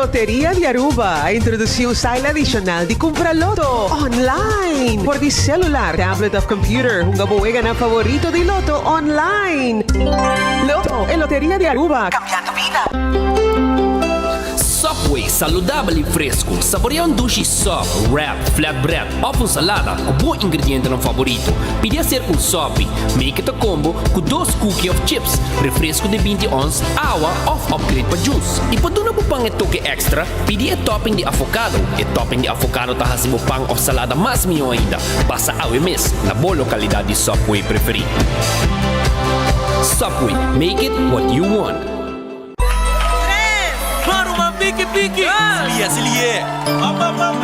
Loteria de Aruba introduziu style adicional de comprar loto online por di celular, tablet of computer. Hunga buega na favorito di loto online. Loto e Loteria de Aruba, cambiando vida. Subway, saudável e fresco. Saboreia um duche soft, wrap, flatbread, ou salada com bom ingrediente no favorito. Podia ser um sope, make it a combo com 2 cookies of chips, refresco de 20 ons, água ou upgrade para juice. E para não pang e toque extra, pedia topping de avocado. E topping de avocado tá hasibo pang ou salada mais melhor ainda. Basta awe mes na boa localidade de Subway preferido. Subway, make it what you want. Pique, se lié.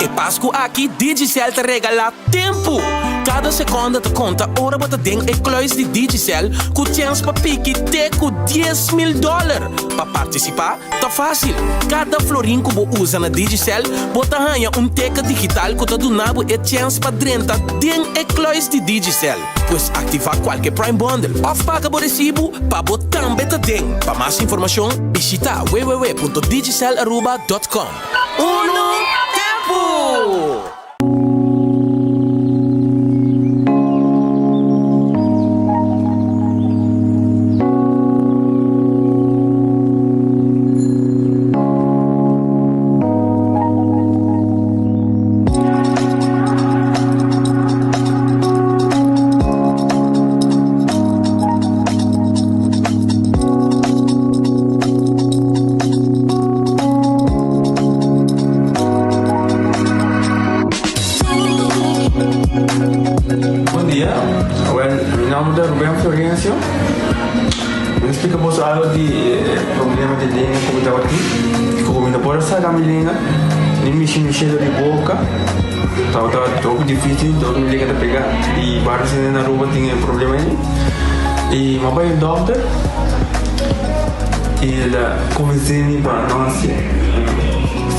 E Páscoa aqui, Digicel te regala tempo. Cada segunda te conta, ora bota ding e kluis de Digicel. Com chance pa pique, te com $10,000. Para participar, tá fácil. Cada florim que você usa na Digicel, bota ganha teca digital que tá donado e chance pa drenta ding e kluis de Digicel. Pois ativar qualquer Prime Bundle ou paga o recibo para botar também te ding. Para mais informação, visita www.digicelaruba.com. Tempo! Cheiro de boca, estava pouco difícil, todo mundo liga a pegar e vários na rua tinham problema aí. E meu pai é doutor e ele convenceu-me para nós, se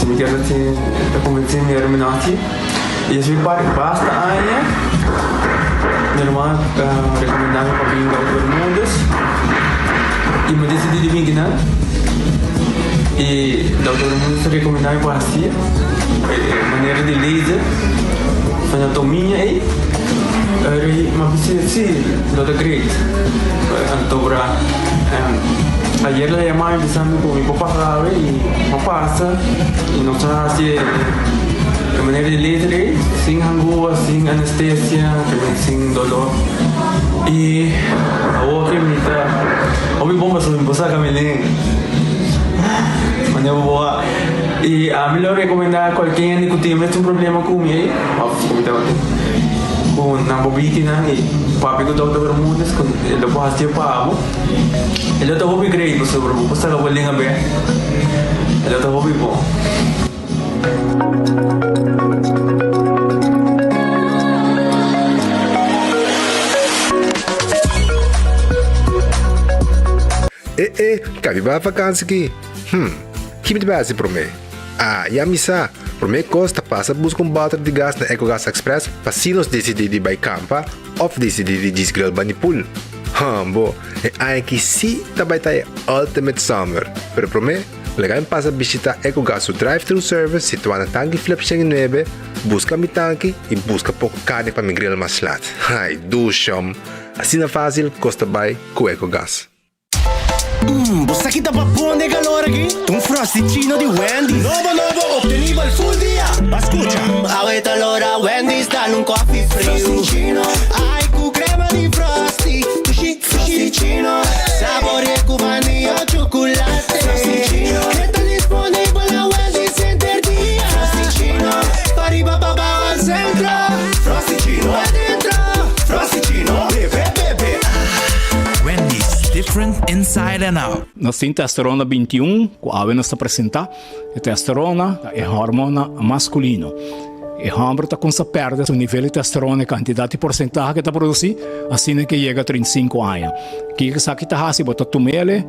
me quer assim, convenceu-me a terminar e eu basta aí, minha irmã recomendava para vir para todo mundo e me decidi de vir né? E todo mundo recomendava para assim. Maneira de laser, anatomia e mas sim, não acredito. Então para ayer la llamaba empezando con mi papá sabe y no pasa y no se hace de manera de laser, sin angúa, sin anestesia, sin dolor y ahora que me está, hoy bomba sobre mi esposa Camilén, mañana boa. E a mim eu recomendar a qualquer que tenha um problema com ele, com na bobina e papi que doutor Bermudes, ele pode fazer para ele está hobby great sobre o você não vai ligar bem, ele está hobby bom. Cabe para vacância aqui. Que me base para mim? E a missa, para mim custa passa buscar balde de gás na EcoGas Express para se nos decidir de ir campa ou decidir de desgrill banipul. Bo, e aqui sim também tá Ultimate Summer. Pero para mim, legal passa visitar EcoGas o drive-thru service situado na tanque Flip 9, busca mi tanque e busca pouco carne para mi grill mais lat. Ai, dusham. Assim é fácil, custa bem com EcoGas. Você aqui tá papão de calor aqui? Um frosticino de Wendy. Novo, obtenible full dia. Escucha. Ahorita l'ora Wendy está num coffee frio. Frosticino. Ai, com crema de frosty. Frosticino. Sabore com vanilla ou chocolate. Frosticino. Que tá disponível na Wendy Center dia. Frosticino. Pariba babá al centro. Frosticino. Adentro. Frosticino. Bebe. Wendy's. Different inside and out. Nós temos testosterona 21, que a nos apresenta. A testosterona é hormona masculino. E o homem está com essa perda o nível de testosterona e quantidade de porcentagem que está produzindo, assim que chega a 35 anos. Que sabe que está assim, bota tomele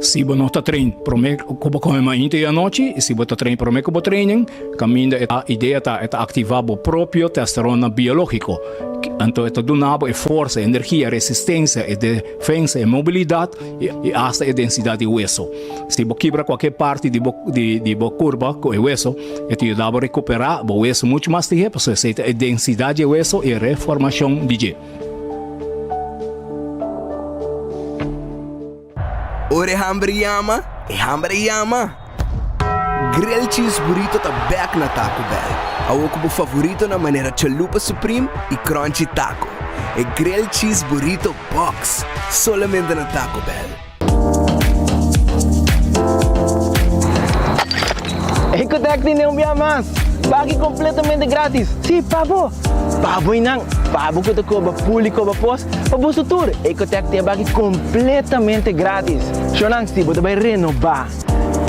Se você não está treinando, prometo que você come mais à noite, e se você está treinando, prometo que você training, caminho a ideia é ativar o próprio testosterona biológico. Então, é donado força, energia, resistência, defesa, mobilidade e até a densidade de hueso. Se você quebra qualquer parte de curva com o hueso, te ajuda a recuperar o hueso muito mais tempo, porque você tem a densidade de hueso e reformação de gê. Ore hambriyama, hambriyama. Grill cheese burrito tá back na Taco Bell. Awo ko favorito na maneira chalupa supreme e crunchy taco. E grill cheese burrito box, solamente na Taco Bell. Ecotec din yung biyamas. Bagi completamente grátis. Si, pabo. Pabo inang. Pabo ko ko ba puli ko ba pos. Pabo sutur. Ecotec tem bagi completamente grátis. Shonang si, bota vai renovar,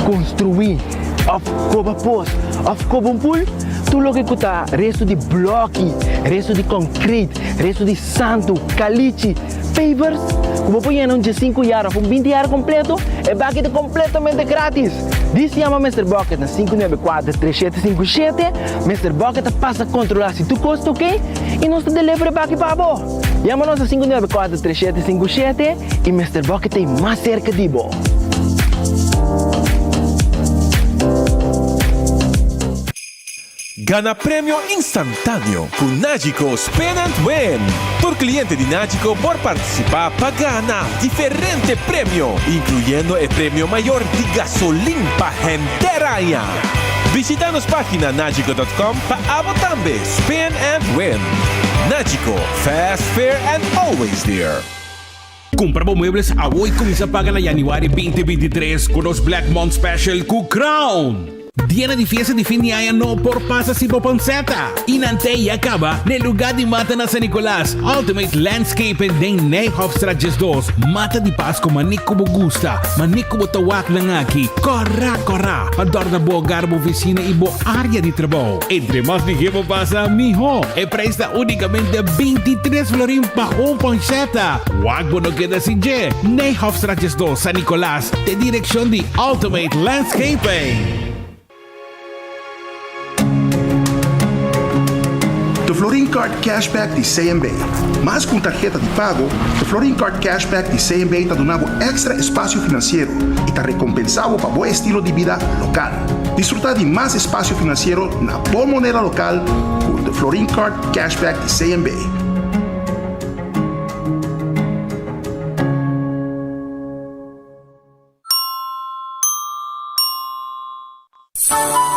construir, of ko ba pos, of ko bom pool. Tulo que kuta resto de bloque, resto de concrete, resto de santo, caliche, pavers. Como põe de 5 horas com 20 horas completo, é bucket completamente grátis. Diz chama Mr. Bucket na 594-3757. Mr. Bucket passa a controlar se tu custa, ok? E nós te delivery bucket para bo. Chama-nos a 594-3757 e Mr. Bucket tem mais cerca de bo. Gana premio instantáneo con Nagico Spin and Win. Por cliente de Nagico por participar para ganar diferente premio, incluyendo el premio mayor de gasolina para gente. Visita nuestra página nagico.com para votar Spin and Win. Nagico, fast, fair and always there. Compra muebles a hoy comienza a pagar en January 2023 con los Black Month Special con Crown. Dia de fiesta de fin de año por pasa si poponceta. Inante y acaba en el lugar de mata na San Nicolás. Ultimate Landscaping den Nijhoffstraatjes 2. Mata de Pasco manico mo gusta. Manico mo tawak lang aki. Corra. Ador na bo garbo oficina e bo área de trabalho. Entre mais ninguém mo pasa, mijo. E presta unicamente 23 florin pa un ponceta. Wag mo no queda si je. Nijhoffstraatjes 2 San Nicolás. De dirección de Ultimate Landscaping. The Florin Card Cashback de CMB. Mas com tarjeta de pago, The Florin Card Cashback de CMB está donando extra espaço financeiro e está recompensado para bom estilo de vida local. Disfrutar de mais espaço financeiro na boa moneda local com The Florin Card Cashback de CMB.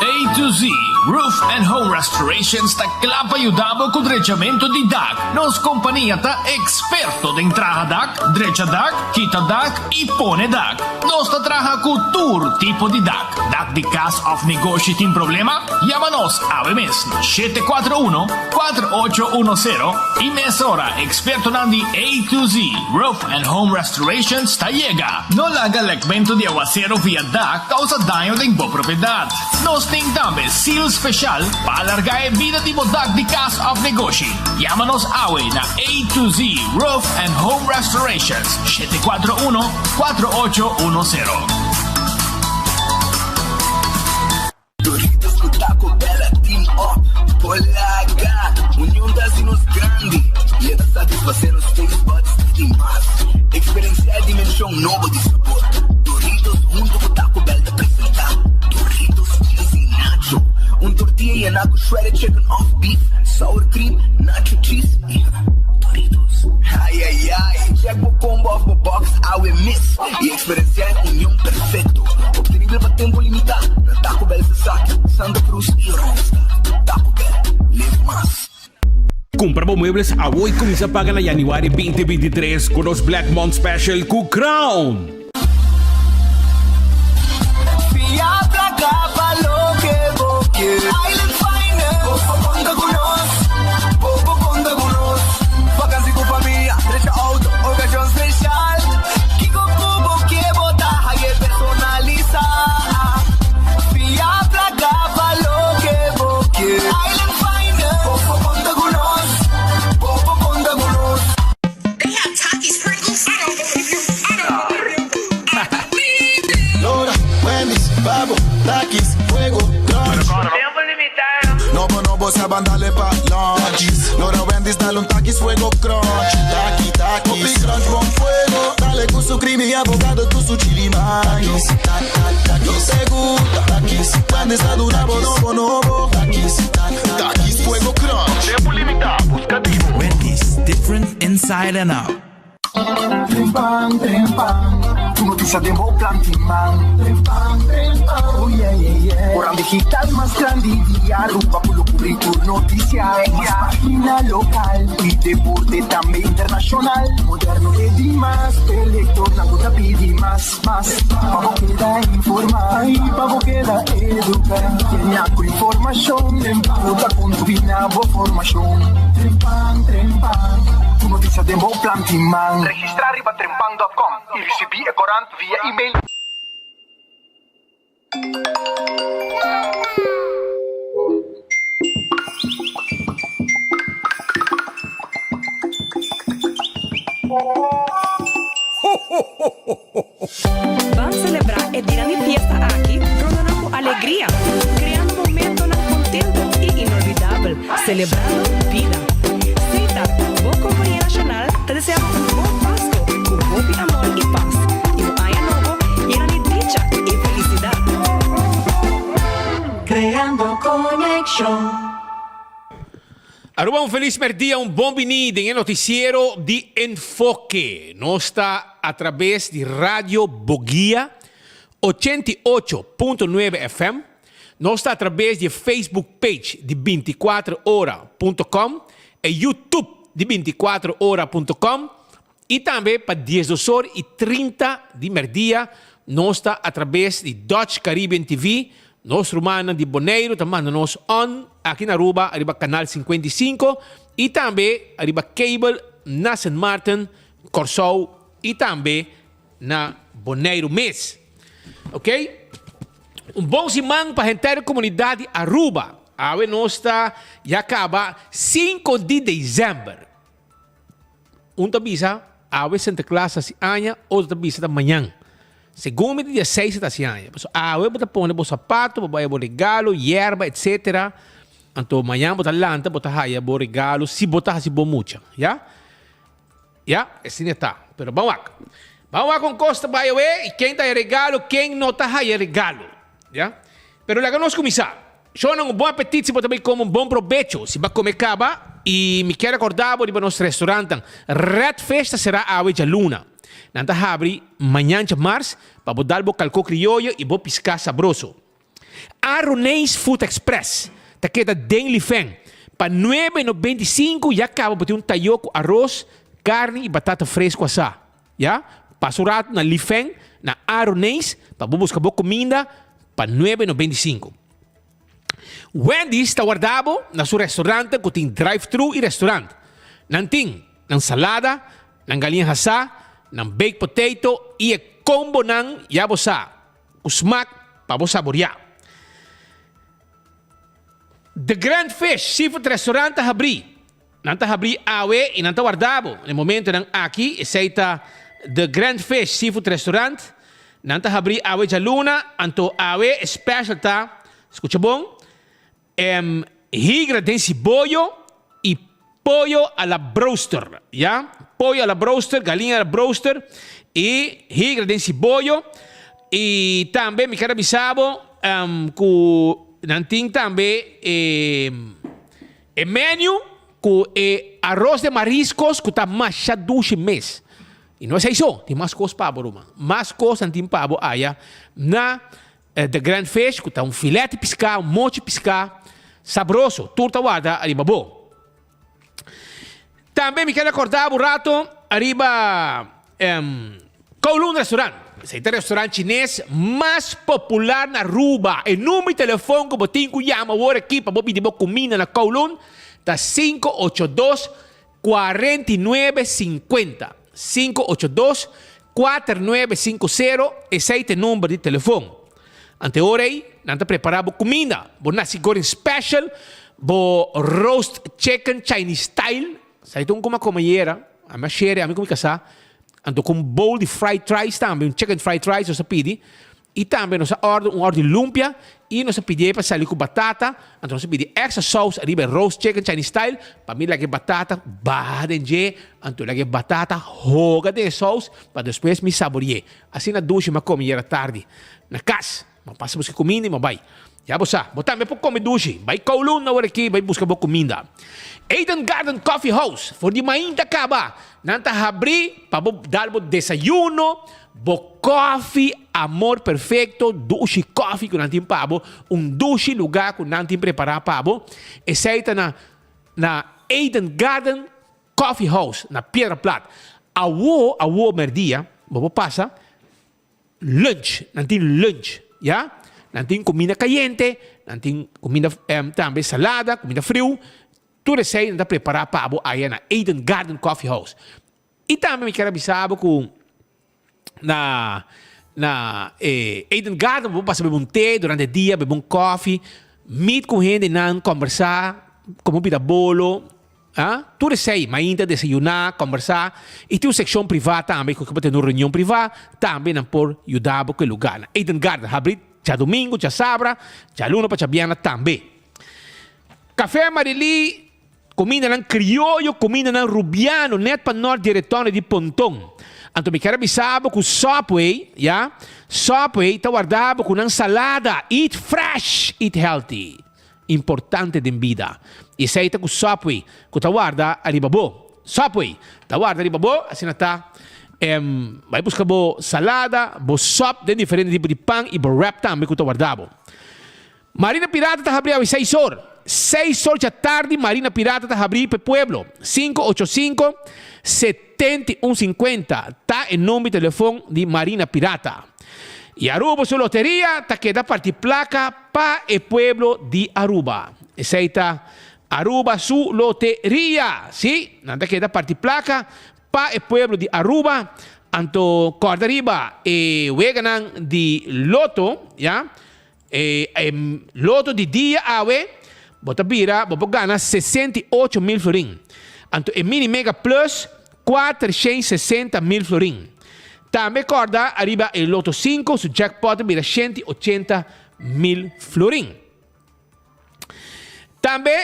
A to Z Roof and Home Restorations ta clapa aiutavo con drecciamento di DAC. Nos compagnia ta esperto de entrada DAC, dreccia DAC, quita DAC e pone DAC. Nos ta traja con tour tipo di DAC. DAC di cas of negócio tem problema? Llámanos a mes 741-4810 e mesora experto nandi A to Z Roof and Home Restorations ta llega. No laga legmento de aguacero via DAC causa daño de boa propriedade. Nos tem também seal special para alargar a vida de DAC de cas of negócio. Llámanos awe na A to Z Roof and Home Restorations 741-4810. Doritos com Taco Bell team up. Polaga, união das inos grande. E da satisfazer os taste buds de mais. Experienciar a dimensão nova de sabor. Doritos junto com Taco Bell te apresentar. Doritos cheesy nacho. Tortilla e nacho shredded chicken off beef. Sour cream, nacho cheese. Doritos. Ai. Check o combo off the box, I will miss. E experienciar a união perfeito. Obtenível para tempo limitado. Na Taco Bell Sasaki, Santa Cruz e Rosta. Taco Bell, live más. Compra muebles a hoy comienza a pagar en January 2023 con los Black Month Special con Crown. Fiatra capa lo que vos quieres. Island Finance. Popo ponte con nos. Vacancy con familia, derecha auto, ocasión special. Kiko Kubo que botar, hay personaliza. Fiatra capa lo que vos quieres. Island Finance. Popo ponte con nos. They have Takis, Pringles. I don't believe you. van dale pa' lunch. Lora Wendy's dale un taquis fuego crunch. Taki taki, Popi crunch con fuego. Dale con su creamy y avocado, tu su chili manis. No te gusta takis. Wendy's dale un abono novo. Takis fuego crunch. Tiempo limitado, buscativo. Wendy's, different inside and out. Trempang, tu noticia de Planting Man. Trempang, oh yeah, yeah, yeah. Orang digital más grande día, rupa por lo currículum noticia. Más página local y deporte también internacional. Moderno de más, elector, na gota pidi más. Pavo queda informar, pavo queda educar. Tiene con información, puta combinado formación. Trempang, tu noticia de Planting Man. Registrare a trempang.com e ricevere corrente via email. Vamos celebrar e dia de festa aqui, tornando alegria, criando momento contento e inolvidável, celebrando vida. Seita, boa companhia nacional, te deseamos um bom Páscoa, com muito amor e paz. E no ano novo, lleno de dicha e felicidade. Creando conexão. Aruba, un feliz merdia, un buon venida in noticiero di Enfoque. Nos está a través de Radio Boguia 88.9 FM. Nos está a través de Facebook page de 24hora.com e YouTube de 24hora.com e também para 10h30 de merdia nos está a través de Dutch Caribbean TV. Nos romana de Bonaire, também nos on aqui na Aruba, arriba canal 55 e também arriba cable na St. Martin, Corsou e também na Bonaire mês. Ok? Bom semana para a inteira comunidade Aruba. A nós está e acaba 5 de dezembro. Bisa, a Santa Claus se aña, outra bisa da manhã. Segundo dia 6 da manhã. A você põe o sapato, vai o regalo, erva, etc. Então amanhã você lanta, você raia o regalo, se botar se bom muito, já? Já? Assim está. Pero vamos lá. Vamos lá com Costa vai e quem tá regalo, quem não tá raia regalo, já? Pero lá que nós começar. Eu não um bom apetite, se você também come um bom proveito, se vai comer caba e me quer acordar de nosso restaurante. Red Festa será a hoje luna. Nanta abre manhã de março para botar o calco criollo e vou piscar sabroso. Aronês Food Express, tá queda den lifeng. Para 9,95 já acaba de ter um taioco, arroz, carne e batata fresca assá. Já? Passo rato na lifeng, na Aronês, para buscar boa comida para 9,95. Wendy's está guardado na seu restaurante que tem drive-thru e restaurante. Nanting, ng salada, ng galinha assá, ng baked potato e combo ng yabosa. Usmak para você saborear. The Grand Fish Seafood Restaurant abri. Nanta abri awe e nanta guardado. No momento ng aqui, aceita The Grand Fish Seafood Restaurant. Nanta abri awe ja luna, anto awe special ta. Escucha bom? Higra de cibollo e pollo a la broster, ¿ya? Pollo a la broster, galinha a la broster e higra de cibollo e também me quero avisar com nanting também menu com arroz de mariscos que está mais duche mês. E não é isso, tem mais coisas para Roma. Mais coisas tem para aí na The Grand Fish, que está um filete piscar, um monte de piscar. Sabroso, turta guarda, arriba bom. Também me quero acordar um rato, arriba Kowloon Restaurant. Esse é o restaurante chinês mais popular na Aruba. O número de telefone que você tem que chamar agora aqui para você pedir comida na Kowloon está 582-4950. 582-4950. Esse é o número de telefone. Ante hora aí, nanta preparar a comida. Bo nasi goreng special, bo roast chicken Chinese style. Sa itong kumakomayera, ama share, ami kumikasa. Anto com bowl de fried rice também, chicken fried rice, o sa pidi. E também nossa ordem lumpia E nós pedimos para sair com batata. Então nós pedimos extra sauce, arriba roast chicken Chinese style. Para mim, lagi batata, badenje. Então lagi batata, hoga de sauce. Para depois me saborear. Assim na ducha, mas come era tarde. Na casa, mas passa buscar comida e vai. Já você, botar me por comer ducha. Vai kaulun na hora aqui, vai buscar boa comida. Eden Garden Coffee House, for di mainta kaba. Nanta abrir, para dar desayuno, bo coffee, amor perfecto, dushi coffee com nantin pabo, dushi lugar com nantin preparar pabo. Essa na Eden Garden Coffee House, na Piedra Plata. Awo merdia, bobo passa nantin lunch, ya? Nantin comida caliente, nantin comida também salada, comida frio. Tudo isso aí, preparar pabo aí na Eden Garden Coffee House. E também me quero avisar com na Eden Garden, vou passar beber té durante o dia, beber coffee, meet com gente, não conversar, como pida bolo, tudo isso aí, mas ainda desayunar, conversar. E tem uma secção privada também, que pode ter uma reunião privada, também não por ajudar com o lugar. Eden Garden, abrir já domingo, já sábado, já luna para já também. Café Marili, comida ng criollo, comida ng rubiano, net pa nord diretone di Pontong. Anto mi quero avisar com Subway, ya? Subway tá guardado com uma salada, eat fresh, eat healthy. Importante de vida. E sei tá com Subway, que tá guarda alibabo. Subway, tá guarda alibabo, assim tá. Vai buscar bo salada, bo sop de diferente tipo de pão e bo wrap também que tá guardado. Marina Pirata tá abrindo às 6 horas. 6 horas da tarde, Marina Pirata está abrindo para o pueblo. 585-7150. Está em nome do telefone de Marina Pirata. E Aruba, sua loteria, está queda parte placa para o pueblo de Aruba. Essa está Aruba, sua loteria. Sim, não queda parte placa para o pueblo de Aruba. Anto, corda arriba, weganan de loto, ya? Loto de dia, awe. Bota bira, bobo gana 68 mil florin. Anto e mini mega plus 460 mil florin. Também corda arriba el loto 5 su jackpot bira 180 mil florin. Também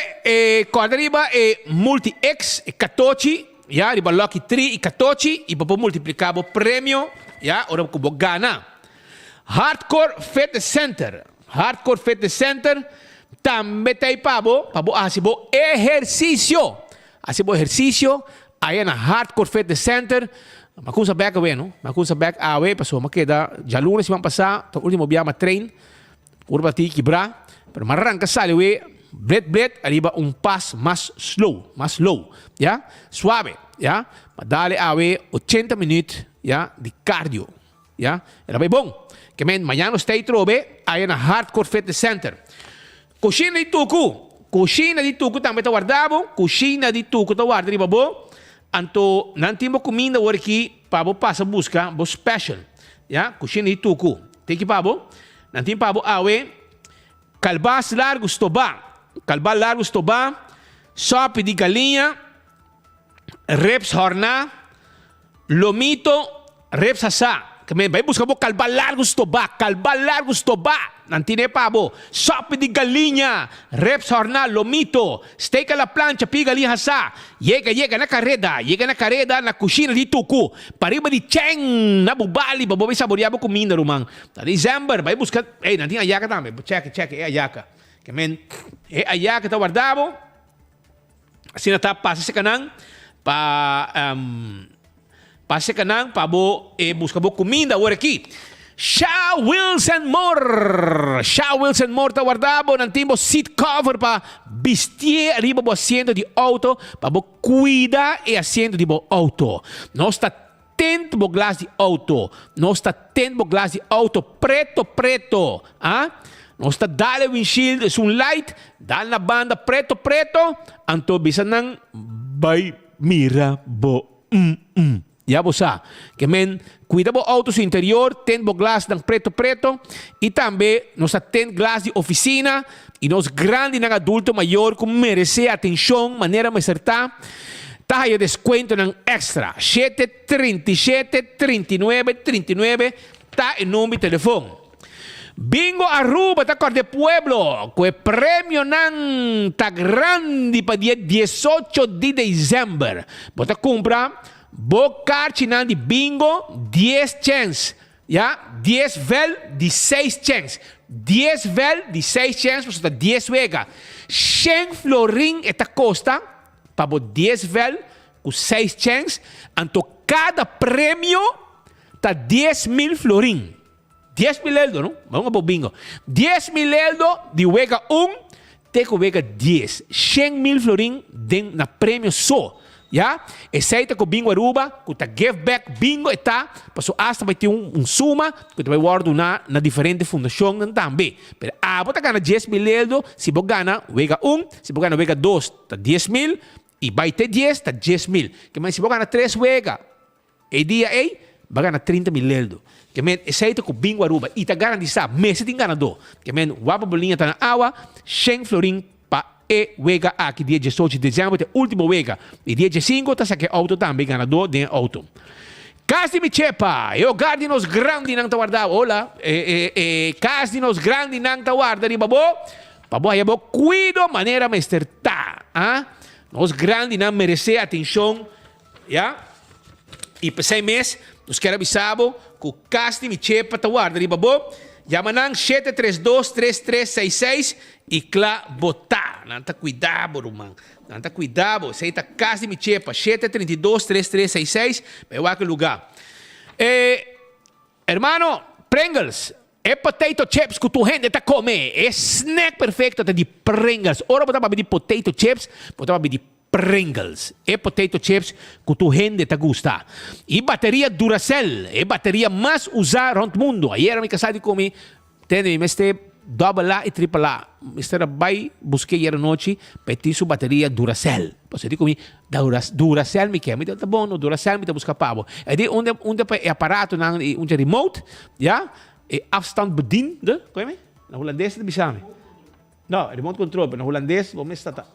corda arriba multi X 14, ya arriba lucky 3 e 14 e bobo multiplicabo prêmio, ya ora bobo gana. Hardcore Fitness Center. Hardcore Fitness Center também tem pabo asibo exercício. Asibo exercício aí na Hardcore Fitness Center. Makunsa back away, no? Makunsa back away, passou, makeda, já lunes vão passar, o último dia train, urba ti quebrar, pero marranca sale we, bled, arriba pass mais slow, ya? Suave, ya? Dale away 80 minutos, ya, de cardio, ya? Era bem bom. Que men amanhã stay trobe aí na Hardcore Fitness Center. Coxina de tuco também está guardado. Coxina de tuco está guardado, babo. Anto, não temos comida agora aqui para passar a buscar bo special. Ya, coxina de tuco. Tem que babo. Não tem babo awe. Calbas largos toba. Sopa de galinha. Reps horna. Lomito. Reps assá. Kami vai buscar bo calba largos toba. Nantine pabo, sopa de galinha, reps hornal, lomito, steak a la plancha, pi galinha hasa. Llega na carreda, na coxina de tucu. Pariba de cheng, na bubali, babo vai saborear bo comida, rumang. Na December, vai buscar, nanti ayaca também, check, ayaca. Kami, ayaca tá guardado. Assim na tá, passa se canang, passa canang, bo buscar bo comida, agora aqui. Shaw Wilson More está guardado, não temos seat cover para vestir arriba do assento de auto, para cuidar o assento de auto. Não está tendo o glass de auto, preto, não está dale windshield, sunlight, dale na banda preto, anto bisa nang bay mira bo Ya bosa, que men cuida bo auto su interior, ten bo glass ng preto e também nos ten glass de oficina e nos grande ng adulto maior kung merece atenção, maneira mais certa, tayo descuento ng extra 737 39 39 tá em nome telefone. Bingo Aruba, ta Cor de Pueblo, que prêmio nan ta grande para dia 18 de dezembro. Bota compra, bocarte nan de bingo 10 chance. Ja, 10 vel de 6 chance. 10 vel de 6 chance, portanto 10 wega. 100 florin esta costa, para 10 vel com 6 chance, então cada prêmio tá 10.000 florin. 10.000 eldo, não? Vamos para o bingo. 10.000 eldo de wega 1, te com wega 10. 100.000 florin na prêmio só. Ja? Aceita com bingo Aruba, com ta give back bingo eta, passo hasta vai ter suma, que tu vai guardar na diferente fundação também. Pero bota gana 10.000 eldo, se você gana wega 1, se você gana wega 2, tá 10.000, e vai ter 10, tá 10.000. Que mais se você gana 3 wega, e dia aí, vai ganhar 30.000 eldo. Que men aceita com bingo Aruba, e tá garantizado, mês tem ganador. Que men wapa bolinha tá na água, 100 florin e wega aqui dia 18 de dezembro, é último wega. E dia 15 tá saque auto também ganador de auto. Casa de Michepa, eu guardi nos grande nang tawarda. Olá, casa de nos grande nang tawarda di babo. Babo aí babo cuido maneira mester tá, Nos grande nang merece atenção, já? E para 6 meses, nos quero avisar que casa de Michepa tawarda di babo. Yamanang 732-3366 e clá botar. Nanta cuidado, rumang. Nanta cuidado. Sei tá casa de Michepa 732-3366. Vai aquele lugar. Hermano, Pringles. É potato chips que tu gente tá comer. É snack perfeito de Pringles. Ora botar para pedir potato chips, botar para pedir Pringles. É potato chips que tu gente tá gusta. E bateria Duracell. É bateria mais usada no mundo. Ayer me casado comigo. Tem este double A e triple A. Mister vai busquei ayer noite pedir sua bateria Duracell. Você diz comigo, Duracell me quer. Me tá bom, no Duracell me tá buscar pavo. É de onde é aparato, onde remote, ja? É afstand bediende. Conhece me? Na holandês de bisame. Não, remote control. Na holandês, vamos estar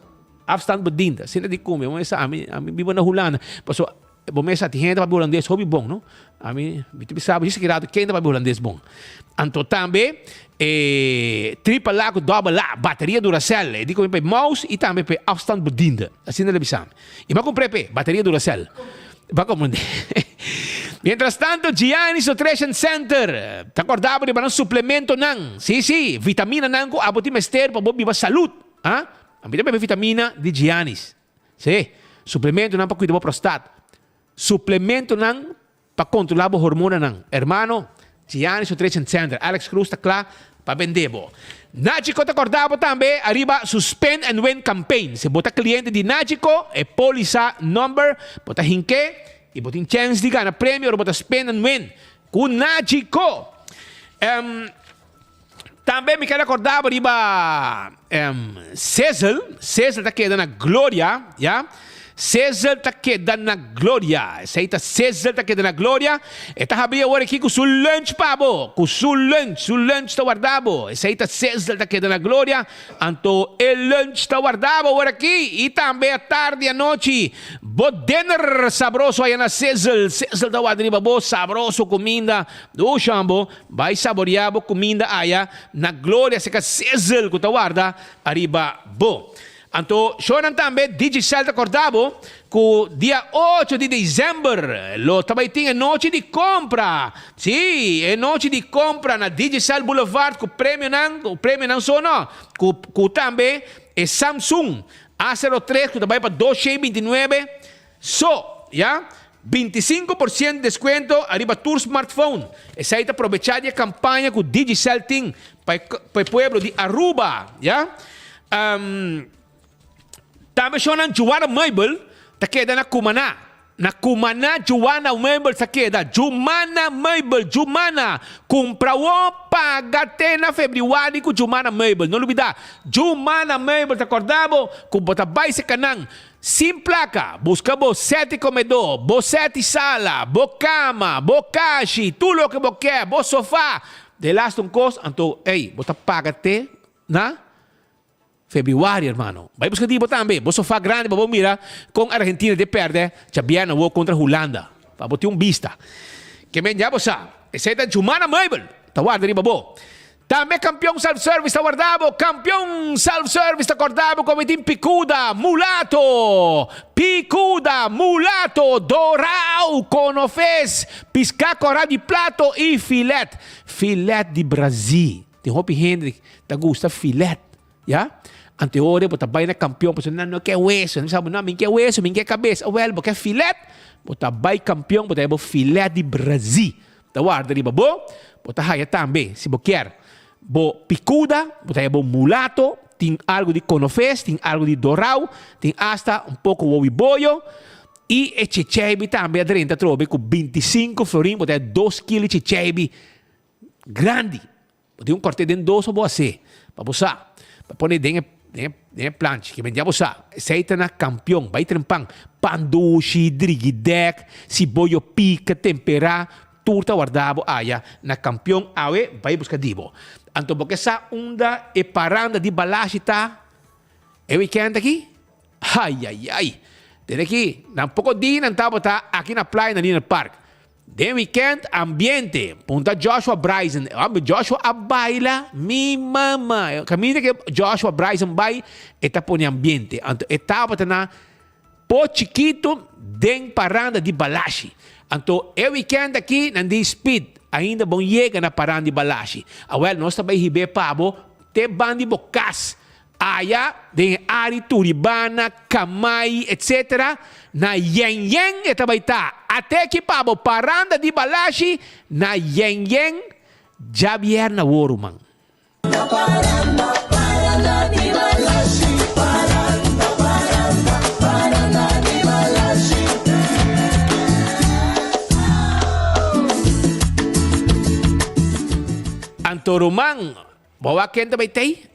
afstand bediende. Sina di come, vamos estar. A mim vivo na Holanda. Passo, vamos estar gente para holandês hobby bom, não? A mim, me sabe, isso que irado quem para holandês bom. Anto também triple A com double A, bateria Duracell. E digo para mouse e também para afstand bediende. Assim na bisame. E mas comprei bateria Duracell. Vai compreender. Mientras tanto, Giannis Nutrition Center. Te acordava de um suplemento nang. Sim, vitamina nang ko abot mester para viva saúde. A mim também vitamina de Giannis. Sim, suplemento nang para cuidar da prostate. Suplemento nang para controlar a hormona nang. Hermano, Giannis Nutrition Center. Alex Cruz está claro para vender. Nagico te acordava também, arriba Suspend and Win Campaign. Se bota cliente de Nagico, é polisa number, bota hinque, e botin chance de ganhar prêmio, ou bota spend and win. Com Nagico. Também me quero acordar, arriba Cecil está quedando na glória, já? César está quedando na glória. Aceita César está quedando na glória. Está abrindo agora aqui com o seu lunch, pabo. Com o seu lunch está guardado. Aceita César está quedando na glória. Então, o lunch está guardado agora aqui. E também à tarde e à noite. Bo dinner sabroso aí na César. César está guardando, bo sabroso comida. Do chambo. Vai saborear bo comida aí na glória. Seca César que está guarda. Arriba, bo. Então, choram também, Digicel te acordava, que dia 8 de dezembro, lo também tinha noite de compra. Sim, é noite de compra na Digicel Boulevard, com o prêmio não só não, que também é Samsung A03, que também para 229, só, já? 25% de desconto arriba tu smartphone. Essa aí está aprovechando a campanha que o Digicel tem para o pueblo de Aruba, já? Também choram Joana Mabel, tá queda na Cumaná. Na Cumaná, Joana Mabel tá queda. Joana Mabel, Joana. Compra o pagate na februário com Joana Mabel. Não olvidar. Joana Mabel, tá acordado? Com bota baixo canang. Sem placa. Busca bo 7 comedor, bo 7 sala, bo cama, bo caixa, tudo o que bo quer, bo sofá. De last um cost, então, bota pagate na februário, hermano. Vai buscar tipo também. Vou sofá grande, vamos mirar com a Argentina de perder. Chabiana vou contra a Holanda. Para botar vista. Que me já você. Essa é da Jumana Mabel. Tá guarda ali, babo. Também campeão self-service da Guardabo, campeão self-service da Guardabo, como tem picuda, mulato, doral, conofes, piscacorá de plato e filete. Filete de Brasil. Tem Hopi Hendrik, tá gosta filete, já? Anteore, bota vai na campeão, porque não quer hueso, não sabe, não, quer hueso, quer cabeça. Well, porque filete, bota vai campeão, bota é filete de Brasil. Tá guarda riba, bo? Bota raia também, se você quer. Bo picuda, bota é mulato, tem algo de conofes, tem algo de doral, tem hasta pouco oiboio. E é chichebi também, adrenta trobe, com 25 florim, bota é 2 kg de chichebi grande. Bota corte de 2 ou boa ser, para você, para pôr dentro planche, que vendia você, seita na campeão, vai trempang, pandushi, drigidek, ciboio pica, temperar, turta guardabo, aya, na campeão, awe, vai buscar dibo. Anto porque essa onda e paranda de balachita, é weekend aqui? Ai. Tem aqui, na pouco dia, não estava aqui na praia, na Lina Park. De weekend, ambiente. Punta Joshua Bryson. Joshua a baila, mi mama. Caminho que Joshua Bryson vai, está por ambiente. Então, estava na po chiquito, den paranda de balashi. Então, é weekend aqui, nandi speed. Ainda bom chega na paranda de balashi. Well, nós também ribe pabo, te bandi bocas. Aya, de Ari, Turibana, Kamai, etc. Na Yen eta baita. Até que pabo paranda de balashi na Yen Javier na Woruman. Paranda de balashi, paranda de balashi. Antorumang, bawa kenta baitay?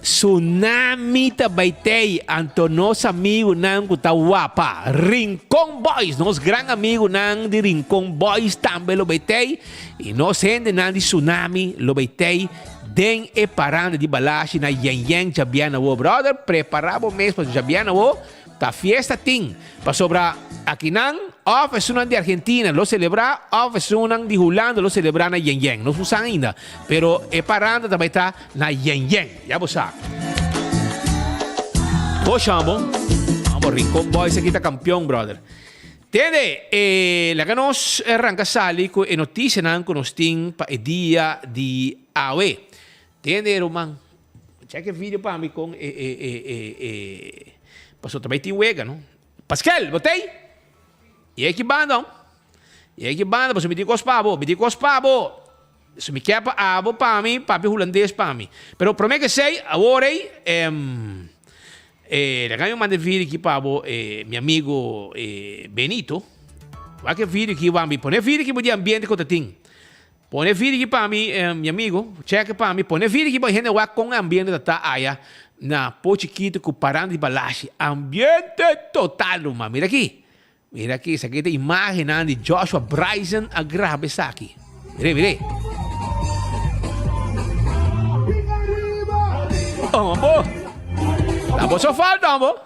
Tsunami tabaitay, anto nos amigo nang kutawapa, Rincon Boys, nos gran amigo nang di Rincon Boys também lo baitay, e nos gente nang di Tsunami lo baitay, den e paranda de balashi na Yen Jabiana wo, brother, preparamos mesmo para Jabiana wo, ta fiesta ting, pa sobra aqui nang, off é sunan de Argentina, lo celebra, off é sunan de Holanda, lo celebra na Yen, não usan ainda, pero e paranda também tá na Yen, já você sabe. O chamo, vamos, Rincon Boys aqui tá campeão, brother. Tende, la que nos arranca sali com a notícia nan que nos tem para o dia de AOE. Tende, Roman, cheque vídeo para mim com passou também tem wega, não? Pascal, botei? E aí que banda, você me diz pabo, se me quer abo para mim, papi holandês para mim. Pero prometo que sei, agora eu mandei vídeo aqui para meu amigo Benito. Vai que vídeo aqui, vai me pôr vídeo aqui para o ambiente que eu tenho. Põe vídeo aqui para mim, meu amigo, checa para mim, põe vídeo aqui para a gente vai com o ambiente da área na Pochiquito com parando de balashi. Ambiente total, mano. Mira aqui, essa aqui é a imagem de Joshua Bryson, a grave essa aqui. Mire. Amor. Tá só falta, amor.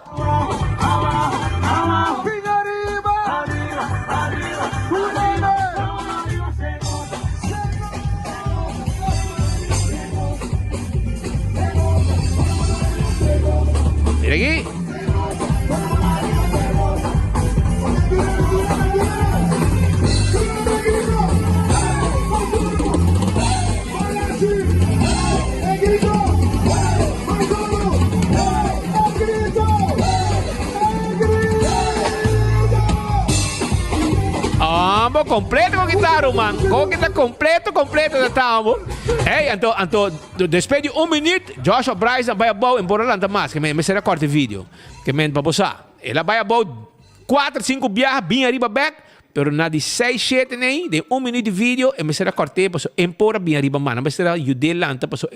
Mira aqui. Ambo completo com guitarra, man. Com guitarra completo da tambo. Hey, então, depois de minuto, Joshua Bryson vai a boa embora lá mais, que me será corte vídeo, que me para você. Ela vai a boa 4, 5 viagens bem arriba back, pero na de 6, 7 nem, de minuto de vídeo, e me será corte, passo embora bem arriba man, me será ajudar lanta, passo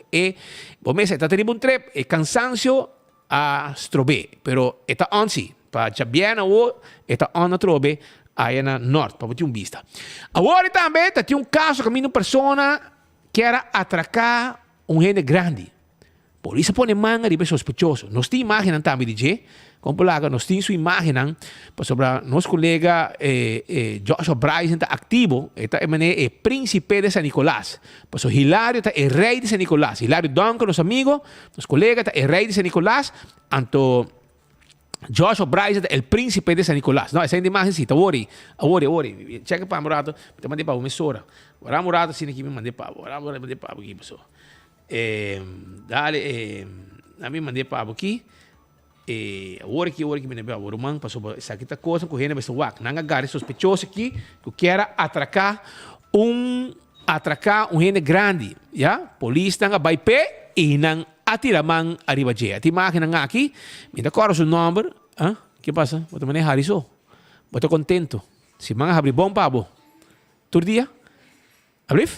bom me está tendo um trip, cansancio a strobe, pero está onsi, para Jabiana ou está on a trobe. Aí na norte, para ter vista. Agora também tem caso que uma pessoa que era atracar gente grande. Por isso põe manga de sospechoso. Nós temos imagem também, DJ, Como polaca, nós temos sua imagem, sobre nosso colega Joshua Bryce está ativo, é príncipe de San Nicolás. Por Hilario é rei de San Nicolás. Hilario Duncan, nosso amigo, nosso colega, é rei de San Nicolás. Anto Joshua Bryce é o príncipe de San Nicolás. Não, essa é a imagem, sim. Ori. Checa para Murato, te mandei para o emissora. Agora Murato, sim, aqui me mandei para aqui, pessoal. Na me mandei para aqui. Agora que me lembra o Romão passou essa aqui tá coisa correndo mas o não agarre sospechoso aqui que quer atracar um rende grande, já? Polícia não vai pé e não atira man arriba je. Ti máquina aqui, me dá coro o número, que passa? Bota mané hariso. Bota contento. Se man abrir bom pabo. Tur dia? Abrir?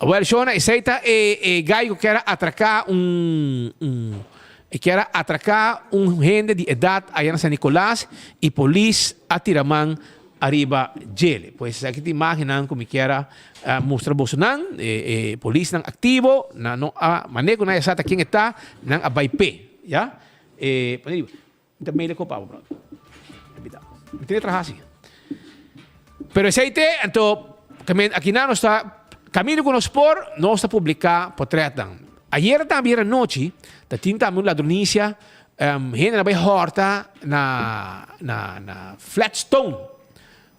Well, Shona, aceita gai que quer atracar quer atracar gente de idade aí na San Nicolás e polícia atiraman arriba gele. Pois aqui te imaginan como quer mostrar Bolsonaro, polícia não ativo, não manejo na exata quem está, não abai pé, já? Também ele copava, bro. Não tem trabalho assim. Pero esse aí então aqui não está caminho com nós por não está publicar portreto. Ayer também era noite, da tinta a ladronícia, gente na horta na Flatstone.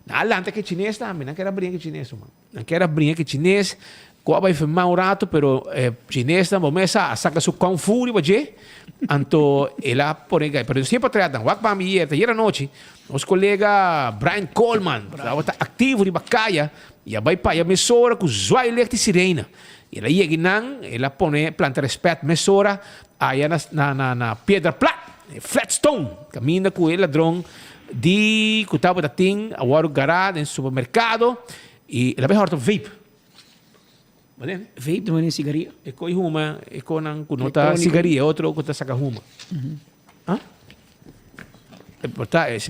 Na Atlanta que chinês também, não quero abrir que chinês, mano. Não quero abrir que chinês, qual vai filmar um rato, pero chinês também, começa a sacar seu kung fu, então ela põe, pero sempre tratam, wak para mim, ayer era noite, nosso colega Brian Coleman, está ativo de Bacaia, e vai para a emissora com zoa eletricirena. Ela chega nan, ela põe planta respeito, mesora, aí na pedra plata, Flatstone, caminha com ele ladrão de que estava da ting, a hora garado no supermercado, e ela vai horta vape. Vape, não é cigarrilha? É com uma, é com nota cigarrilha, outro que saca uma.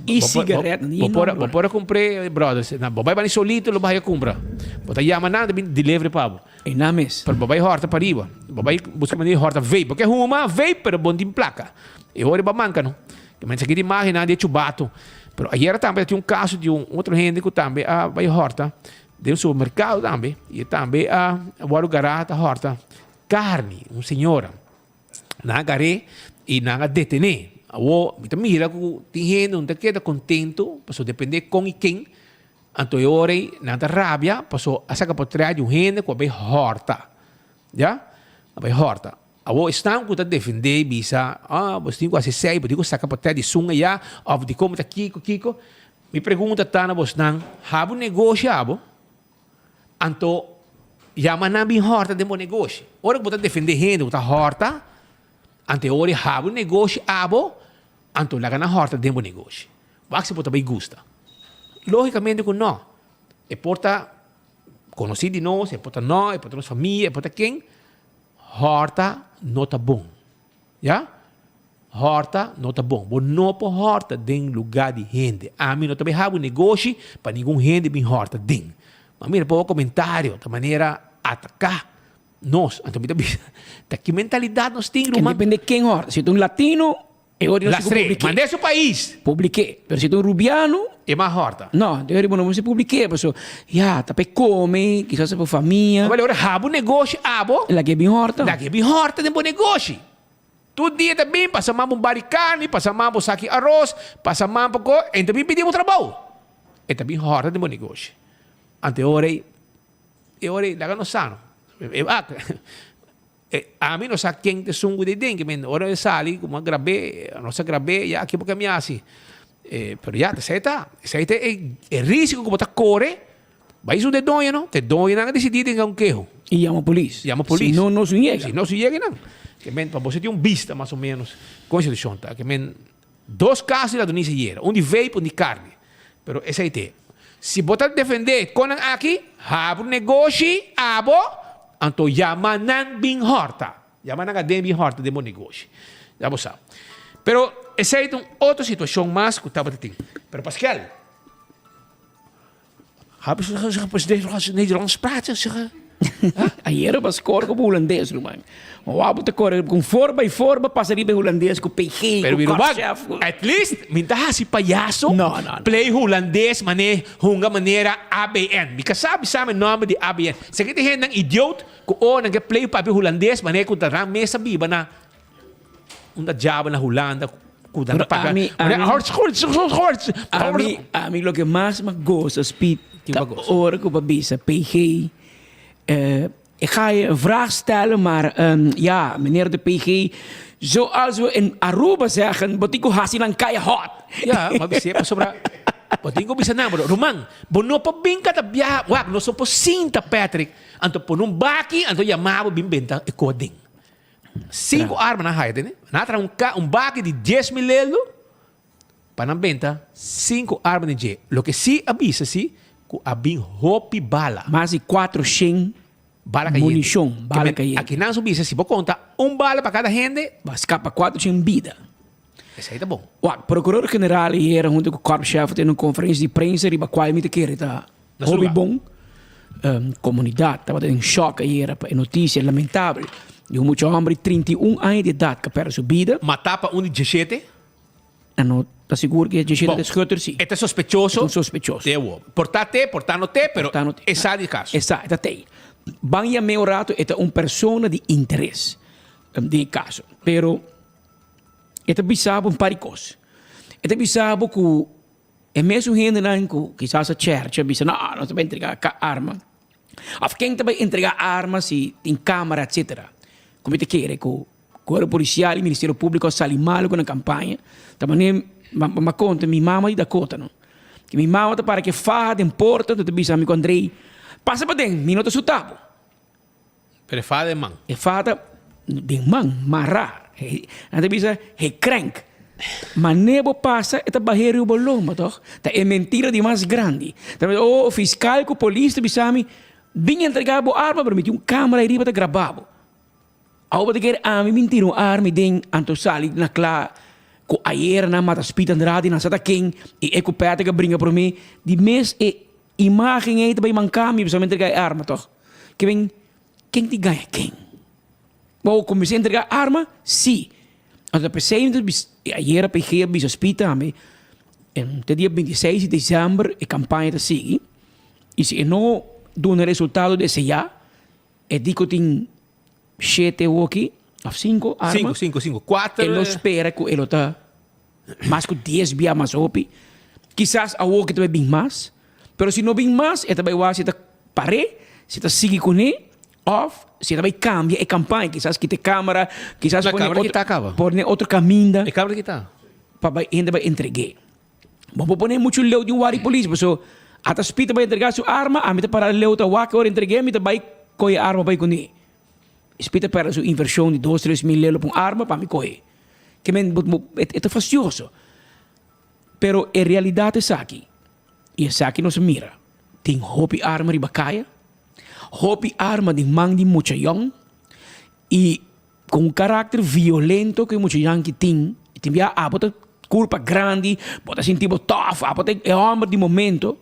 E cigarrete, vou pôr a comprar, brother. Vou vai solito, lo vai comprar. Vou tá chamar nada de delivery pabo. E na mes. Pero vai horta para riba. Vai buscar maneira horta vape, porque uma vape pero bom de placa. E hora ba manca não. Que mas aqui de imagem de chubato. Pero ayer também tinha caso de outro gente que também vai horta de supermercado também e também agora o garata horta carne, senhora. Na gare e na detener. Mira que tem gente não queda contento, passou depender com e quem. Então eu orei nada rabia, passou a sacar por trás de gente que vai horta, já? Vai horta. Abo estão que tá defender bisa, você tem quase sei, porque eu sacar por trás de sunga já, ou de como tá Kiko. Me pergunta tá na você não, habo negócio abo. Então já não bem horta de bom negócio. Ora que você defender gente que tá horta, anteori habo negócio abo, anto laga na horta de bom negócio. Vai se bem gusta. Logicamente que não. É porta conhecido de nós, é porta nós, é porta nossa família, é porta quem. Horta não tá bom. Já? Horta não tá bom. Bom não por horta de lugar de gente. A mim não também habo negócio para nenhum gente bem horta de. Mas mira, por comentário, de maneira atacar. Nós, então, que mentalidade nós temos, Romano? Depende de quem horta. Se tu latino, eu não sei publicar. Mas nesse país. Publiquei. Mas se tu rubiano, é mais horta. Não, eu não sei publicar. Mas, tá para comer, quizás para família. Mas agora, habo negócio, abo. Lá que é bem horta. Lá que é bem horta, de bom negócio. Todo dia também, passamos um baricane, passamos um saque arroz, passamos um pouco, e também pedimos trabalho. É também horta de bom negócio. Ante ora, lá não sano. A mim não sabe quem te sungo de dentro, que ora é sali, como grave, nossa grave, já aqui porque me assim. Pero já, aceita é risco como tá corre, vai isso de doia, não? Te doia não decidir em um queijo. E chama a polícia. Chama a polícia. Se não se chega. Se não se chega, não. Que men, para você ter vista mais ou menos com essa situação, tá? Que men, dois casos da Tunísia era, um de vape, um de carne. Pero essa aí se botar defender com aqui, habo negócio, abo, então yamanan bin horta. Yamanan a den bin horta de bom negócio. Já você sabe. Pero essa é outra situação mais que estava tendo. Pero Pascal, hebben ze Nederlands praten? Ayer was score com o holandês, man. O abo te corre com 4x4 passaria para holandês com PG, Pero com Birubag, chef. at least, minta si payaso, No. play holandês, hunga maneira ABN. Because sabi sa amin nome de ABN. Sa kita hen ng idiot, kung nag-play papi holandês, kung tarang mesa biba na, unda java na Holanda, kuda na paga. A mí lo que más me gosta is Piet, dat oren op een beetje PG. Ik ga je een vraag stellen, maar ja, meneer de PG, zoals we in Aruba zeggen, botiko hasilang kaya hot. Ja, maar bisa pa sobra. Botiko bisa na, bro. Romang, bono pa bingka ta biya, wag no so po sinta Patrick, anto punong baki, anto yamabo bimbenta e coding. 5 armas na hayat, né? Natra um baki de 10 mil euro, para benta 5 armas de J. Lo que sí avisa, sí, que abin hopi bala. Mais de 400 bala munição, bala caiente. Aqui não subisse, se você conta bala para cada gente, vai escapar 400 vida. Isso aí tá bom. O procurador-general era junto com o corpo-chefe tem uma conferência de prensa e qual me querer tá hobby bom. Comunidade estava em choque aí era notícia lamentável. E um muito homem de 31 anos de idade que perdeu sua vida. Matava um de 17. Não está seguro que é 17 de scutter, sim. É sospechoso. É sospechoso. Portate, pero essa de caso. Essa, tem. Banha meu rato é uma pessoa de interesse de caso. Pero é bizarro um paricos. É bizarro que é mesmo gente não que quizás a church bisa não se vai entregar arma. Of quem vai entregar armas e tem câmara, etc. Como te quer que o Corpo Policial e o Ministério Público saem mal com a campanha. Também me conta minha mãe da cota, não? Que minha mãe tá para que faça de porta, tu bisa amigo Andrei. Passa para dentro, minuto sutabo. Pero fada de man. É fada de man, marrar. Anda bisa é crank. Mas nebo passa é barreira o boloma, toch? Tá é mentira de mais grande. Tá o fiscal com polícia bisami vinha entregar a arma para mim, câmera aí para gravar. Ao para que a mim mentira arma den anto sali na clá com ayer na mata spita Andrade na sata quem e eco peta que brinca para mim de mês e imagem aí também mancar me para entregar a arma, toch? Que vem quem te ganha quem? Bom, comecei a entregar a arma? Sim. Als de presidente ayer PG bisa spita ame en dia 26 de dezembro a campanha da SIG e se não dá um resultado desse já é dico tem 7 ou aqui of 5 armas 5 4 ele espera que ele tá mais que 10 via mais opi quizás a o que também bem mais pero se não bem mais é também o se tá pare se tá sigue com ele of se também cambia a campanha quizás que te câmera quizás põe outro caminho a câmera que tá para ainda vai entregar vamos pôr muito leu de um wari polícia pessoal até spita vai entregar sua arma a mim para leu tá waka or entregar me vai coi a arma vai com ele spita para sua inversão de 2-3 mil euro por arma para me coi que men é fastidioso pero a realidade é aqui e essa aqui não se mira tem hobby arma de bacaia hobby arma de man de mucha young e com um caráter violento que mucha young que tem a bota culpa grande bota sentir tough a bota é homem de momento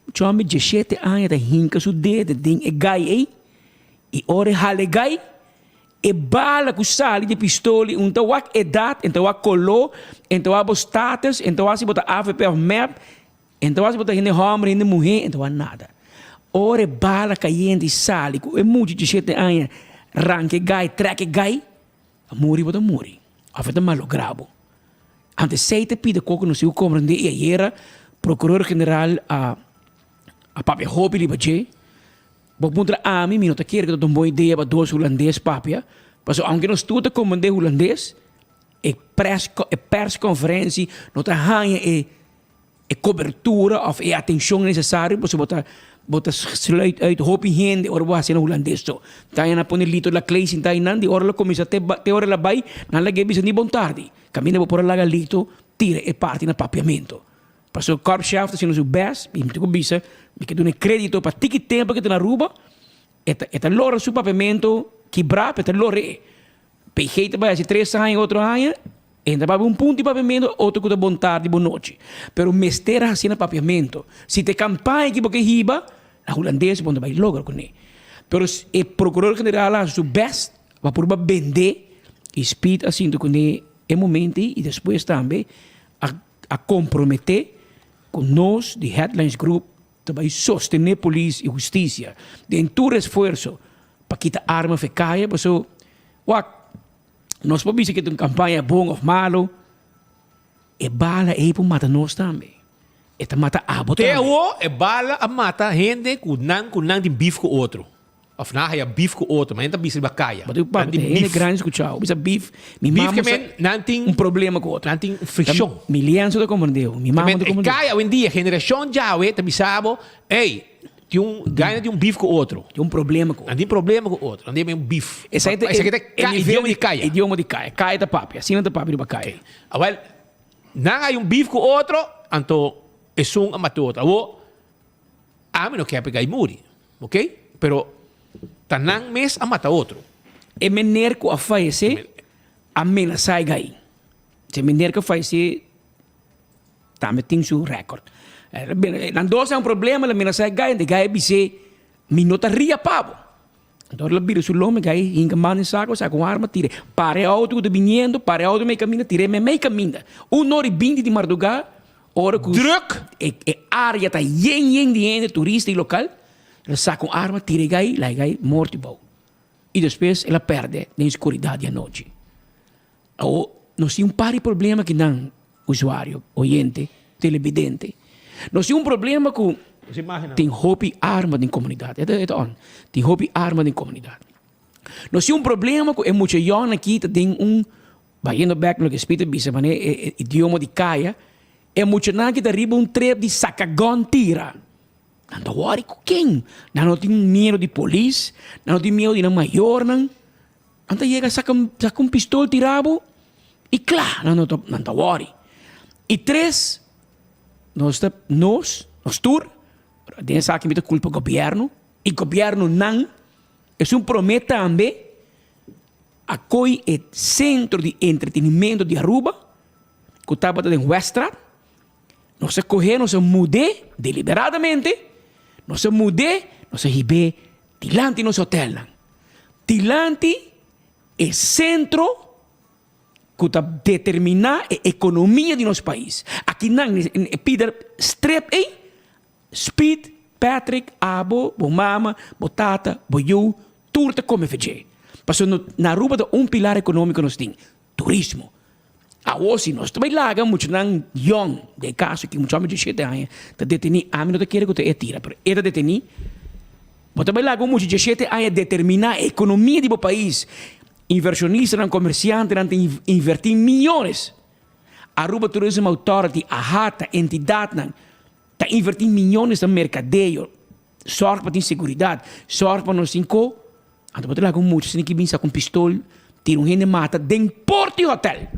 o homem de 17 anos da hinca su dedo tem é gai e ora hale gai e bala que sali de pistola então wak edad então wak color então wak status então wak se bota AVP of map então wak se bota gente homem gente mulher então wak nada ora bala caindo e sali é muito de 17 anos ranque gai traque gai a muri bota muri a feta malo grabo antes sei te pide coco no seu compreender e era procurador-general a papia hobby li baje bom contra a mim não te quer que eu boa ideia para 2 holandês papia mas aunque não estuda comandante holandês e persconferência não te hanha e cobertura of e atenção necessária para bota sluit uit hopi gente or was in holandês so tayo na pone lito la clase in tayo nandi or la komisa te ora la bai na la gebisa ni bontardi camina por la galito tire e parte na papiamento passo corp shaft sino su best mi tu bisa mi che done credito pa tiki tempo che te na ruba eta loro su papiamento que bra eta lore pe jeito vai assim 3 anos outro ano ainda vai um ponto de papiamento outro que bom tarde boa noite pero mestera assim na papiamento se te campanha que porque riba a holandês bom vai logo com ele Pero o procurador-general faz o best para vender e speed assim com o momento e depois também a comprometer com nós, de Headlines Group, para sostener polícia e justiça, de todo esforço para quitar arma e caia, por isso, nós podemos dizer que é uma campanha bom ou malo, e bala é para matar nós também. É para matar abo também. É bala a mata gente com não tem bife com outro. Afinal, é bife com outro, mas não tem bife com caia. Mas é grande escutar. Bisa beef, não tem problema com outro. Não tem fricção. Milianço da comandeu. Mi mama da comandeu. Caia, hoje em dia, geração já, tá bisabo, ganha de bife com outro. Tem problema com outro. Não tem problema com outro. Não tem bife. Esse aqui é idioma de caia. Idioma de caia. Caia da papi. Assim não da papi do caia. Agora, não há bife com outro, então, é um a matar outro. A mim não quer pegar e muri. Ok? Pero, tanang mes a mata outro. E mener ko a faise ameaçar gai. Se mener ko faise também tem seu recorde. Nan dosa um problema la ameaçar gai, de gai bise minuta ria pavo. Então ela vira sul lome gai hinga mano saco arma tire. Pare auto de viniendo, pare auto me caminha, tire me caminha. Nori bindi de Marduga, ora ku druk e área tá yen de ende turista e local. Ela saca uma arma, tira gai, lá gai morto e depois ela perde na escuridade à noite. Nós temos par de problema que não usuário, oyente, televidente. Nós temos problema com tem hobby arma na comunidade. Tem hobby arma na comunidade. Nós temos problema com muita gente aqui tem vai indo back no que espírito bisa, mas idioma de caia, muita gente que arriba trep de sacagon tira. Não worry com quem? Não tem medo de polícia, não tem medo de uma maior, não. Então chega, saca pistola, tirabo, e claro, não worry. E três, nós tur, tem sabe que culpa do governo, e o governo não, é promete também, acolhe o centro de entretenimento de Aruba, que estava em Westra, nós corremos, nós mudamos deliberadamente, nós mudamos, nós ribe tilante nos hotel. Tilante é centro que determina a economia de nosso país. Aqui não, Peter Strep, Speed, Patrick, Abo, Bomama, Botata, Boyu, tudo como fez. Porque na Aruba pilar econômico nós temos, turismo. Hoje nós também laga muito não young de caso que muito homem de 7 anos tá detenido a mim não quer que te tira pero era detenido mas também laga muito de 7 anos determinar a economia do país inversionista não comerciante não tem invertir milhões Aruba Tourism Authority a hata entidade não tá invertir milhões no mercadeio sorte para ter segurança sorte para nós cinco então laga muito se ninguém vinha com pistola tira gente mata dentro porto hotel.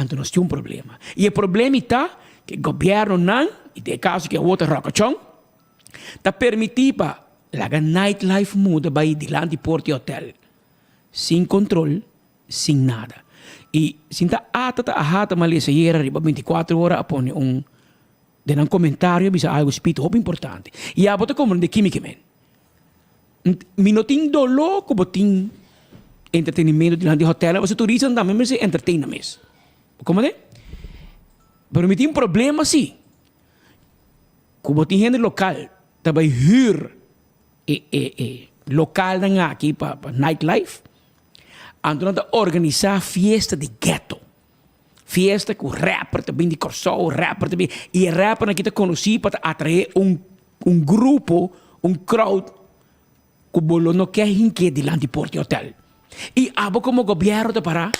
Então nós temos problema. E o problema está que o governo não, e tem caso que é outra rocachão, está permitindo para a nightlife muda para diante de porto e hotel. Sem controle, sem nada. E se está a hata malesa era 24 horas a pôr de um comentário, bisa algo espírito muito importante. E a bota como de química, man. Me não tem dolor como tem entretenimento diante de hotel, você turista também, mas é entertainment. Como é? Pero me tem problema sim. Como tem gente local, também hyr local aqui para nightlife, então organizar festa de ghetto. Festa com rapper também de Corsol, rapper também. E rapper aqui está conhecido para atrair grupo, crowd, que bolo não quer que diante de Porto Hotel. E abo como governo para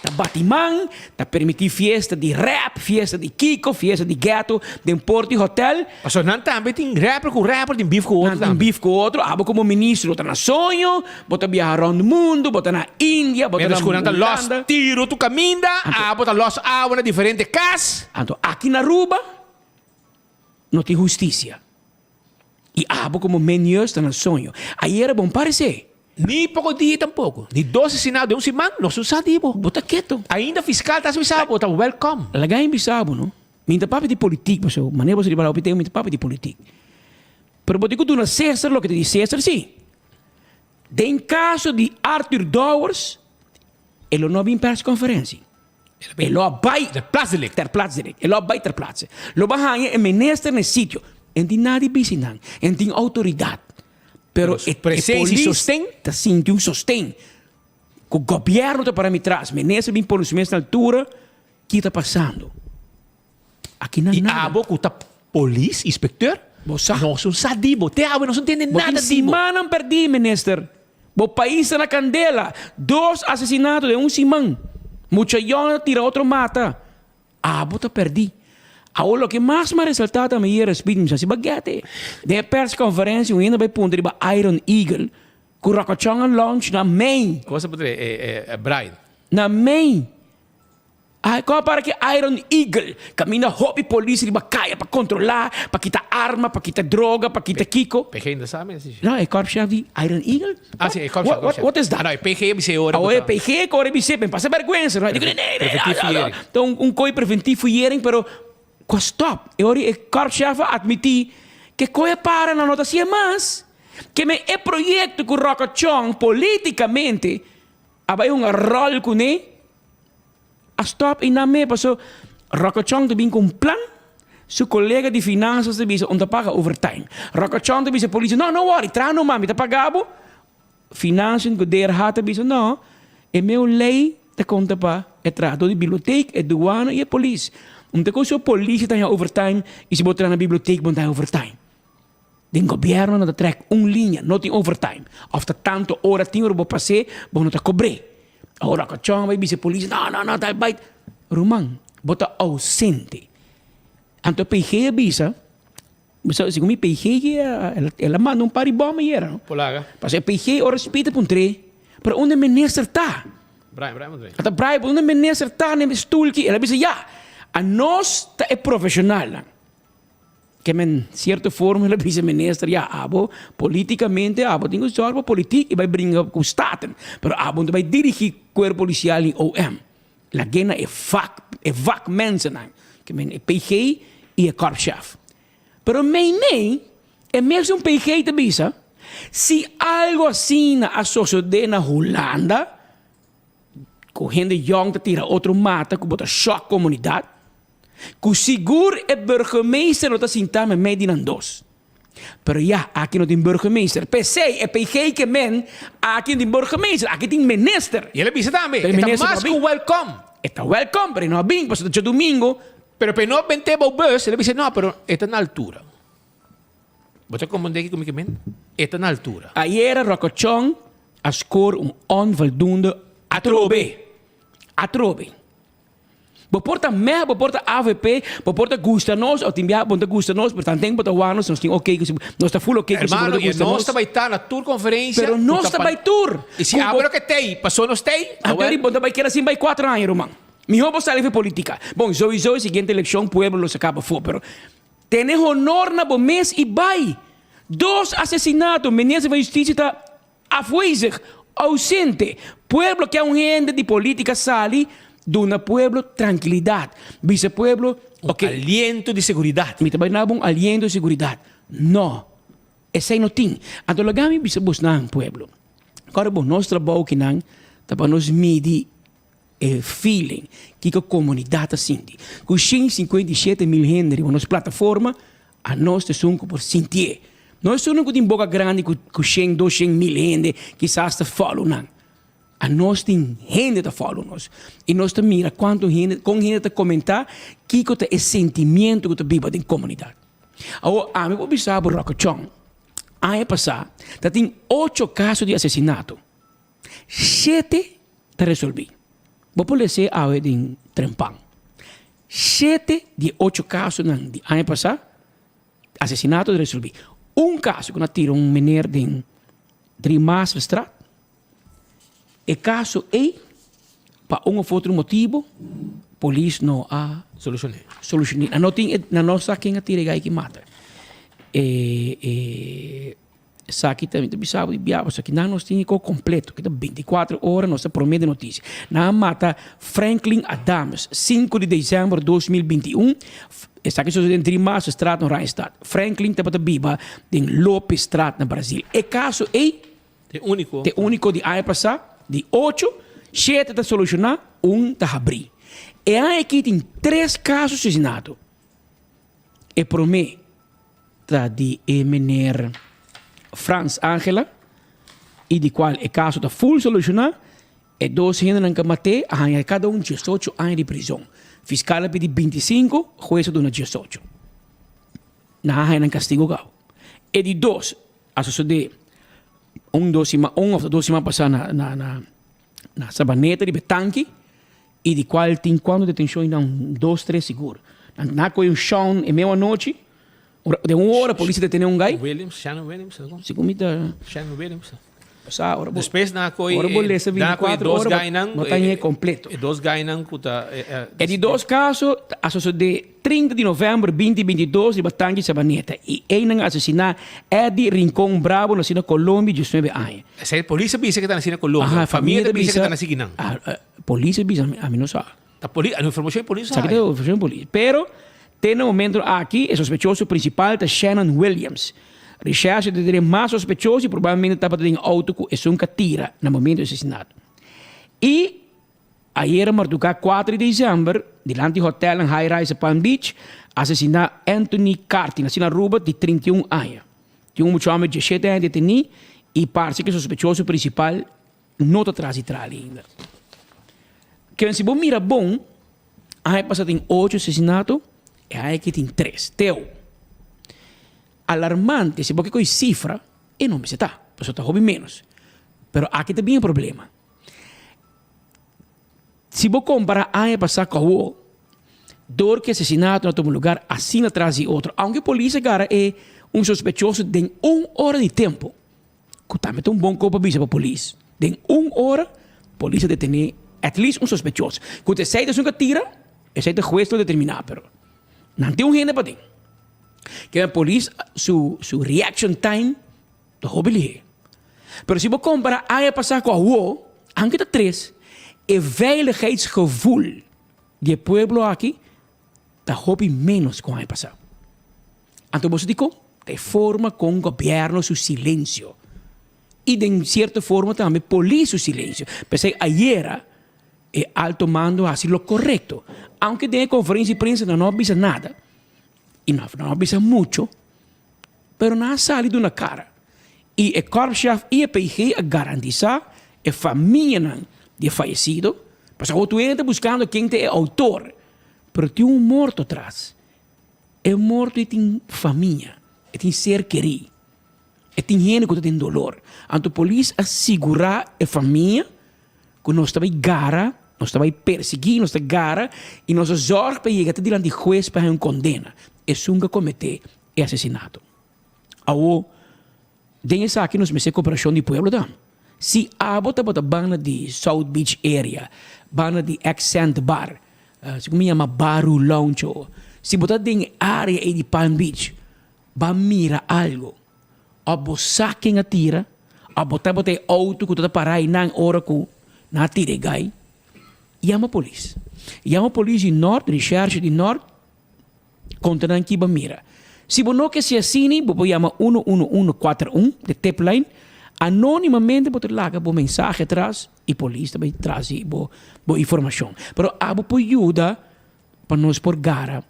tá Batimang, tá permitir festa de rap, festa de Kiko, festa de ghetto, de Porto Hotel. Mas não também tem rapper com rapper, tem bife com outro. Tem bife com outro, abo como ministro, tá na sonho, bota viajar around o mundo, bota na Índia, bota na Holanda. Los tiro tu caminda, bota los água na diferente casa. Então, aqui na Aruba, não tem justiça. E abo como menus, tá na sonho. Aí era bom parecer. Ni pouco dia tampouco. Ni 12 sinal de semana, nós usamos. Bota quieto. Ainda fiscal está bisabo, está welcome. Lagay bisabo, no? Minta papo de política, mas maneira você de falar, minta papo de política. Pero botico tu na César, lo que te diz César, sim. Den caso de Arthur Dowers, ele não vem persconferentie. Ele vai ter plaats direct. Ele vai ter plaats. Lo bahang e minister no sítio. En die nadi bisinang. En die autoridade. Pero presença e sostém? Tá sim, um sostém. Que o governo está para me trás. Minister vem policiamento na altura. Que está passando? Aqui não é nada. E abo que tá polícia, inspector? Nós não sabemos. Nós não entendemos nada disso. Semana perdi, minister. O país está na candela. 2 assassinatos de semana. Mucha gente tira outro mata. Abo está perdi. Ahora, lo que más me ha resaltado me era speed, se baguete. De persconferentie, we bij punto de Iron Eagle, kurakachang launch na main. Cosa potrebbe Brian? Na main. Ay, como para que Iron Eagle camina hobby polícia de bacaia para controlar, para quitar arma, para quitar droga, para quitar kiko. PG ainda sabe? Não, é corpo-chefe de Iron Eagle. Ah, sim, é corpo-chefe. What is that? Não, é PG, você ora. Ah, é PG, que ora você, passa vergonha, não é? Então, coi preventivo hierem, pero stop. E ora é corpo-chefe admitir que coisa para na nota sia mais, que me é projeto que o Rockachong politicamente abai rol com ele. Stop in me, paso Rockachong te com plan, su collega de finanças te bisa te paga overtime. Rockachong te bisa policia, no worry, trano mami, te pagabo. Finanças que der hat te bisa, no, e meu lei te conta pa, e trato de biblioteca, e douana e police. Te coisa policia tem overtime, e se botar na biblioteca, bom tem overtime. Den governo não te trek linha, não tem overtime. Of te tanto hora tem hora passei, bom não te cobre. Ahora kacang vai bisa polisi, no, tá bait. Rumang, bota ausente. Anto PG bisa se comi PG ela manda pari bomba era, no? Polaga. Passa PG ora spita puntre, pero onde minister tá? Brian. Ata Brian, onde minister tá nem stulki, ela bisa a nós tá é profissional. Que men certa forma ela bisa minister abo politicamente abo tem que zorba politik e vai brincar com staten, pero abo vai dirigir corpo policial em OM. La gena é vac mensen que men é PG e é korpschef. Pero mei é mesmo PG te bisa se algo assim na sociedade na Holanda correndo jong te tira outro mata que bota choque comunidade. Que seguro é burgemeester não está sentado met mij die dan dos. Pero aqui não tem burgemeester. PC é PG que men, aqui tem burgemeester, aqui tem minister. E ele bisa também. Está mais que welcome. Está welcome, pero não bem, passou de domingo. Pero não vente o bus, ele bisa não, pero está na altura. Você compreende que comigo men? Está na altura. Ayer Rockachong a score onvoldoende atrobe. Beporta mer, beporta AVP, beporta gusta-nos, ou timbia bonta gusta-nos, portanto tem bota wanos, nós tem ok, nós está full ok, hermano, e nós está vai estar na tour conferência. Pero nós está vai tour. E se agora que tem, passou nos tem. Agora bonta vai querer assim vai 4 anos, irmão. Mi hobo sale de política. Bom, sowieso, seguinte eleição, pueblo se acaba for, pero tem honor na bom mês e vai. 2 assassinatos, ministro da Justiça está afwezig, ausente. Pueblo que é gente de política sali, do pueblo tranquilidade. Vice pueblo, aliento de seguridade. Me trabalha na bom aliento de seguridade. Não. Esse aí não tem. Então, logo me vice buscar pueblo. Agora, bom, nós trabalhamos que não, tá para nós medir feeling que a comunidade sente. Com 57 mil gente na nossa plataforma, a nós somos por sentir. Nós somos com boca grande, com 100, 200 mil gente, quizás está follow não. A nós tem gente que follow nós. E nós te mira quanto gente, com gente te comentar, que é sentimento que te vive na comunidade. Agora, a mim vou pensar por Rockachong. Ano passado, tem 8 casos de assassinato. 7 te resolvi. Vou poder ser a em Trempang. 7 de 8 casos no ano passado, assassinato te resolvi. Caso que nós tiramos menino de 3 mais estrada. E caso é, para outro motivo, a polícia não a solucionar. Não tem, na nossa quem atira que mata. Aqui também sabe de biabo, aqui não nós temos completo, que 24 horas nossa promete notícia. Na mata Franklin Adams, 5 de dezembro de 2021. Está aqui em 3 mais estrada no Randstad. Franklin está para biba em Lopes Straat no Brasil. E caso é De único. De único de ano passado, de 8, 7 está solucionar, 1 está abrir. E aqui tem 3 casos assassinados. E para mim, está de meneer Frans Angela, e de qual o caso está full solucionado, e 2 gente que matei, cada 18 anos de prisão. Fiscal pede 25, juez dona 18. Na gente castigo gao. E de 2, a suceder, um of 2 semanas passada na Sabaneta de Betanque, e de qual tem quando detenção ainda 2, 3 seguro. Na coi chão e meia noite, de 1 hora a polícia detém gai. Shannon Williams. Shannon Williams. Depois na coi ora bolesa 24 horas, não tem completo. E 2 gainan kuta. E de 2 casos, a suceder 30 de novembro 2022 de Betanque Sabaneta. E um assassinar Eddie Rincón Bravo na Sina Colômbia, 19 anos. Essa é a polícia bisa que está na Sina Colômbia. A família bisa que está na Siginang. Polícia bisa, a mim não sabe. A informação é polícia. Sabe que a informação é polícia. Pero, tem no momento aqui, o sospechoso principal é Shannon Williams. Recherche de ter mais sospechoso e provavelmente estava em auto com um catira no momento do assassinato. E, ayer, martuca 4 de dezembro, diante do hotel em High Rise Palm Beach, assassinar Anthony Carty, na Ruba, de 31 anos. Tinha um homem de 17 anos detenido e parece que o sospechoso principal não está atrás de trás ainda. Que se você mira bom, aí passa tem 8 assassinatos e aí que tem 3. Teu. Alarmante, se você com cifra, e não me se está, você está roubando menos. Mas aqui também é um problema. Se você comparar aí passar com o dor que assassinato em um lugar assim atrás de outro, aunque a polícia agora é um sospechoso de 1 hora de tempo, que também tem um bom corpo para a polícia. De 1 hora, a polícia detém at least um sospechoso. Quando você sai de sua tira, esse é o juez que determinar, pero não tem um gente para ter. Que a polícia, su reaction time, do hobby. Pero se você comparar a passar com a rua, aunque está 3, o veiligheidsgevoel do pueblo aqui, está hobby menos com a passar. Então você diz, de forma com o governo seu silêncio. E de certa forma também a polícia seu silêncio. Pensei, ayer, e alto mando assim lo correto. Aunque de conferência de prensa não avisa nada. E não avisa muito. Pero não sai de uma cara. E o corpo-chefe e a PIG a garantizar a família de falecido. Porque o outro está buscando quem é o autor. Pero tem um morto atrás. É morto e tem família. E tem ser querido. E tem gente que tem dolor. Então a polícia assegurar a família que nós estamos gara, nós estamos perseguir, nós estamos gara, e nós zorg para chegar até diante do juez para uma condena. E nunca cometer o assassinato. Ao tem essa aqui nos meses cooperação de pueblo dan. Se a bota bana de South Beach area, bana de Accent Bar, se como chama Baru Lounge, se botar tem área de Palm Beach, ba mira algo. A bosa quem atira, a botar auto que tu tá parar e não hora que na tira gai, chama a polícia. Chama a polícia de norte, recherche de norte, conta aqui ba mira. Se você não quer se assine, você chama 11141 de tip line, anonimamente você larga a mensagem atrás e a polícia vai trazer a informação. Mas a você ajuda para nós por gara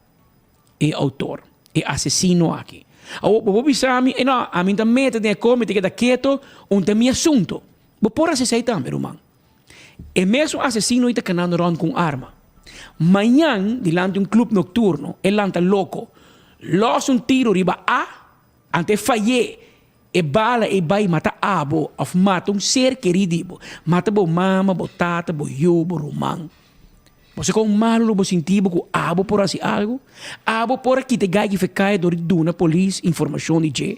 e autor e assassino aqui. Você bisa a mim também tem como te queda quieto onde meu assunto. Você pode acessar também, irmão. E mesmo assassino está canando around com arma. Manhã, diante de um clube noturno, ele anda louco. Los um tiro riba ante falhe e bala e vai mata abo of mata ser querido. Mata bo mama, bo tata, bo yo, bo romang. Você com malo bo sentido com abo por assim algo? Abo por aqui te gai que fica do duna polícia informação de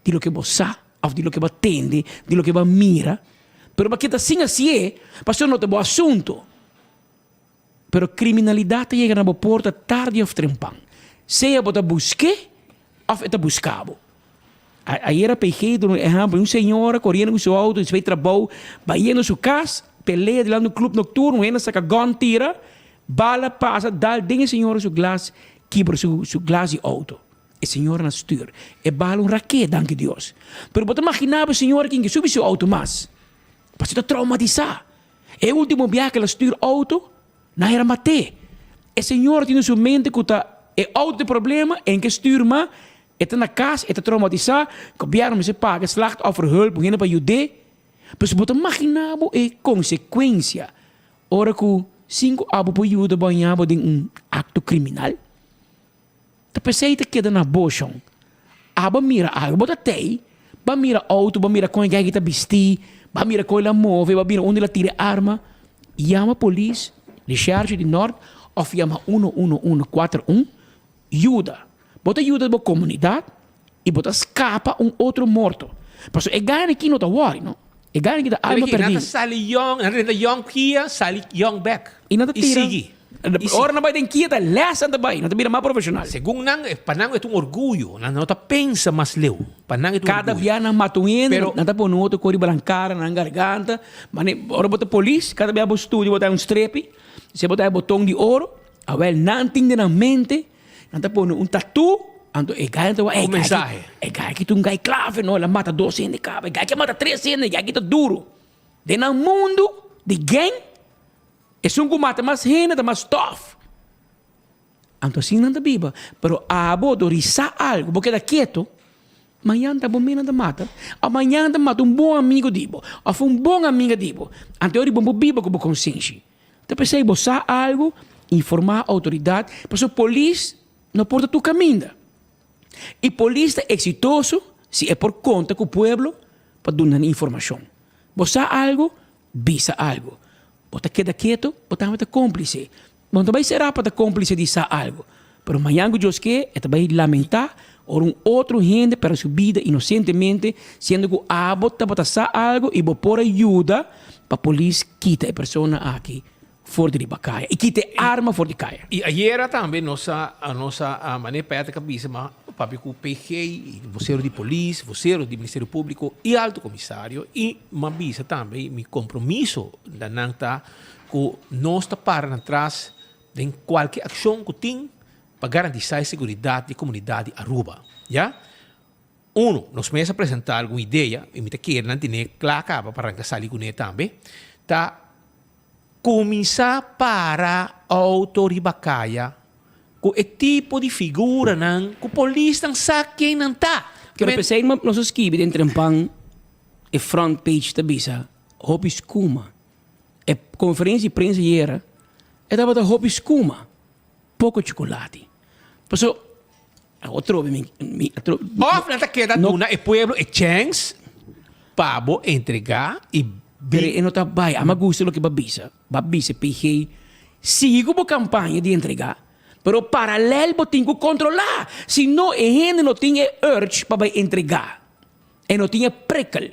lo que você of de lo que você tende, de lo que você mira. Pero para que tá assim é, passou não te bo assunto. Pero criminalidade chega na porta tarde ou trempang. Seja para buscar ou para buscar. Aí era pequeno, por exemplo, uma senhora correndo com seu auto, vai trabalhar, vai indo sua casa, peleia lá no clube noturno, ainda saca gun tira, bala passa, dá a senhora seu glass, quebra seu glass de auto. o senhor na stuur. E bala raquete, danke Deus. Pero você imaginava o senhor que subiu seu auto mais. Você está traumatizado. E o último viagem que ela stuur auto, não era mate. O senhor tem na sua mente que é auto de problema, em que stuur maar, está na casa, está traumatizado, que o viagem se paga, slachtoffer hulp, beginnen para ajudar. Mas você imaginava a consequência. Ora que 5 abo por ajuda banhava de acto criminal. Te pensei que queda na bochão. Aba mira algo, bota tei. Ba mira auto, ba mira com a que tá vestir, ba mira com ela move, ba mira onde ela tira arma. Chama a polícia, de charge de norte, ou chama 11141, ajuda. Bota ajuda da comunidade e bota escapa outro morto. Mas é ganha aqui não tá worry, não? É ganha que da arma perdida. Nata sali young kia, sali young back. E nada tira. Isigi. Ora na vai den kia, lesa na vai, não tá mais profissional. Segundo nang, panang é um orgulho, não tá pensa mais leu. Panang é um cada via na matuendo, não tá pondo outro cor brancara na garganta, mas ora bota polícia, cada via estúdio botar um strepe, se botar botão de ouro, a wel não tem na mente, não tá pondo tatu. Ando e gai então o mensaje é gai que tu gai clave não ela mata 2 cene caba gai que mata 3 cene gai que tá duro de no mundo de gang é um mata mais gente tá mais tough anto assim não tá biba pero a bodo risa algo porque da quieto amanhã tá bom não mata amanhã tá mata bom amigo dibo ou bom amiga dibo anto eu bom biba com consciência te pensei botar algo informar a autoridade porque a polícia não porta tu caminho. E polícia é exitoso se é por conta que o pueblo para dar informação. Você algo, visa algo. Você queda quieto, você vai ser cúmplice. Não vai ser para cúmplice de algo. Mas amanhã que Deus quer, é vai lamentar ou outro gente para sua vida inocentemente, sendo que a bota algo e vou por ajuda para a polícia quitar a pessoa aqui. Fora de bacaia. E quita arma fora de caia. E ayer também a nossa maneira para a cabeça, mas o papi com o PG, vocero de polícia, vocero de Ministério Público e alto comissário e uma visa também, meu compromisso da nanta que nós está para atrás de qualquer ação que tem para garantir a segurança da comunidade Aruba. Já? Nós vamos apresentar alguma ideia, e me quer não ter claro para arrancar sair com ele também, tá começar para a autoridade com o tipo de figura que o polícia não sabe quem não está. Eu pensei que nós escrevemos dentro de um e front page da bisa, Hopi Skuma. E conferência de prensa era, e dava da Hopi Skuma, pouco chocolate. Passou, eu trouxe não está querendo dar o pueblo a chance para entregar e pero não está bem, a gusto lo que babisa PG sigo a campanha de entregar, pero paralelo tem que controlar, senão a gente não tem urge para entregar, e não tem prekel.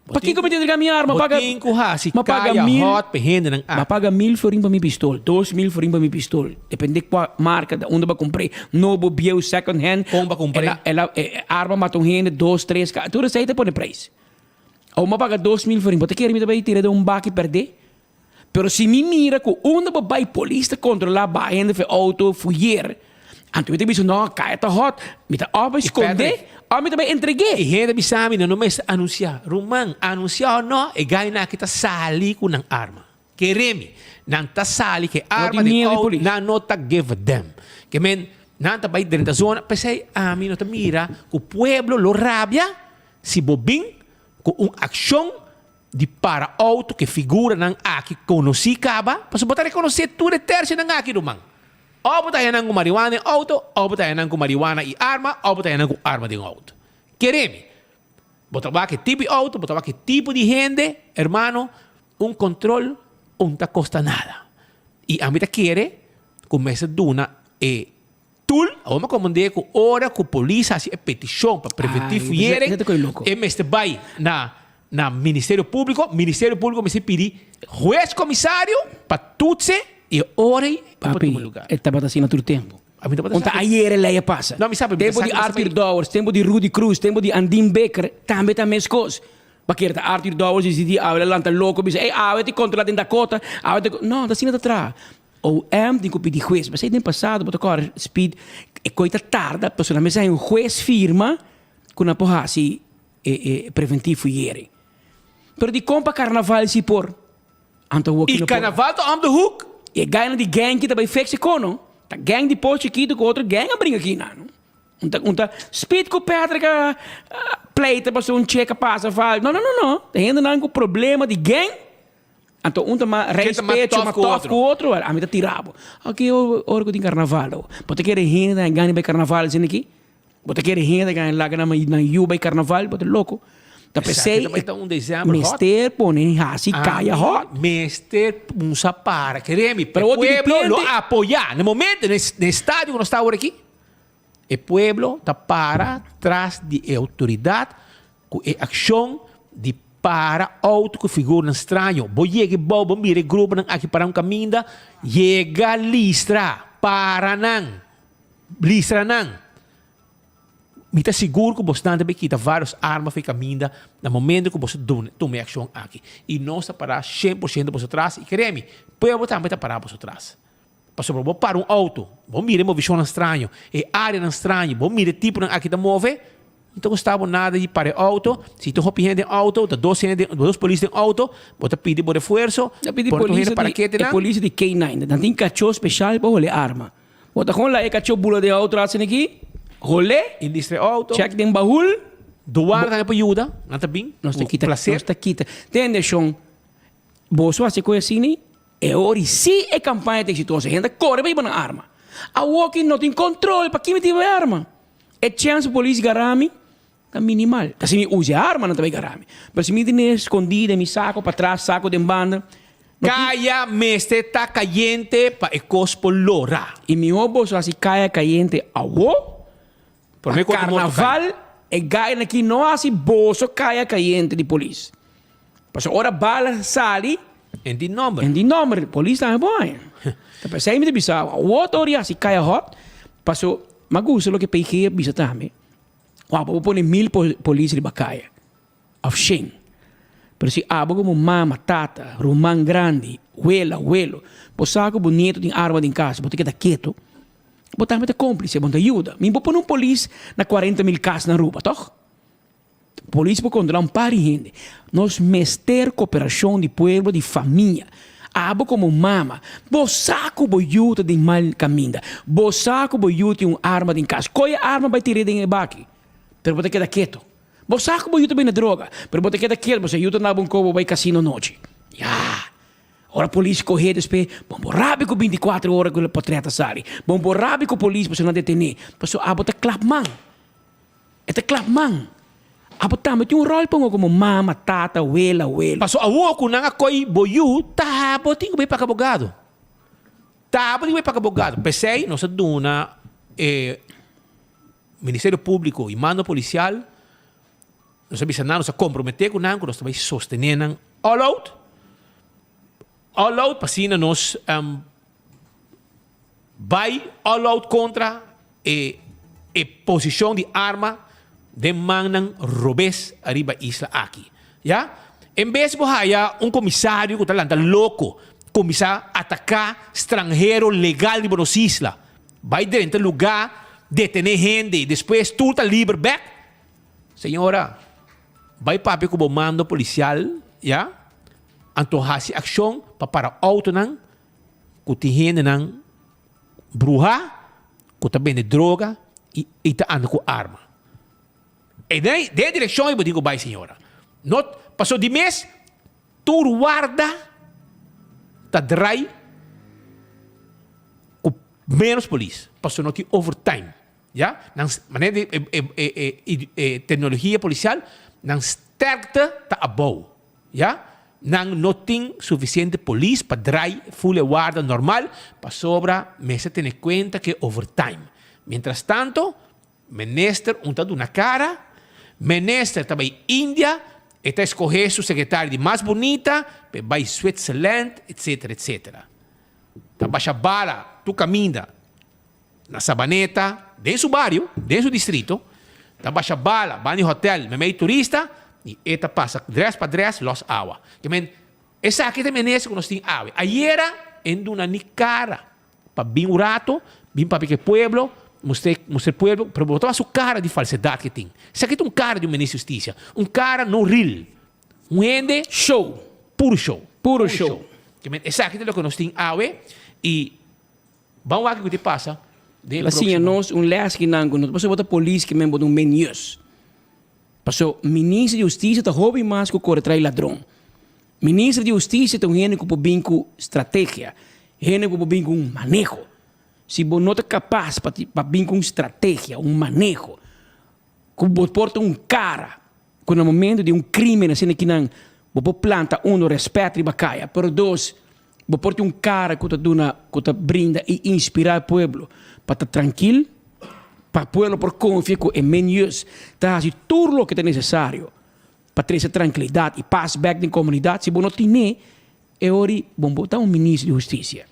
Para que eu me entregar minha arma? Paga 1.000 florim para minha pistola, 2.000 florim para minha pistola, depende de qual marca, de onde eu comprei, novo, bio, second hand, como comprei, ela arma matou gente, 2, 3, tudo isso aí te põe preço. Ou me paga 2.000 florim, você quer me também tirar de baque e perder? Pero se me mira que onde vai polícia controlar a gente de auto, fuyer, então eu te disse, não, cai, tá hot, me tá óbvio esconder, ou me também entreguei. E gente me sabe, não me anunciar, Romang, anunciar ou não, e ganha na kita sali com a arma. Quereme, não tá sali que arma de auto, não tá give them. Que men, não tá vai dentro da zona, pensei, mim não tá mira, que o pueblo lo rabia, se bobin, com uma ação de para auto que figura nang aqui conheci caba, para botar reconhecer tudo de terça nang aqui do man. Ou botar nang com marihuana em auto, ou botar nang com marihuana e arma, ou botar nang com arma de auto. Quereme, botar que tipo de auto, botar que tipo de gente, hermano, controle não tá costa nada. E a mim quer começa a duna e tul, ou me comandei que hora que a polícia faz petição para prevenir fuierem, e me vai na Ministério Público me se pedir juiz comissário para tudo e orem para todo lugar. Estava assim no tempo. Onde ayer ele passa. Não, me sabe. Tempo de Arthur Dowers, tempo de Rudy Cruz, tempo de Andim Becker, também tá mesmas coisas. Porque Arthur Dowers disse, ele lanta louco, diz, ei, te controla em Dakota, não, tá assim atrás. OM tem que pedir juez. Mas aí tem passado, bota agora speed, e coisa tarda, pessoalmente sai um juez firma com a porra se preventivo ieri. Pero di compa carnaval si por. E carnaval tá on the hook. E ganha de gang que também fez kono. Tá gang de poste aqui com outro gang a brinca aqui não. Unta speed com pedra que pleita para um check passa fala. Não. Tem ainda não com problema de gang. Então unta mais respeito, mas tof com outro, a mim tá tirado. Aqui o orgo de carnaval. Pode querer renda ganha bem carnaval assim aqui. Pode querer renda ganha lá na Yuba carnaval, pode louco. Tá pensei, Mister pone assim caia hot. Mister musa para queremi, pero o pueblo lo apoia. No momento, no estádio que nós estamos aqui, o pueblo está para trás de autoridade com a ação de para outro que figura estranho. Vou chegar, vou mirar grupo aqui para caminho, chega listra, para não, listra não. Me está seguro que você também quita várias armas e caminha no momento que você toma ação aqui. E não está para 100% por trás. E queremos, o também está para por trás. Passou por para auto, vou mirar uma visão estranha, e área estranha, vou mirar tipo aqui da move. Então estava nada de para o auto. Se tu hopper de auto, dois polícias de auto, você pede por esforço. Já pedi polícia de K9. Não tem cachorro especial para olhar arma. Você com lá e cachorro bula de auto assim aqui. Rolê, indústria auto, check de baúl, doar na ajuda, não tá bem? Nós está quita. Entende, Sean? Boso assim coisa assim, é hora se é campanha de exitosa, a gente corre para ir na arma. A walking não tem controle para quem me tiver arma. É chance polícia garami, é minimal. Se me use a arma, não também garami. Mas se me tem escondida, me saco para trás, saco de banda. Caia meste tá caliente para ecos polora. E mi obo assim caia caliente a wo. Por mim, carnaval é ganha aqui não assim bolso caia caliente de polícia. Passou hora bala sali em de número. Polícia também bom. Tá pensando me bisa. O outro dia assim caia hot. Passou maguso lo que peguei bisa também. Uau, vou pôr 1000 polícia de bacaia. Of shame. Pero se abo como mama, tata, román grande, abuelo, pues saco bonito de arma em casa, botar que tá quieto. Botar mete cúmplice, botar ajuda. Me vou pôr um polícia na 40.000 casas na rua, toch? Polícia para controlar par de gente. Nós mester cooperação de pueblo, de família. Abo como mama. Vos saco boiuta de mal caminho. Vos saco boiuta de arma em casa. Qual arma vai tirar de baque? Pero botar que tá quieto. Vos saco boiuta bem na droga. Pero botar que tá quieto, você ajuda na bom cobo vai casino noite. Ora a polícia correr despe, bom rápido 24 horas que o potreta sali. Bom rápido a polícia para não detener. Passou a botar clapman. É clapman. A botar mas tem rol pongo como mama, tata, abuela. Passou a oco não a coi boiu, tá, botinho bem para abogado. Tá, botinho bem para abogado. Pensei, nossa duna Ministério Público e mando policial, nós avisamos a comprometer com nós também sostener all out para nós vai all out contra a posição de arma de manang robes arriba isla aqui. Ya? Em vez de haya comissário que está louco, começar a atacar estrangeiro legal de Buenos Isla, vai dentro do lugar, detener gente e depois tudo está livre back. Senhora, vai para o mando policial, ya? Antohasi aksyon para auto nang kutihin nang bruha, kutabin de droga e itaan ko arma. E de direção eu digo vai senhora. Not passou de mês tu guarda ta dry com menos polícia. Passou no overtime, ja? Nang maneira de tecnologia policial nang sterkte ta abou, ja? Nang noting suficiente polícia para dry full guarda normal para sobra mesa tener cuenta que overtime. Mientras tanto, menester unta de una cara, menester também Índia, está escoger su secretaria de mais bonita, vai Switzerland, etc, etc. Tá baixa bala, tu caminha na Sabaneta, dentro do barrio, dentro do distrito, tá baixa bala, vai no hotel, meio turista, e eta passa dress para dress, los agua. Que men, essa aqui também é que nós temos água. Ayer en duna ni cara. Pa bem urato, bem para que pueblo, mostre pueblo, pero botar sua cara de falsidade que tem. Isso aqui é um cara de um ministro de justiça. Um cara não real. Um ende show. Puro show. Puro show. Isso aqui é o que nós temos awe e vamos ver o que passa. Assim, nós, les que não, nós passamos a polícia que mesmo um menus. Passou, ministro de justiça está roubando mais que o corre trai ladrão. Ministro de justiça está um gente que pode com estratégia. Gente que pode com um manejo. Se você não é capaz para vir com estratégia, um manejo, que você porta um cara, que no momento de um crime, assim que não, você planta respeito e bacaia, pero dois, você porta um cara que te brinda e inspira o povo para estar tranquilo, para o povo por confiar em menus, tá assim tudo o que é necessário para ter essa tranquilidade e paz back na comunidade. Se você não tem, é hora de botar um ministro de justiça.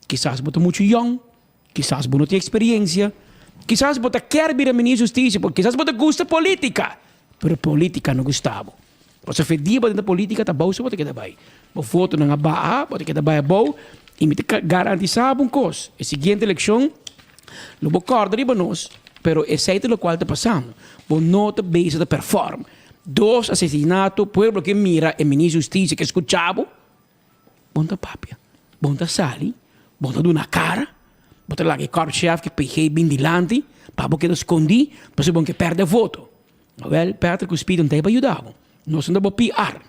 Quizás você é muito young, quizás você não tem experiência, quizás você quer vir a ministro de justiça, porque quizás você gosta de política, mas política não gostava. Você fez dia dentro da política, tá bom, você pode quedar bem. Você voto na BA, pode quedar bem bom, e me garantizar uma coisa. A seguinte eleição, não vou acordar de nós, mas é certo o qual está passando. Você não está bem de performar. 2 assassinatos, povo que mira o ministro de justiça que escutava, bonta papia, bonta sali, bonta duna cara, bonta lá que corpo-chefe que peguei bem dilante, para que não escondi, para você que perde voto. Well, Pedro que o Espírito não tem para ajudar. Nós não vamos piar.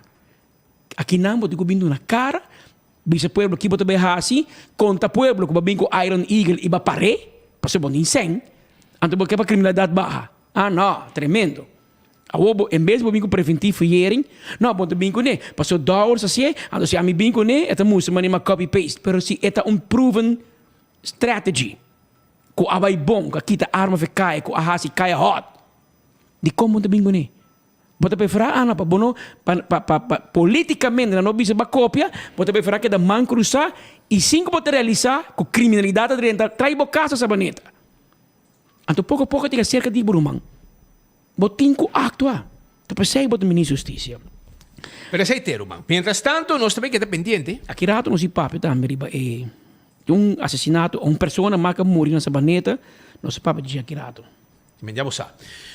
Aqui não, vou ter que na cara, bisa pueblo que bota berrar assim, conta pueblo que vai com Iron Eagle e vai parar, para você bom incêndio, então porque para criminalidade barra. Ah, não, tremendo. Em vez de com preventivo hearing, não, bom bem com né, passou dollars assim, então se a mim bem com né, é música mas copy paste, pero se é proven strategy, que a vai bom, que aqui tá arma vai cair, que a hasi cai hot, de como bem com né. Bota para falar, não, politicamente não bisa ba cópia, bota para falar que da man cruzar e 5 bota realizar com criminalidade dentro trai bo casa sabaneta. Então pouco a pouco tem cerca de burumang. Botin ko actua. Tu pensei bota ministro de justiça. Pero ese entero, man. Mientras tanto, nós também queda pendiente. Aqui rato não se papo também, riba assassinato, uma pessoa marca morrer na sabaneta, não se papo de aqui rato. Andiamo sa.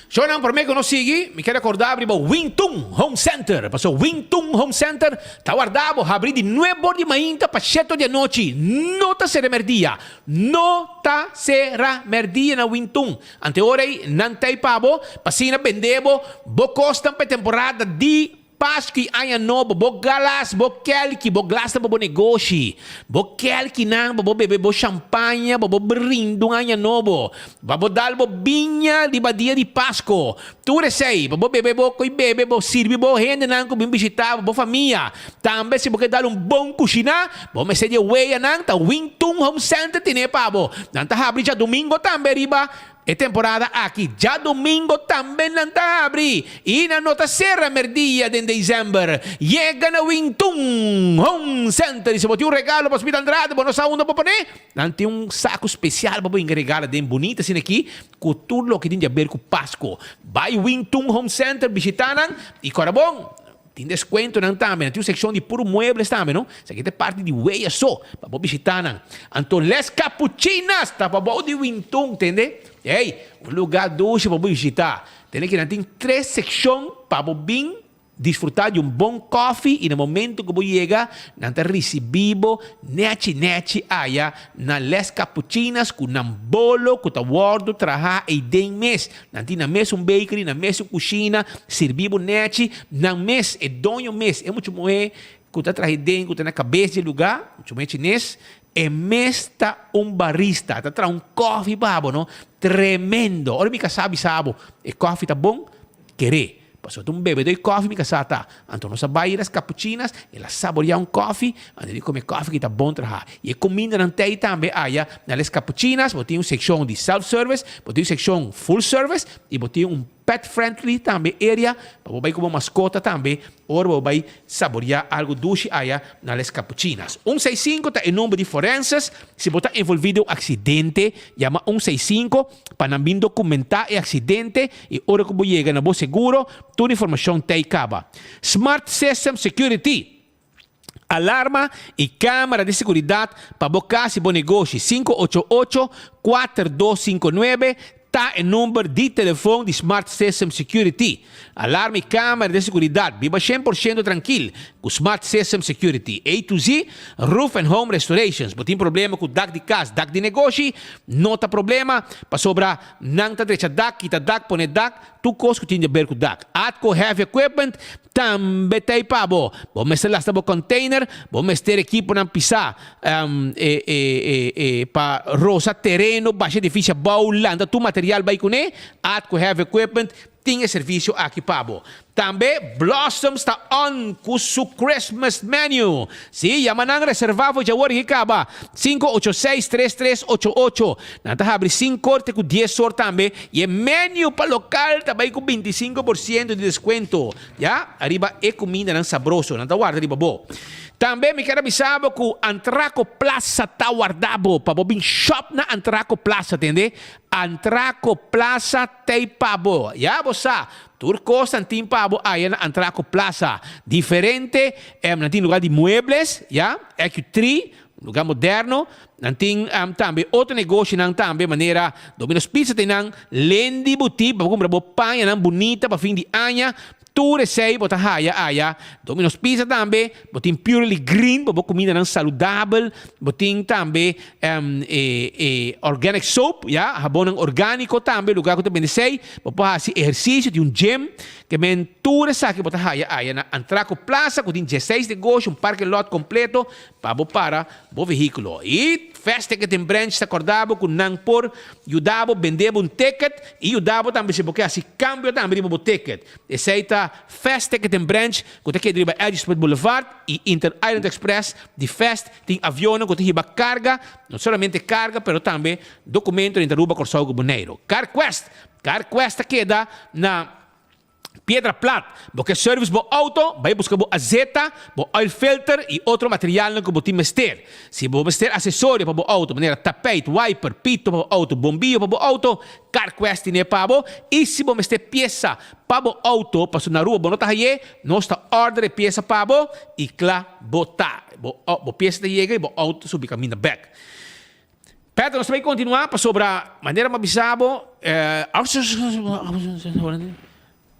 Shonan, per me che non sigui, mi quero ricordare di Wingtung Home Center. Passò Wingtung Home Center, ta guardavo, apri di nuovo di mainta, paccetto di noci, nota sera merdia na Wingtung. Ante ora, nantei pavo, passina bendevo, bo costam per temporada di Paski aya no bo galas bo kelki bo glasta bo negoci bo kelki nang bo bebe bo champanhe bo brindung aya nobo bo dal bo binha di badia di Pasco tu sei bo bebe bo coi bebe bo sirvi bo rende nang ko bim visitar bo família também se bo que dar bom cucina bo me sedia weia nang ta Wingtung Home Center tine pabo nanta abri já domingo também riba. E temporada aqui, já domingo também não está abri. E na nota serra merdia de dezembro. Chega na Wingtung Home Center. E se botar regalo para o Hospital Andrade, não sabe onde para pôr. Não tem saco especial para regalo bem bonito assim aqui. Com tudo o que tem a ver com Páscoa. Vai Wingtung Home Center, visitar e cora bom. Tem desconto não também, tem uma secção de puro muebles também, não? Isso aqui é parte de weia só, para você visitar não. Então, les capuchinas, tá para você de Wingtung, entende? Ei, um lugar doce para você visitar. Tem que tem 3 secções para você disfrutar de bom coffee e no momento que você chega, não te recebido nete aya na les capuchinas com um bolo, com o guardo traha e den mês. Não tem na mês bakery, na mês cozinha, servibo nete, na mês é dono mês. É muito moe, que tá trahe den, que tá na cabeça de lugar, muito moe chinês. E mesta barista, tá tra coffee babo, não? Tremendo. Olha me sabe, e coffee tá bom? Querer. Passou um bebe de coffee, mica sata. Então, nós vai as cappuccinas, ela saborear coffee, antes de comer coffee que tá bom trabalhar. E comida não tem também, nas cappuccinas, botem uma secção de self-service, botem uma secção full service, e botem pet-friendly também area, para você como mascota também, ou você saborear algo doce nas cappuccinas. 165 é o número de forenses, se você está envolvido em acidente, chama 165 para não documentar o acidente, e hora que você chega no seguro, toda a informação tem acaba. Smart System Security. alarma e câmera de seguridade para bocar se bom negócio 588-4259 tá o número de telefone de Smart System Security. Alarme e câmera de seguridade. Viva 100% tranquilo com Smart System Security. A to Z, Roof and Home Restorations. Se tem problema com o DAC de casa, DAC de negócio, não tá problema. Para sobrar, não tá direita DAC, quita DAC, põe DAC, tu coisa que tem de ver com DAC. Atco Heavy Equipment, também tem para bo. Bom, mas lá está o container, bom, mas ter equipo na pisar para roça terreno, baixa difícil, baulanda, tu material vai com ele, Atco Heavy Equipment, tinha serviço aqui para bo. Também Blossom está on com seu Christmas menu. Sim, yamanang reservavo já hoje acaba 586-3388. Nanta abre 5 corte com 10 horas também. E o menu para local também com 25% de desconto. Já? Arriba é comida não sabroso. Nanta guarda arriba bo. Também me quero avisar que o Antraco Plaza está guardado. Para bobin shop na Antraco Plaza, entende? Antraco Plaza tem pabo. Já, você? Turcos antin pabo aí na Antraco Plaza. Diferente, nantin lugar de muebles, já? EQ3, lugar moderno. Nantin também outro negócio não também maneira Domino's Pizza tem não Lendi Boutique, para comprar bopanha não bonita para fim de ano. Tu recebe, bota haya. Domino's Pizza também, botin purely green, bobo comida não saudável, botin também organic soap, já, sabão orgânico também, lugar que também sei, bobo assim exercício de gym, que men tu recebe, bota haya na Antraco Plaza, que tem 16 negócios, parque lot completo, para o veículo. E festa que tem branch, se acordava com não por, ajudava vender ticket, e ajudava também se porque assim cambio também o ticket. Esse tá festa que tem branch, que tem que driba Edgewood Boulevard e Inter Island Express, de festa tem avião que tem carga, não somente carga, pero também documento de Aruba Corsago Boneiro. CarQuest queda na Piedra Plata, porque service bo auto, vai buscar bo azeta, bo oil filter e outro material que bo mester. Se bo mester acessório para bo auto, maneira tapete, wiper, pito para bo auto, bombillo para bo auto, CarQuest ne para bo. E se bo mester peça para bo auto, para na rua bo nota haye, nós está order peça para bo e clá botar. Bo peça de chega e bo auto subir caminho back. Pedro, nós vamos continuar para sobre a maneira mais bizarro.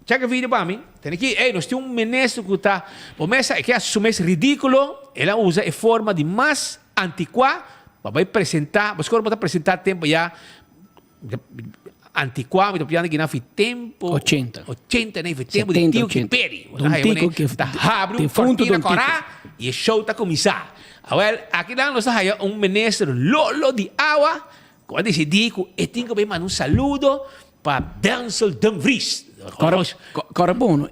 Checa o vídeo para mim. Tem aqui, nós temos ministro que está. Promessa é que assume ridículo. Ela usa a forma de mais antiqua para apresentar. Mas agora vou apresentar tempo já. Antiqua, mas estou que não foi tempo. 80, nem foi tempo de tio que peri. Tico que está abre cortina corá e o show está começar. Agora, aqui lá nós temos ministro Lolo de Água. Quando decidi que eu tenho que mandar saludo para Denzel Dumfries. Cara bom,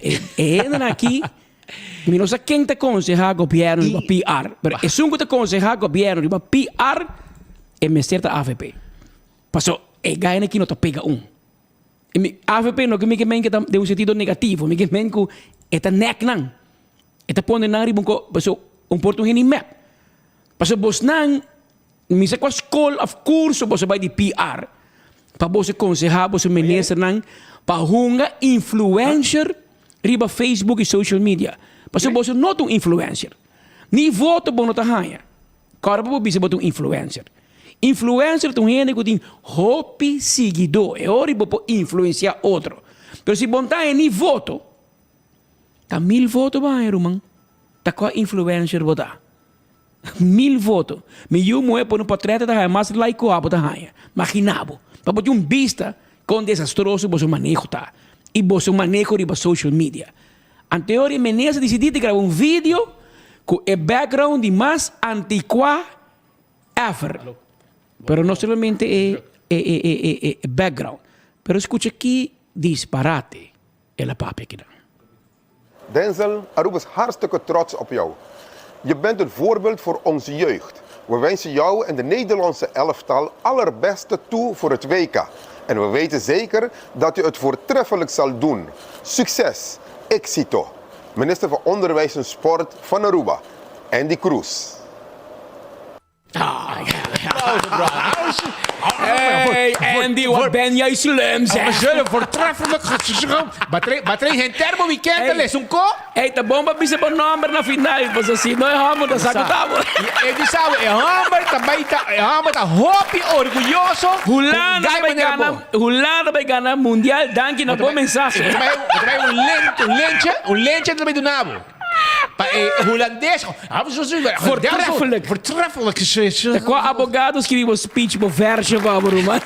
aqui, não sei quem te aconselha governo de PR, mas é só que te aconselha governo de PR é mestre da AVP. Passou, ganha aqui não te pega AVP não que me que de sentido negativo, me que é neck não, é põe na riba passou porto map. Passou bos não, me sei qual escola of curso você vai de PR, para você aconselhar você ministro não. Para hunga influencer riba Facebook e social media. Porque você não é um influencer. Nem voto bom não tá. Cara, você é um influencer. Influencer tem gente que tem hobby seguidor. É hora para influenciar outro. Mas se você nem voto, tá 1000 votos vai, irmão. Tá qual influencer votar? 1000 votos. Me eu moe por um portrait da mais like o abo da raia. Imaginavo. Para botar vista com desastroso você manejo tá. E você manejo riba social media. Anteriormente, menesa decidi gravar vídeo com o background de mais antiqua ever. Pero não somente é background. Pero escuta aqui disparate. Ela papi aqui. Denzel, Aruba is hartstikke trots op jou. Je bent een voorbeeld voor onze jeugd. We wensen jou en de Nederlandse elftal allerbeste toe voor het WK. En we weten zeker dat u het voortreffelijk zal doen. Succes, éxito. Minister van Onderwijs en Sport van Aruba, Andy Cruz. Hey, Andy, wat ben jij slim, zeg. Voortreffelijk. Battery geen thermoweekend, les un ko? Hey, de bomba bisa po number na final. Pues así, no es hammer, da saco tabo. E sabe, é hammer, também tá, é hammer, tá hopi, orgulhoso. Hulana vai ganhar mundial, danke na bom mensagem. Um lente também do nabo. Holandês. Voortreffelijk. De qua abogados escreven een speech por version van Roma.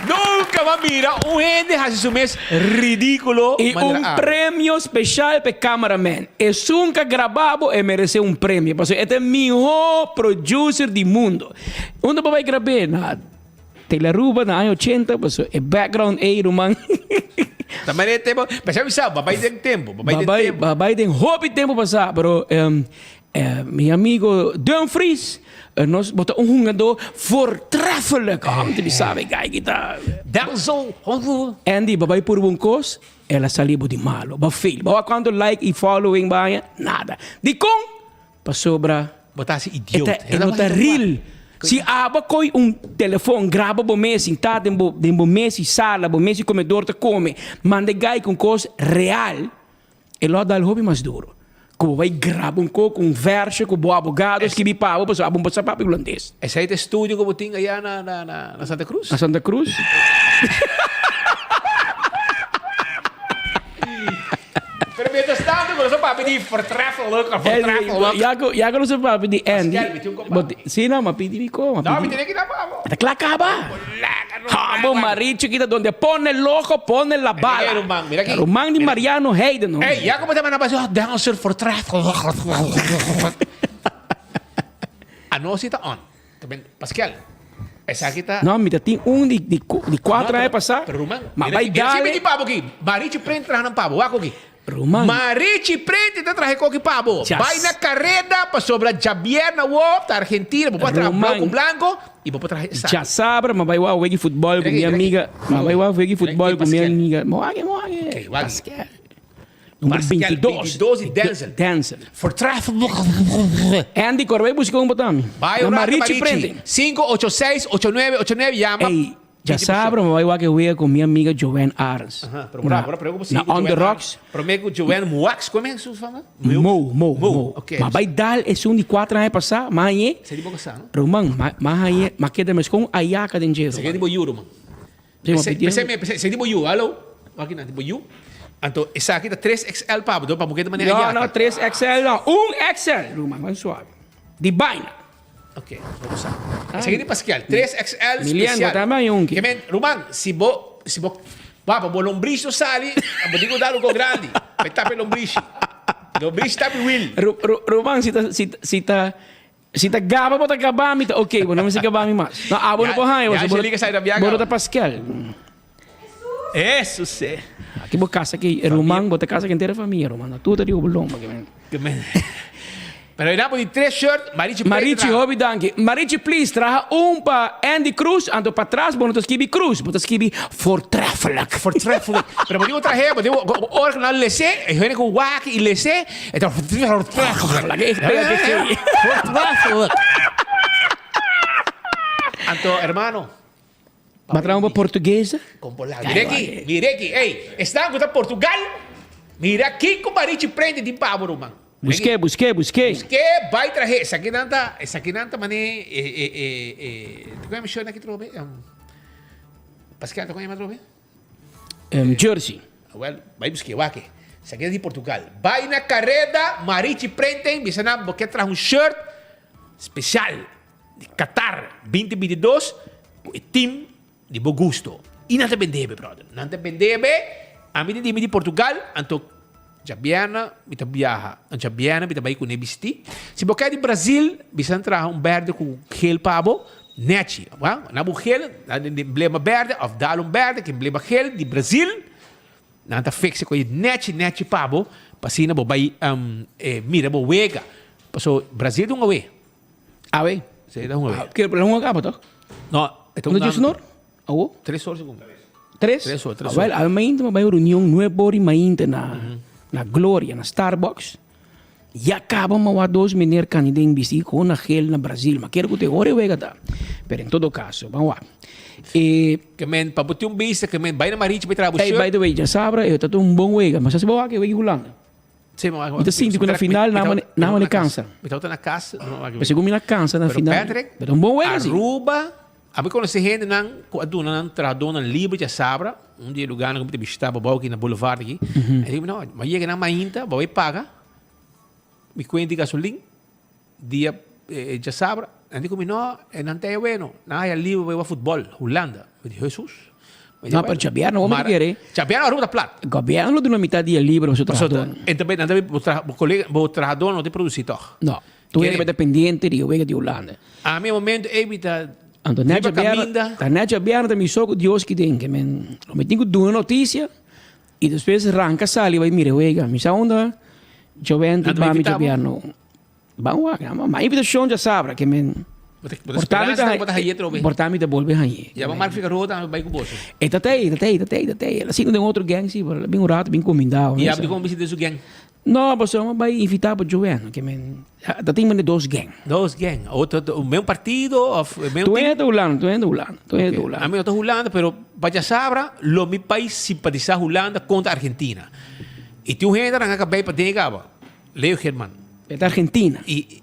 Nunca va a mirar un gente hace su mes ridículo. Y un premio especial para cameraman. Es nunca grabado y merece un premio. Porque este es el mejor producer del mundo. ¿Dónde va a grabar? Nada. Teleruba na año 80, pues el background es Roman. Também tem tempo. Mas já avisava, babai tem tempo. Babai tem hobby tempo passar. Pero meu amigo Dumfries, nós botamos jogador voortreffelijk. Jullie saben, kijk daar. Denzel. Andy, babai por um cos, ela saliu de malo. Ba fail. Ba quando like e following baia, nada. Di kong, pa sobra. Botasse idiota. É nota real. Se aba coi telefone, grava bo mesi, tá dembo mesi sala, bo mesi comedor te come, manda gai com coisa real, e lá dá o hobby mais duro. Como vai grava com verso, com bo abogado, que me paga, para abum passar papo holandês. Esse aí é estúdio que eu tinha aí na Santa Cruz? Na Santa Cruz? Pero mientras tanto, con esos papi di voortreffelijk. Ja, con esos papi di Andy. Sim, não, mas pedi como. Não, me tiene que dar pavo. Te clacaba. Hambo maricho quita donde pone el ojo, pone la bala. Mira aquí. Román di Mariano Hayden. Hey, ya como te van a pasar, déjame ser voortreffelijk. Anosita on. Pascal. Essa aqui tá. Não, me tem de 4 anos passar. Mas vai dar. Esse de pavo aqui. Marichi prende traz no pavo. Waco aqui. Roman. Marichi prende te traje coque pavo. Vai na carrera para sobre Javier na da Argentina. Vou trazer branco blanco e vou trazer essa. Já sabe, mas vai lá jogar futebol com minha amiga. Mas vai lá jogar futebol com minha amiga. Moage. Pascal. Número 22 e Denzel. Voortreffelijk. Andy, corre, vai buscar botão. Vai o Marichi prende. 586-8989 llama. Já sabe, mas vai lá que jogar com minha amiga Joanne Arns. Agora na On The Rocks. Prometo Joanne Moax, como é que se fala? Mo. Mas vai dar esse de 4 anos passar, mas aí. Você de boca sana? Roman, mas aí, mas que demes com a iaca de dinheiro. Você de boiú, Roman. Você de boiú, alô? Aqui não, de boiú. Então, essa aqui tá 3XL para para porque de maneira iaca. Não, 3XL não, 1XL, Roman, vai suave. De baina. Ok, vamos lá. Esse aqui de Pascal, 3XL especial. Miliano também um. Que men, Roman, se bo bo lombriz no sali, eu digo dar o grande. Vai tapar lombriz. Lombriz tá will. Roman, se tá gaba bota gabami, ok, não me se gabami mais. Não, abo no corrai, você liga sai da viagem. Bota Pascal. Isso sim. Aqui bo casa aqui, Roman, bota casa que inteira família, Roman. Tudo ali o bolomba que men. Pero era por 3 shirts, Marichi, hobby danke. Marichi, please, traga para Andy Cruz, ando para trás, bono te escrevi Cruz, bono te escrevi voortreffelijk. Pero digo traje, digo organal lese, e viene con waki y lese, e voortreffelijk. Voortreffelijk. Anto, hermano. Maar trouwens portuguesa? Mira aqui, hey, está en Portugal? Mira aqui com Marichi prende de pavo, man. Busquei. Vai trazer. Essa aqui não mané. Tu conhece aqui trobe? Pascal, tu conhece trobe? Jersey. Well, vai buscar aqui. Essa aqui é de Portugal. Vai na carrera, Marichi prende, bisa na porque traz shirt especial de Qatar 2022 com o team de bom gosto. E não te vendebe, brother. Não te vendebe. A mim de Portugal, então Jabiana, mita viaja. Jabiana, mita vai com nebisti. Se você de Brasil, bisa entrar verde com gel pavo, neti. Na gel, emblema verde, of dalum verde, que emblema gel de Brasil. Na ta fixe com neti pavo, pasina bo vai mira bo wega. Paso Brasil de we. Awe. Se da we. Que não acaba, tá? Não, então não diz nor? Awo? 3 horas com. 3 horas. Well, a mãe vai reunião não é bori mainta na Glória, na Starbucks. Ya acaba uma 2 meneer candidato em BC com na gel na Brasil, mas quero que te ore o tá. Pero em todo caso, vamos lá. Que men para botar base que men vai na marítimo para trabalhar. Hey, by the way, já sabe, eu tô um bom wega, mas se você vai que wega Holanda. Sim, mas então sim, na final não me cansa. Então tá na casa, mas segundo me na cansa na final. Patrick, mas um bom wega assim. Aruba, a mim conhece gente nan aduna nan tradona livre já sabra, dia lugar na como te visitar babau aqui na boulevard aqui. Aí digo não, mas chega na mainta, vai paga. Me cuenta de gasolina, dia já sabra. Aí digo não, não tem bueno, não é livre vai futebol, Holanda. Eu digo Jesus. No, per Xavier no vamos querer. Xavier a ruta plat. Governo lo de una mitad dia livre você trabalhando. E também o colega, o trabalhador não te produz toch. No, tu eres dependiente de wega de Holanda. A meu momento evita Anto net Xavier da mi soco Dios que tem que men, me tenho duas notícia e depois arranca sali vai mire wega, mi sa onda Jovem ba mi Xavier no. Vamos lá, mas invitação já sabe que men Portami da bolbe aí. Já vamos ficar rota, vai com bolso. E tatei. Assim não tem outro gang sim, bem rato, bem combinado. E abre como visita do gang. Não, você vai invitar para Joven, que men, tem mais 2 gang. 2 gang, outro o mesmo partido, o mesmo. Tu é do Holanda. A mim eu tô Holanda, pero para sabra, lo mi país simpatizar Holanda contra Argentina. E tu gente não acabei para ter gaba. Leo Germán. É da Argentina. E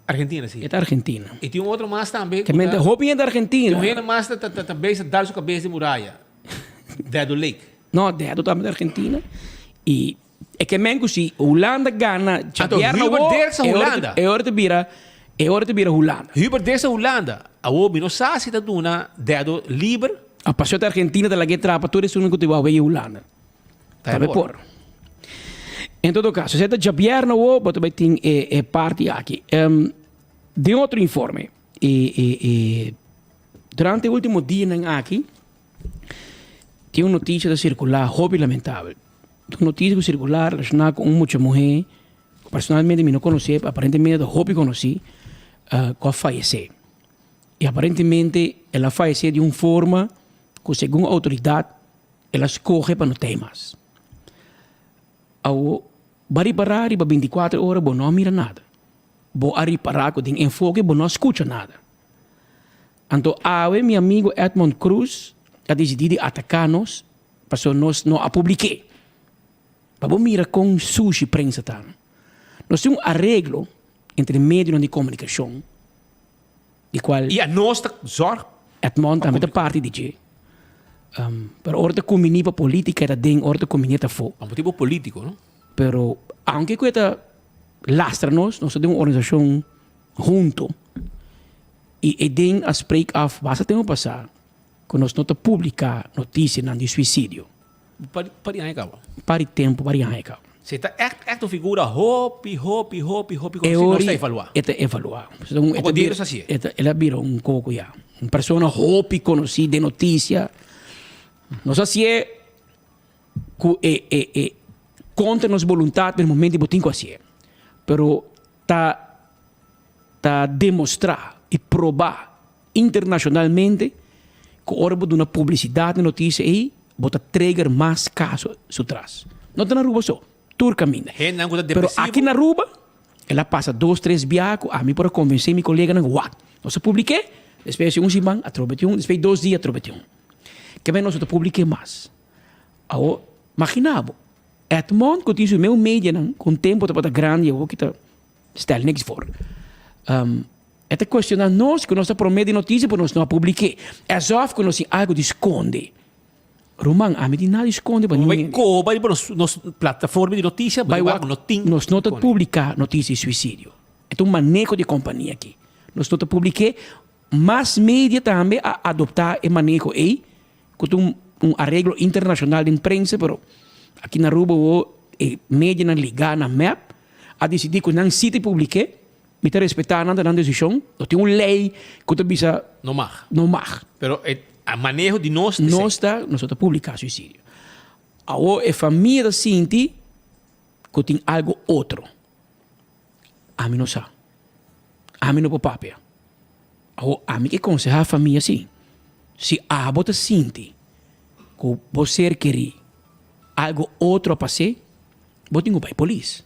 Argentina, sim. É da Argentina. E tem outro mais também. Que mente hobby é da Argentina. Tem um mais também se dar sua cabeça de muralha. Dedo Lake. Não, dedo também da Argentina. E é que mesmo se Holanda ganha, Xavier não Holanda. É hora de vira Holanda. Hubert dessa Holanda. A obi não sabe se tá duna dedo livre. A passou da Argentina da que trapa tudo isso não que vai ver Holanda. Tá por. Em todo caso, se é Xavier não o, mas também tem parte aqui. De outro informe, durante o último dia aqui, tinha uma notícia de circular, hobby lamentável. Uma notícia de circular relacionada com uma mulher, que personalmente me não conhecia, aparentemente do hobby conheci, que faleceu. E aparentemente ela faleceu de uma forma que, segundo a autoridade, ela escorre para não ter mais. Ao bari-barari, 24 horas, não mira nada. Bo a reparar que tem enfoque, bo não escuta nada. Então, meu amigo Edmond Cruz ha decidido atacar-nos, para nós não a publiquei. Para mira com sushi prensa tá. Nós temos um arreglo entre meios de comunicação, de qual e a nossa zorg Edmond também da parte de para order comunidade para política era den order comunidade fo. Um motivo político, não? Pero aunque coisa lastra-nos, nós temos uma organização junto e den a spreek af, basta tempo passar, que nós não publicar notícia de suicídio. Para tempo, para aí, cara. Você está echt figura hopi, como se não está evaluar. É evaluar. Ela virou um coco já. Uma pessoa hopi conhecida de notícia. Não sei se é contra nossa vontade no momento de botar assim. Pero tá demonstrar e provar internacionalmente que hora de uma publicidade de notícia aí bota trigger mais casos atrás. Não está na rua só, tur caminha. Pero aqui na rua, ela passa 2, 3 viagens, a mim para convencer meu colega não what. Nós publiquei, depois um semana atrobete depois 2 dias atrobete que bem nós publiquei mais. Ao imaginava, Edmond que tinha o meu mídia com tempo para grande, eu que tá stel niks for. É questionar nós que nós promete notícia para nós não publiquei. É só que nós algo de esconde. Roman, a mim nada esconde para ninguém. Vai para nossa plataforma de notícia, nós não publicar notícia de suicídio. É um manejo de companhia aqui. Nós não publiquei, mas mídia também a adoptar e manejo aí, com um arreglo internacional de imprensa, pero aqui na rua o mídia não ligar na map, a decidir que não se publiquei, me está respeitando na decisão, não tem uma lei que tu bisa não mag. Pero a manejo de nós nós publicar suicídio. A família da Cinti que tem algo outro. A mim não sabe. A mim não pode papel. A mim que aconselhar a família assim. Se a bota Cinti que você querer algo outro a passar, você tem que ir para a polícia.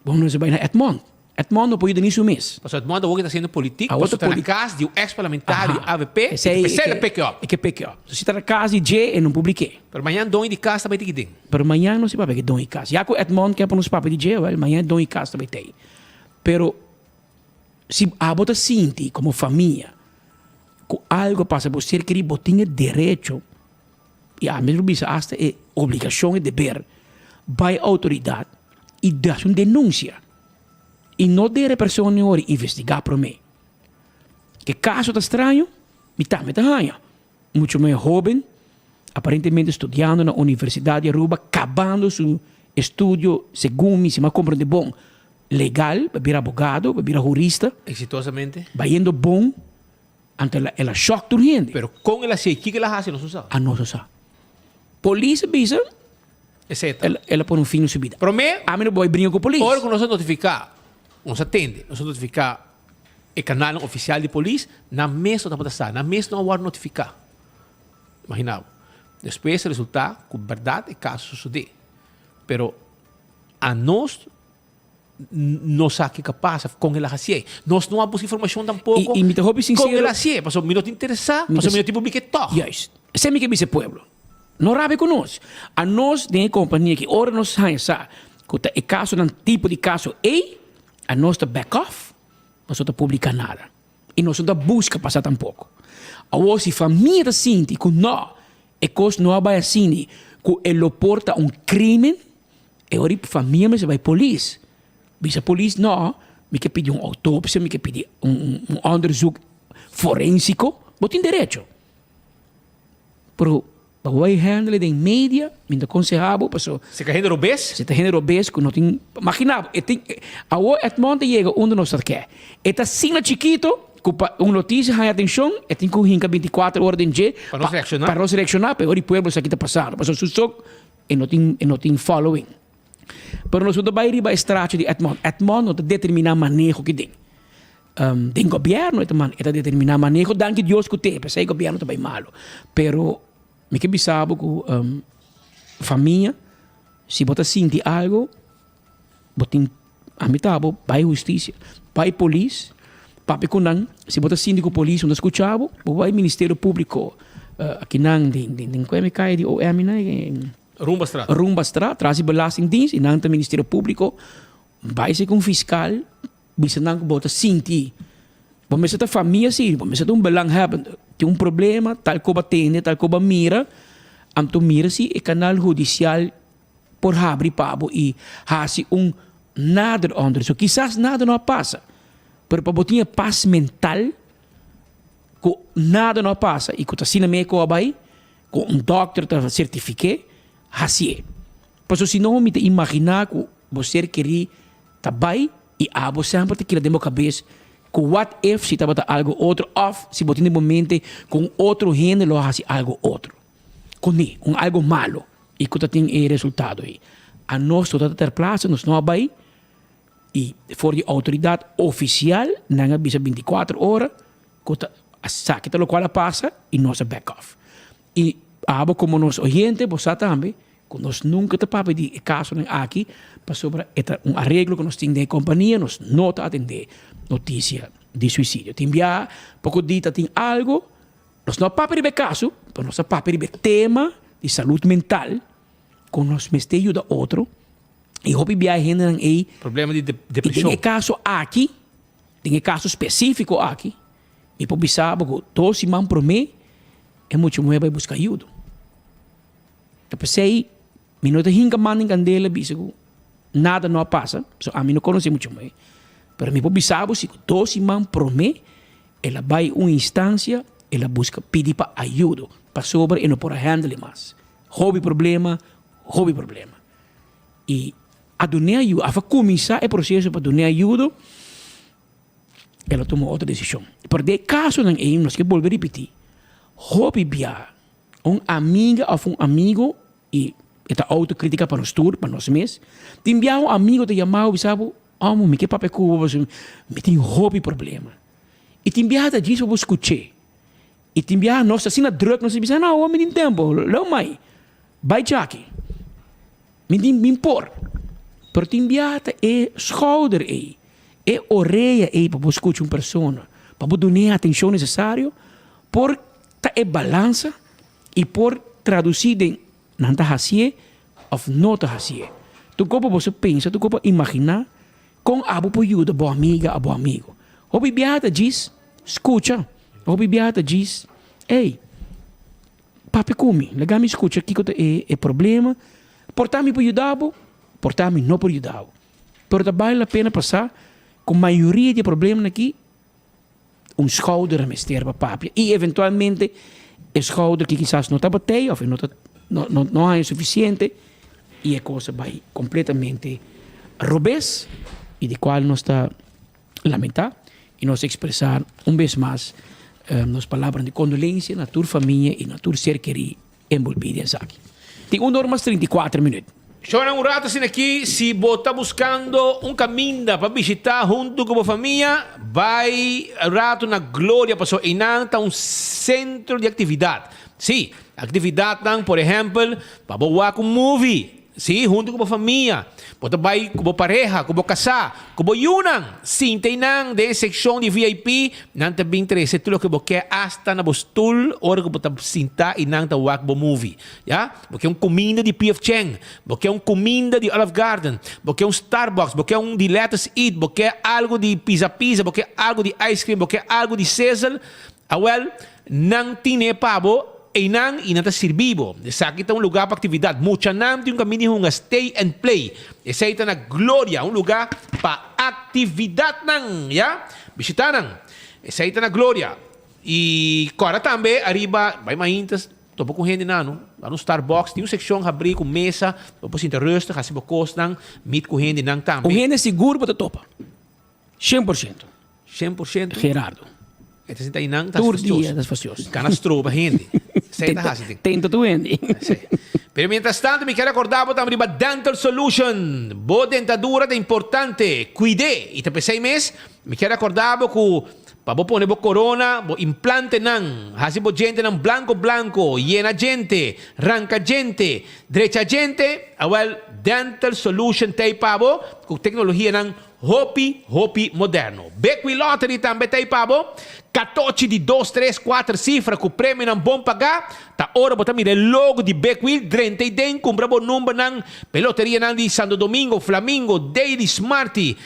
Vamos a na Edmond. Edmond não pode nem sumir. Mas Edmond hoje está sendo político. A Mas outra está na casa de um ex-parlamentar AVP. Esse aí Você é PQ. É que PQ. Se está na casa de J, eu não publiquei. Pero amanhã dono de casa também tem que ter. Pero amanhã não se vai ver dono de casa. Já que o Edmond quer para nos papéis de J, amanhã dono de casa também tem. Pero se a bota sente como família, que algo passa, você querer botar direito, e a mesma coisa hasta é obrigação e dever, vai a autoridade e dá uma denúncia. E não der a pessoa investigar para mim. Que caso está estranho, me arranha. Muito mais jovem, aparentemente estudando na Universidade de Aruba, acabando seu estudo, segundo se me compreende bom, legal, vai vir advogado, vai vir jurista. Exitosamente. Vai indo bom, ante ela choque urgente. Pero com ela sei, o que ela faz, não se sabe. Não se sabe. Polícia visa, ela põe um fim na sua vida. Para mim, a mim não vai brincar com a polícia. Ora, quando nós notificar, nós atende, nós notificar o canal oficial de polícia, na mesa não pode estar, na mesa não vai notificar. Imaginava. Depois, o resultado, com verdade, é caso suceder. Pero a nós não sabe o que passa com ela assim. Nós não temos informação tampouco e me interrompe sincero. Com ela assim. Porque me não te interessa, porque me não te publique todo. Yes. Esse é o que diz o povo. Não rabe conosco. A nós, tem companhia que ora nós sabe que é caso de um tipo de caso a nós está back off, nós não está publicar nada. E nós não busca passar tampouco. Agora, se a família sente que não, é coisa não vai assim, que ele porta um crime, é hora para a família, mas vai a polícia. Se a polícia não, me quer pedir uma autópsia, me quer pedir um onderzoek forensico, não tem direito. Pero, vai handle em mídia, me aconselhava, pessoal. Se está género obeso? Se está género obeso, que não tem. Imaginava, agora Edmond chega onde nós quer. Está assim chiquito, com uma notícia, a atenção, tem que ir 24 horas de dia. Para nós reaccionar. Para nós reaccionar, para o povo aqui está passando. Mas o só não tem following. Pero nós não vai ir para a estratégia de Edmond. Edmond não determina o manejo que tem. Tem governo, está determinar o manejo, danke Deus que tem, porque o governo também malo. Pero me que sabe que família, se você sentir algo, você amitável, vai justiça, vai polícia, papi kunang, se você sentir que a polícia não escutava, vai Ministério Público, aqui não tem como é que é de OM, né? Rumba Strat, traz belastingdienst, e não tem Ministério Público, vai ser com um fiscal, bisa não que você sentir. Vamos ser a família, sim, vamos ser um belang hebben. Tem um problema, tal como atende, tal como mira, tu mira se o canal judicial por abrir pabo e hasi nada onderzoek. Quizás nada não passa, pero para botar paz mental, que nada não passa e que está sendo meio com um doctor que certifique, assim. Porque senão me imaginar que você queria trabalhar e você sempre te queria dentro da cabeça. What if se estava algo outro off, se botar no momento com outro gênero, hace algo outro. Com algo malo. E que tem resultado aí. A nós toda ter plaza, nós não vai e for a autoridade oficial, não avisa 24 horas, que saque lo qual passa e nós back off. E abo como nós oyente, você também, que nós nunca te papo de caso aqui, para sobre um arreglo que nós temos de companhia, nós não atender notícia de suicídio. Tem pouco dita tem algo, nós não papo de caso, mas nós papo de tema de saúde mental, que nós me ajuda outro, e houve gente aí problema de depressão. E tem caso aqui, tem caso específico aqui, e por sabe que todo se man para mim, é muito mais para buscar ajuda. Eu pensei, minuto hinga man em candela, bicho, nada não passa, so, a mim não conhece muito mais. Pero mi pobre sabe se doce man promete, ela vai uma instância, ela busca pedir para ajuda, para sobre e não por handle mais. Houve problema. E a donar ajuda, a começar o processo para donar ajuda, ela tomou outra decisão. Por de caso não é, nós que volver repetir, houve bia, amiga ou amigo e esta autocrítica para nós todos, para nós mesmos, tem um amigo te chamava e sabe, me que papai cuba, me tem hobby problema. E tem viado disso eu escutei. E tem viado nossa assim na droga, nós dizemos, não, homem tem tempo, não mais. Vai já aqui. Me impor. Pero te inviata é schouder aí. É orelha aí para você escutar uma pessoa. Para você dar a atenção necessária. Por ta é balança e por traduzir em não está assim ou não está assim. Tu copa você pensa, tu copa imaginar com a boa ajuda, boa amiga, a boa amigo. O bibiata diz, escuta. O bibiata diz, ei, papi come, legal me escuta, aqui é problema. Portar-me para ajudar, portar-me não para ajudar. Pero vale a pena passar com a maioria de problemas aqui, schouder a mester para papi. E eventualmente, schouder que quizás não está batendo, ou não é suficiente, e a coisa vai completamente robês, e de qual nós está lamentar, e nós expressar vez mais nas palavras de condolência na tua família e na tua ser querido envolvidas aqui. Tem 1 hora mais 34 minutos. Chora um rato assim aqui, se você está buscando caminho para visitar junto com a família, vai rato na Glória, passou e não está centro de atividade. Sim, atividade não, por exemplo, para boa com movie. Sim, junto com a família. Você vai com a pareja, com a casar, com a yunang. Sim, tem nang de seção de VIP, nang também interesse tudo que você hasta na bostul, hora que você sinta e nang tawag bo movie. Ya? Porque é comida de P.F. Chang, porque é comida de Olive Garden, porque é Starbucks, porque é de Let's Eat, porque é algo de pizza, porque é algo de ice cream, porque é algo de Cecil. Well, nang tine pabo, e não está servido. Aqui está lugar para atividade. Muita não tem caminho de stay and play. Esse está na Glória, lugar para atividade não, ya? Visitar não. Esse está na Glória. E agora também, arriba, vai mais intas, topo com gente não. Lá no Starbucks, tem uma secção abrir com mesa, depois se rustig, assim você costa, meet com gente não também. O gente é seguro para topa. 100%. 100%. Gerardo. Esse está aí não, está facioso. Canastro para gente. Tenta tu Andy. Pero mientras tanto, me quero acordar também de Dental Solution. Boa dentadura é importante. Cuide. E depois 6 meses, me quero acordar que para pôr corona, implante não. Assim bo gente não blanco, llena gente, ranca gente, derecha gente. Well, Dental Solution tem pabo com tecnologia não Hopi moderno. Bequi Lottery também tem pabo. 14 de 2, 3, 4 cifras com prêmio não bom pagar. Tá hora botar mire logo de Bequi 30 e den compra bom número não peloteria não de Santo Domingo, Flamingo, Daily Smarty,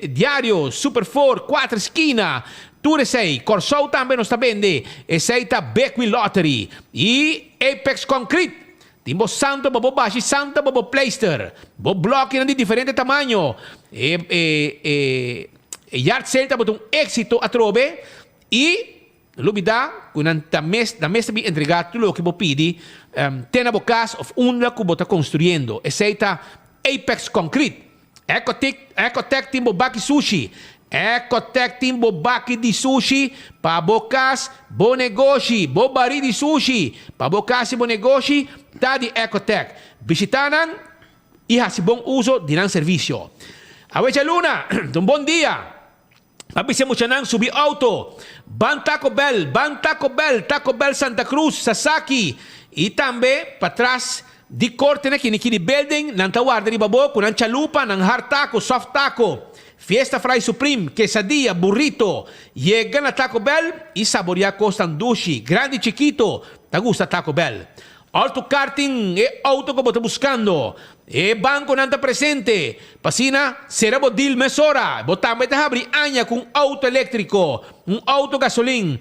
Diário, Super 4, 4 esquina. Tudo sei, Corsol também não está vende. Esse aí tá Bequi Lottery e Apex Concrete. Timbo santo, bobo baixo, santo, bobo pleister. Bobo bloco de diferente tamanho. Yard sale tá um êxito a trove. E, lubida, quando na mesa me entregar tudo o que você pede, tem a bocas of uma que você está construindo. Esse aí tá Apex Concrete. Ecotec Timbo Baki Sushi. Ecotec Timbo Baki de Sushi. Para bocas, bom negócio. Bo bari de sushi. Para bocas e bom negócio. Tá de Ecotec. Visitaran e há bom uso de não serviço. Awecha Luna, um bom dia. Papisemos siya subi auto. Ban Taco Bell, Taco Bell Santa Cruz, Sasaki. E também para trás di corte na kinikini building ng tawar dari babo kunang chalupa ng hard taco, soft taco. Fiesta Fry Supreme, quesadilla, burrito. Llega na Taco Bell e saborear costan dushi. Grande chiquito, te gusta Taco Bell. Auto karting e auto que você buscando. E banco não está presente. Pasina, será o deal mesora. Botamos a abrir anha com auto elétrico, auto gasolina,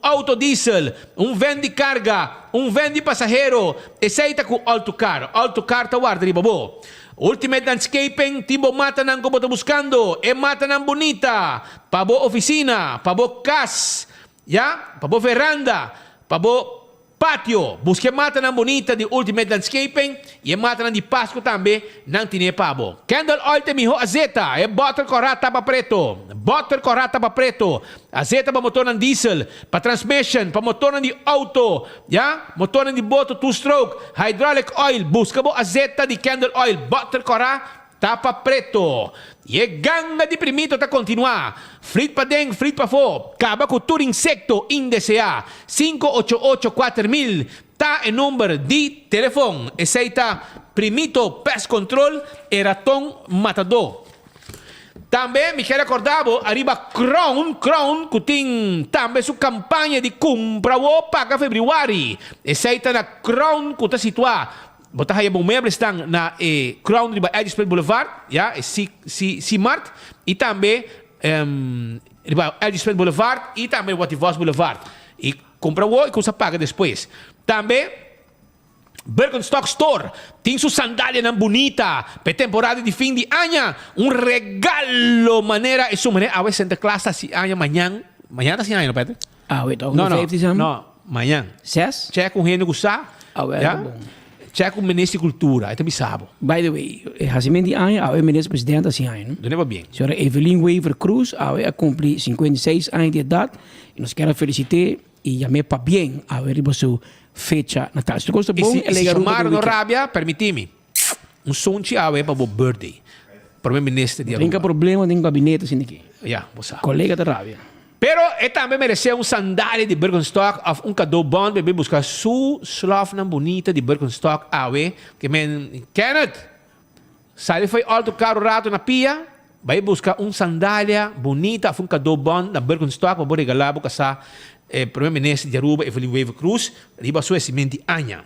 auto diesel, vende carga, vende passageiro. E seita com auto car tá guarda de babo. Ultimate Landscaping, timbo mata ng que você buscando. E mata ng bonita. Pabo oficina, pabo cas, ya? Pabo veranda, pabo patio. Busque mata ng bonita de Ultimate Landscaping e mata ng di Pasco também ng tinepabo. Candle Oil temiho azeta e bottle corata pa preto. Azeta pa motor ng diesel, pa transmission, pa motor ng di auto, ya? Motor ng di boto 2-stroke, hydraulic oil. Busca mo azeta di Candle Oil, bottle corata tapa preto. E ganga di primito ta continua. Frit pa deng, frit pa fo. Kaba ko tur insekto indesea. 588-4000. Ta e number di telefon. Eseita Primito Pest Control e Raton Matador. Também me quero acordar, arriba Crown, que tem também sua campanha de compra o paga februário. Essa aí está na Crown, que está situada. Botar aí bom membro estão na Crown de Edsport Boulevard, já, C-Mart, e também Edsport Boulevard e também Wativos Boulevard. E compra o e você paga depois. Também Birkenstock Store tem sua sandália na bonita para temporada de fim de ano, regalo maneira e sua maneira a Santa Claus assim amanhã está assim ano, Pedro? Não, amanhã. Ses? Check com Reino Gussá. Tá bom. Check com o Ministro de Cultura, é também sábado. By the way, assim de ano, a Ministro Presidente assim ano. Não é bem. Senhora Evelyn Weaver Cruz, a cumprir 56 anos de idade e nos quero felicitar e chamar para bem a ver sua fecha natal. Se gosta bom, e se chamaram no Rábia, permite-me, sonte a ver para o birthday. Primeiro-Ministro de Aruba. Tem problema no gabinete assim aqui. Você. Colega da Rábia. Pero também mereceu sandália de Birkenstock of cadeau bom, bebê buscar sua slof na bonita de Birkenstock que Kenneth, sai foi alto caro rato na pia, vai buscar sandália bonita of cadeau bom na Birkenstock para regalar para sa primeiro-ministro de Aruba, Evelyn Weaver Cruz, riba sua semente anha.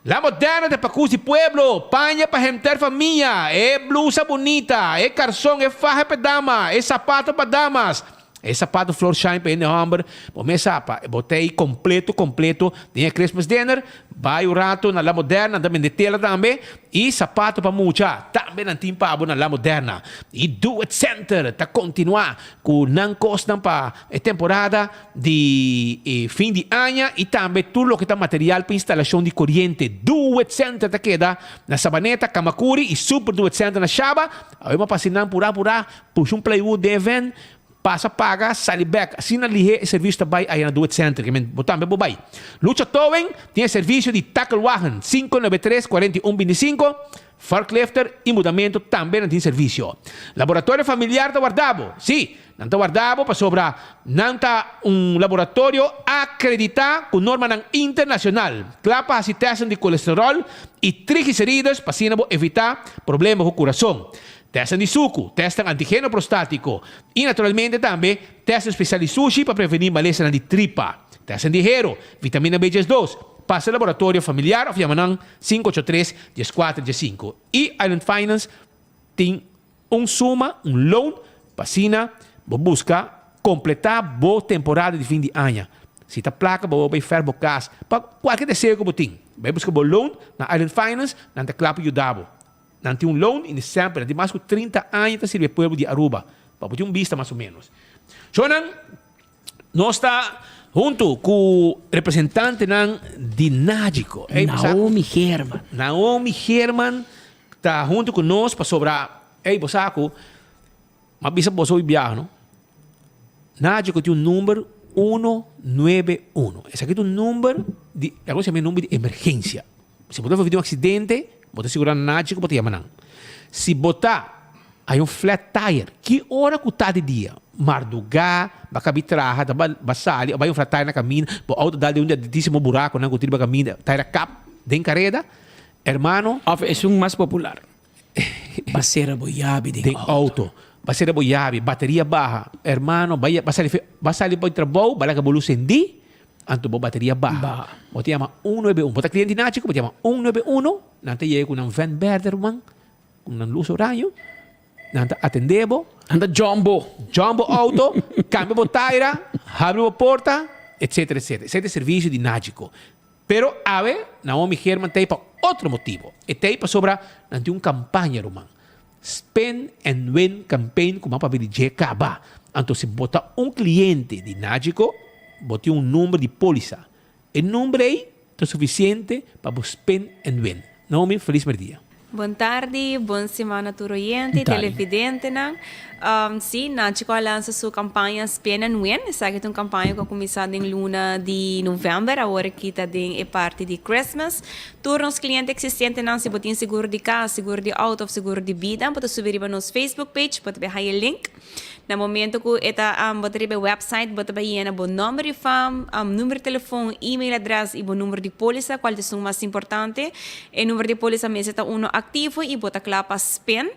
La Moderna de Pacus de Pueblo, paña para gente família, blusa bonita, calção, faja para dama, sapato para damas. Sapato Floor Shine para homem, começa a botei completo, tinha Christmas dinner, vai o rato na La Moderna, também de tela também, e sapato para mucha, também não tem pabo na La Moderna. E Do It Center, está continuar com não costam para a temporada de fim de ano e também tudo o que está material para instalação de corrente. Do It Center está queda na Sabaneta, Kamakuri e Super Do It Center na Shaba. Aí uma passinão pura, puxa plywood de event, passa paga, sai back. Assim na lihe serviço também aí na Do It Center, que botam bem bobai. Lucha Towing tem serviço de tackle wagon 593-4125, forklifter e mudamento também tem serviço. Laboratório familiar da Guardabo, sim, não está Guardabo para sobrar, não está laboratório acreditado com norma internacional. Clapa a testem de colesterol e triglicéridos para evitar problemas com o coração. Testam de suco, testam antígeno prostático e, naturalmente, também testam especial de sushi para prevenir malestar de tripa. Testam de hero, vitamina B2, passa laboratório familiar of Yamanang 583-1415. E Island Finance tem suma, loan, para buscar completar boa temporada de fim de ano. Se está placa, vai fazer bocas, para qualquer desejo que você tem. Vai buscar loan na Island Finance, não está claro para ajudar. Não tem loan em sempre, de mais de 30 anos para servir o povo de Aruba, para ter vista mais ou menos. Jonan, nós está junto com o representante de Nágico. Naomi Herman está junto com nós para sobrar. Bosaco, mas bisa boso viajar, não? Nágico tem número 191. Esse aqui é número de, agora se chama número de emergência. Se você for um acidente, você segura na Nágico, você chama. Se botar aí flat tire, que hora que está de dia? Mardugar, bacabitraha, basali, vai flat tire na caminho, o auto dá de altíssimo buraco, não continua caminho, tire cap, den carreda, hermano. É mais popular. Baseira boiabi de auto. Baseira boiabi, bateria baja, hermano, basali para o trabalho, balaga bolu sendi. Anto bo bateria baja. Você chama 191. Você cliente Nágico, você chama 191. Nanti chega com um van verde, com um luz orange. Nanti atendebo. Anda jumbo auto, cambia o tire, abre a porta, etc. Esse é o serviço de Nágico. Pero ave, Naomi Herman tem para outro motivo. E tem para sobra, nanti campanha, Roman. Spend and Win campaign com mapa de GKB. Então, se botar cliente de Nágico, bote número de póliza. O número aí é suficiente para spend and win. Naomi, feliz dia. Boa tarde, boa semana tudo oyente, Tarde. televidente nang. Sim, na Chico lança sua campanha Spend and Win. Essa é uma campanha que começou em luna de novembro, agora que está é parte de Christmas. Todos os clientes existentes não se botem seguro de casa, seguro de auto, seguro de vida, pode subir para nosso Facebook page, pode ver aí o link. No momento que está botar o website, bota aí o número de fam, número de telefone, e-mail address e o número de polícia, qual é o mais importante. O número de polícia mesmo está ativo e bota lá para spend.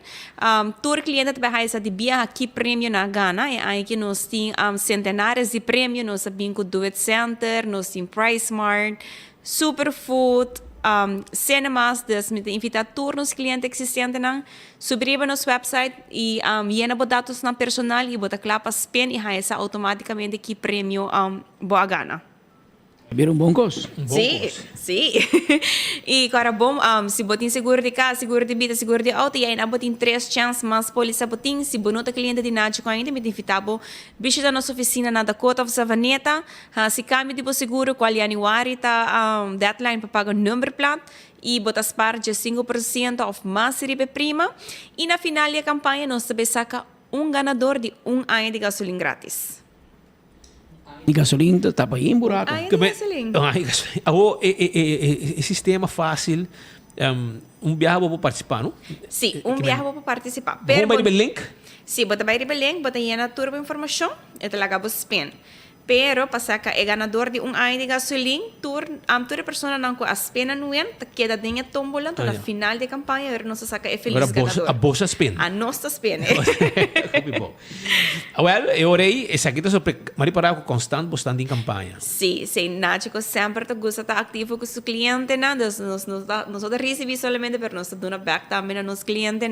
Todo cliente vai essa de via aqui prêmio na Ghana e aí que nós temos centenares de prêmios, nós sabemos que Do It Center, nós temos Price Mart, Superfood, cinemas, me invitar todos os clientes existentes a subir no nosso website e llenar os dados na personal e botar lá para spend e aí essa automaticamente que prêmio boa Ghana. Viram bom coisa? Sim. E agora bom, se botin seguro de casa, seguro de vida, seguro de auto, e aí botin 3 chances mais polícia botin, se bonota cliente de Nático ainda, me invitabo, bicho da nossa oficina na Dakota of Savaneta, se cambio de seguro, qual januário tá deadline para pagar number plate, e botas parte de 5% of mais ribe prima, e na final da campanha nós também saca ganador de ano de gasolina grátis. De gasolina, está para ir em buraco. Esse sistema fácil, viaje para participar, não? Sim, viaje para participar. Vamos ver o link? Sim, bota vai o link, bota aí na turba informação, e te laga spend. Pero pasa que é ganador de ano de gasolina, toda pessoa não com as penas não é, queda dentro da tombola, na final da campanha, ver nossa saca é feliz ganador. A bolsa spend. A nossa spend. Well, eu orei, essa aqui está sobre Mari Paraco constante, bastante em campanha. Sim, Nático sempre te gusta estar ativo com seu cliente, nós recebemos solamente, mas nós damos back também a nosso cliente,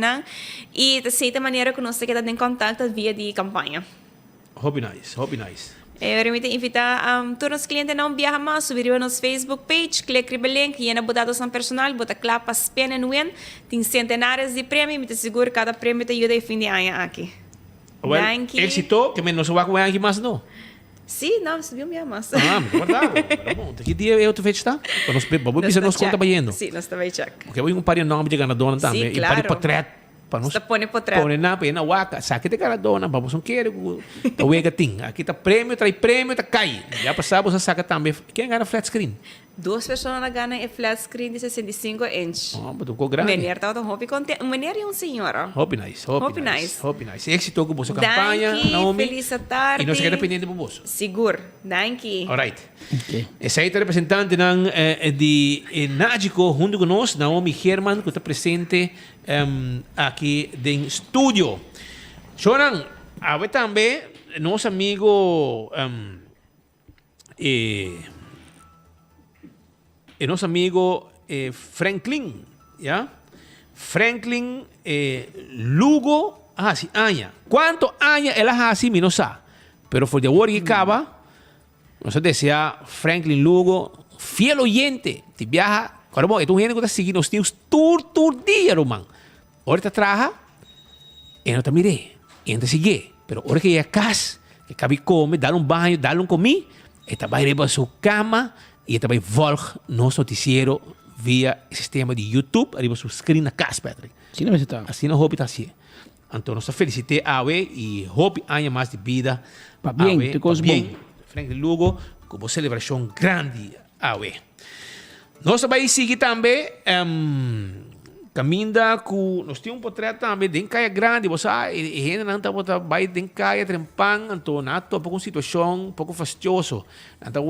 e de certa maneira que nós queda em contato via de campanha. Hobby nice. Eu remito invitar todos os clientes não viajar mais, subir no nosso Facebook page, clique no link, llena os dados personal, bota lá para spend and win, tem centenares de prêmios, me te seguro cada prêmio te ajuda a fim de ano aqui. Well, éxito, que não se vai comer aqui mais não? Sim, não, subiu minha massa. Me guardava. Que dia eu te vejo, tá? Vamos pensar nos conta baiano. Sim, nós também check. Porque eu vou um nome de ganadora também, e para portrait. Está põe portrait. Põe na waka, saque de ganadora, vamos não querer, tá uega ting. Aqui tá prêmio, tá cai. Já passava, você saca também. Quem ganha flat screen? 2 pessoas ganham flat screen de 65 inch. Mas ficou grande. Menino tá hobby contente. Menino é senhora. Hobby nice. Éxito com a campanha, Naomi. Feliz tarde. E não se queda pendente do bolso. Seguro. Danke. Alright. Essa aí é a representante de Nático, junto conosco, Naomi Herman, que está presente aqui no estúdio. Choran, a também, nosso amigo nosso amigo Franklin, ¿ya? Franklin Lugo, sí, aña. ¿Cuántos años él hace? No sabe. Pero por de ahora que acaba, nosotros decía Franklin Lugo, fiel oyente, te viaja, cuando es un gente que está siguiendo los news todo día, Román. Ahorita trabaja, y no te miré, y no te sigue. Pero ahora que llega a casa, que cabe come, dale un baño, dale un comí, está va a ir a su cama, e também volg nosso noticiero via sistema de YouTube, arriba su screen na casa, Patrick. Sim, não está. Assim não hope tá assim. Então, nós felicitamos a Awe e hope año mais de vida. Pa bem, te coisa bom. Frank Lugo, com uma celebração grande, Awe. Nós também seguir também caminda com nós temos portrait também de caia grande, você e gente não tá botar vai de caia trempang, então nato pouco uma situação pouco fastidioso. Então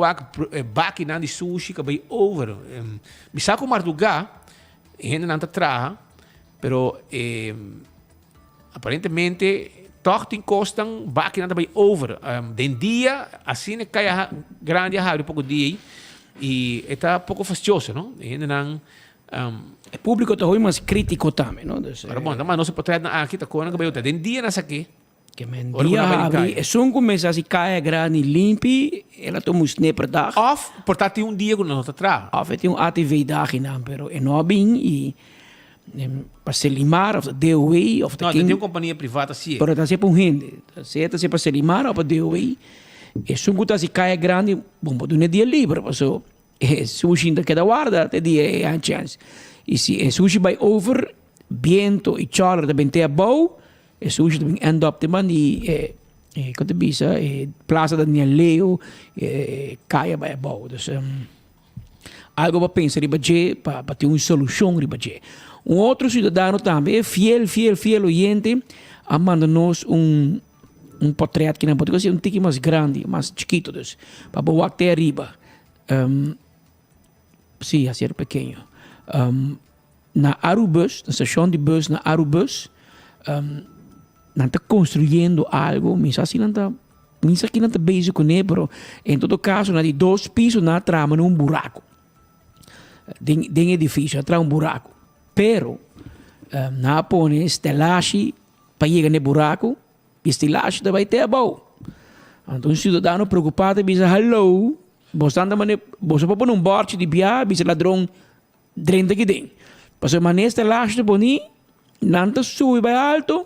back na de sushi que vai over. Me saco marduga, gente não tá traha, pero aparentemente toch tem costam back na vai over. Den dia assim ne caia grande ha pouco dia e está pouco fastidioso, não? Gente não o público está hoje mais crítico também, não? Pero bom, mas não se pode aqui tá com que tem dia nessa aqui. Que mendia abi, é só começar se caia grande limpi, ela toma snap per dag. Of portanto um dia quando não está atrás. Of tem atividade não, pero é não bem e para se limar of the way of the não, king. Não, tem uma companhia privada sim. Pero tá sempre um gente, certo se para se limar of the way. É só quando se caia grande, bom, do dia livre, so sushi da cada guarda, te dia é a chance. E se sushi vai over, viento e chola da bente a bow e sujo também end up teman di quanto bisa Plaza Daniel Leo caia by a bow. Dus algo para pensar riba para ter uma solução riba. Um outro cidadão também fiel oyente manda-nos um portrait que não pode ser um tique mais grande, mais chiquito, dus, para boa até arriba. Sim, a ser pequeno. Na Arubus, na estação de bus na Arubus, não está construindo algo, mas assim não está, mas aqui não está basic com ele, pero em todo caso, na de 2 pisos na trama num buraco. Tem edifício, atrás buraco. Pero na põe estelagem para chegar no buraco, estelagem vai ter a boa. Então, o cidadão preocupado diz: hello, você pode pôr um bote de biá, diz ladrão dentro aqui dentro. Mas a estelagem boni, não sube bem alto,